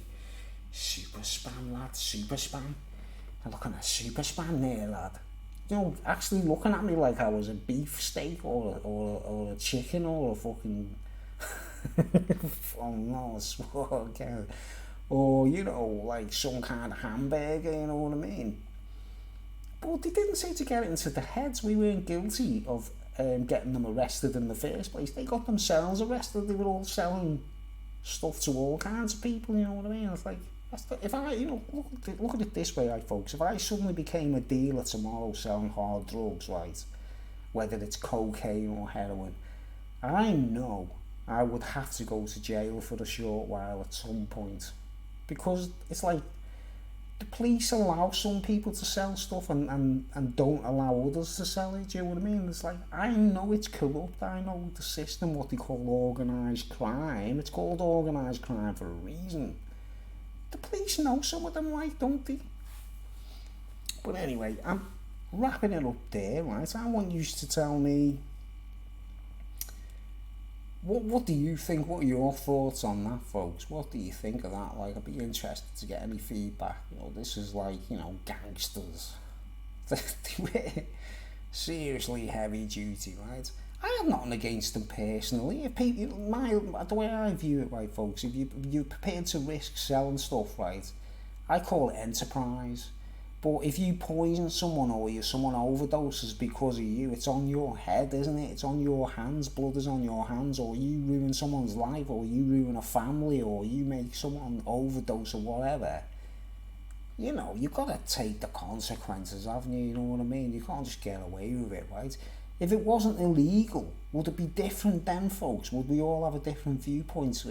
super spam, lad, super spam. I'm looking at super spam there, lad. You know, actually looking at me like I was a beef steak or a chicken or a fucking oh no, I swear, or, you know, like some kind of hamburger, you know what I mean? But they didn't seem to get it into the heads. We weren't guilty of getting them arrested in the first place. They got themselves arrested. They were all selling stuff to all kinds of people, you know what I mean? It's like, if I, you know, look at it this way, right, folks. If I suddenly became a dealer tomorrow selling hard drugs, right, whether it's cocaine or heroin, I know I would have to go to jail for a short while at some point because it's like the police allow some people to sell stuff and don't allow others to sell it. Do you know what I mean? It's like, I know it's corrupt. I know the system, what they call organised crime. It's called organised crime for a reason. The police know some of them, right, don't they? But anyway, I'm wrapping it up there, right? I want you to tell me, what do you think? What are your thoughts on that, folks? What do you think of that? Like, I'd be interested to get any feedback. You know, this is like, you know, gangsters. They were seriously heavy duty, right? I have nothing against them personally. If people, the way I view it, right, folks, if you're prepared to risk selling stuff, right, I call it enterprise. But if you poison someone or someone overdoses because of you, it's on your head, isn't it? It's on your hands. Blood is on your hands. Or you ruin someone's life, or you ruin a family, or you make someone overdose or whatever. You know, you've got to take the consequences, haven't you? You know what I mean? You can't just get away with it, right? If it wasn't illegal, would it be different then, folks? Would we all have a different viewpoint?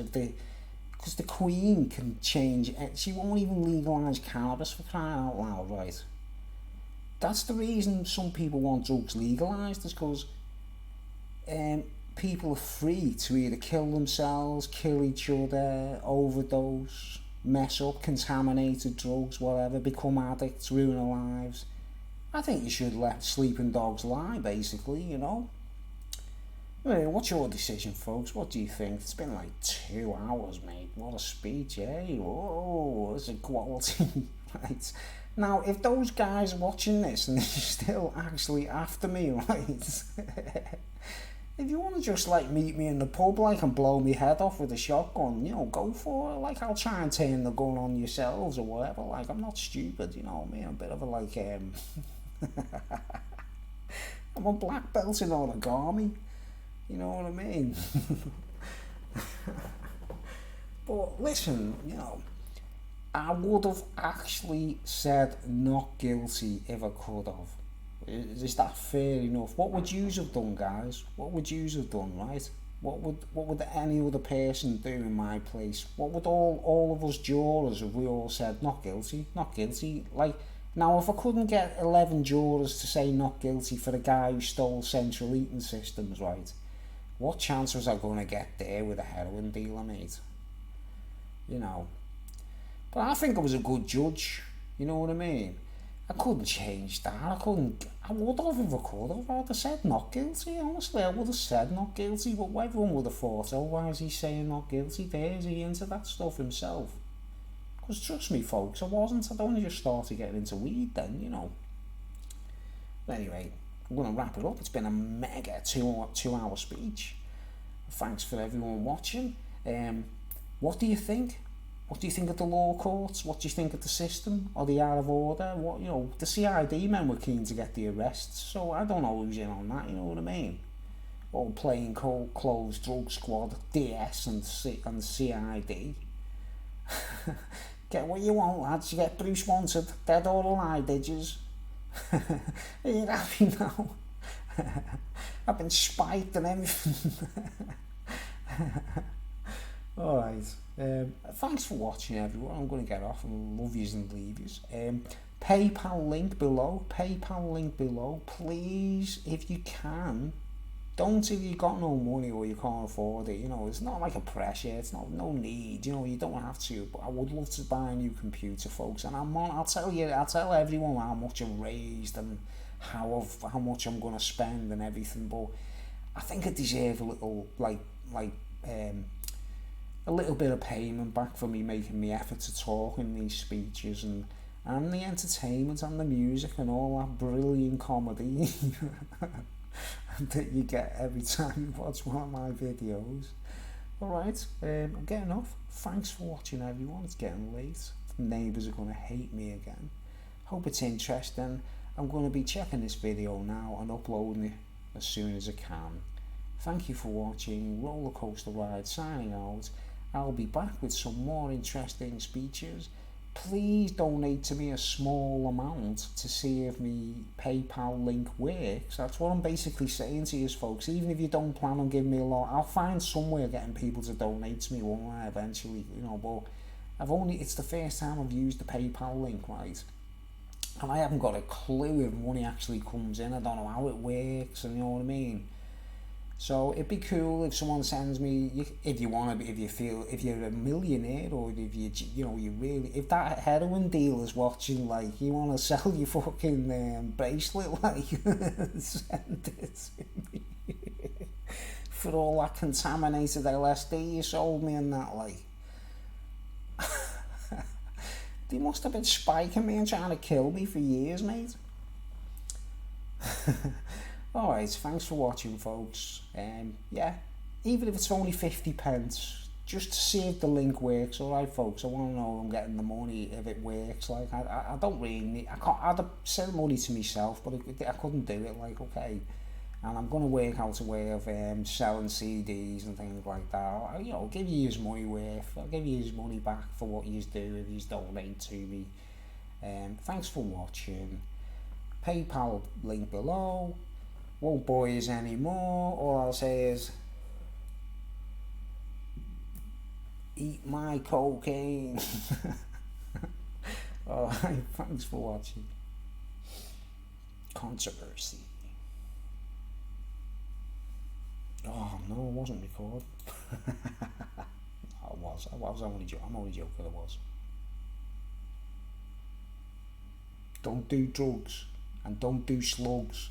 Because the Queen can change. She won't even legalise cannabis, for crying out loud, right? That's the reason some people want drugs legalised, is because people are free to either kill themselves, kill each other, overdose, mess up, contaminated drugs, whatever, become addicts, ruin their lives. I think you should let sleeping dogs lie, basically, you know. What's your decision, folks? What do you think? It's been like 2 hours, mate. What a speech, eh? Whoa, it's a quality. Right. Now, if those guys are watching this and they're still actually after me, right? If you want to just like meet me in the pub, like, and blow me head off with a shotgun, you know, go for it. Like, I'll try and turn the gun on yourselves or whatever. Like, I'm not stupid, you know what I mean? I'm a bit of a like I'm a black belt in origami. You know what I mean? But listen, you know, I would have actually said not guilty if I could have. Is that fair enough? What would you have done, guys? What would you have done, right? What would any other person do in my place? What would all of us jurors, if we all said not guilty, not guilty? Like, now, if I couldn't get 11 jurors to say not guilty for the guy who stole central heating systems, right? What chance was I going to get there with a heroin dealer, mate? You know. But I think I was a good judge. You know what I mean? I couldn't change that. I would have if I could have. I would have said not guilty, honestly. I would have said not guilty, but everyone would have thought, oh, why is he saying not guilty? There's he into that stuff himself. Because trust me, folks, I wasn't. I'd only just started getting into weed then, you know. But anyway, I'm going to wrap it up. It's been a mega two-hour speech. Thanks for everyone watching. What do you think? What do you think of the law courts? What do you think of the system? Are they out of order? What, you know, the CID men were keen to get the arrests, so I don't know who's in on that. You know what I mean? All plain clothes drug squad, DS and CID. Get what you want, lads. You get Bruce wanted, dead or alive, did yous? Are you happy now? I've been spiked and everything. Alright, thanks for watching, everyone. I'm going to get off and love yous and leave yous. PayPal link below. Please, if you can, don't if you got no money or you can't afford it. You know, it's not like a pressure. It's no need. You know, you don't have to. But I would love to buy a new computer, folks. And I'll tell everyone how much I've raised and how much I'm going to spend and everything. But I think I deserve a little a little bit of payment back for me making the effort to talk in these speeches and the entertainment and the music and all that brilliant comedy that you get every time you watch one of my videos. Alright, I'm getting off. Thanks for watching, everyone. It's getting late. The neighbours are going to hate me again. Hope it's interesting. I'm going to be checking this video now and uploading it as soon as I can. Thank you for watching. Rollercoaster Ride signing out. I'll be back with some more interesting speeches. Please donate to me a small amount to see if my PayPal link works. That's what I'm basically saying to you, folks. Even if you don't plan on giving me a lot, I'll find somewhere getting people to donate to me, won't I, eventually, you know. But It's the first time I've used the PayPal link, right? And I haven't got a clue if money actually comes in. I don't know how it works, and you know what I mean. So it'd be cool if someone sends me, if you want to, if you feel, if you're a millionaire, or if you really, if that heroin dealer's watching, like, you want to sell your fucking bracelet, like, send it to me. For all that contaminated LSD you sold me and that, like. They must have been spiking me and trying to kill me for years, mate. Alright, thanks for watching, folks. Yeah, even if it's only 50 pence, just to see if the link works. Alright, folks, I want to know if I'm getting the money, if it works. Like, I don't really need, I'd have sent money to myself, but I couldn't do it, like, okay. And I'm going to work out a way of selling CDs and things like that. I'll give you his money worth. I'll give you his money back for what you do if you donate to me. Thanks for watching. PayPal link below. Won't bore you anymore. All I'll say is, eat my cocaine. Alright, thanks for watching. Controversy. Oh no, it wasn't recorded. I'm only joking, it was. Don't do drugs, and don't do slugs.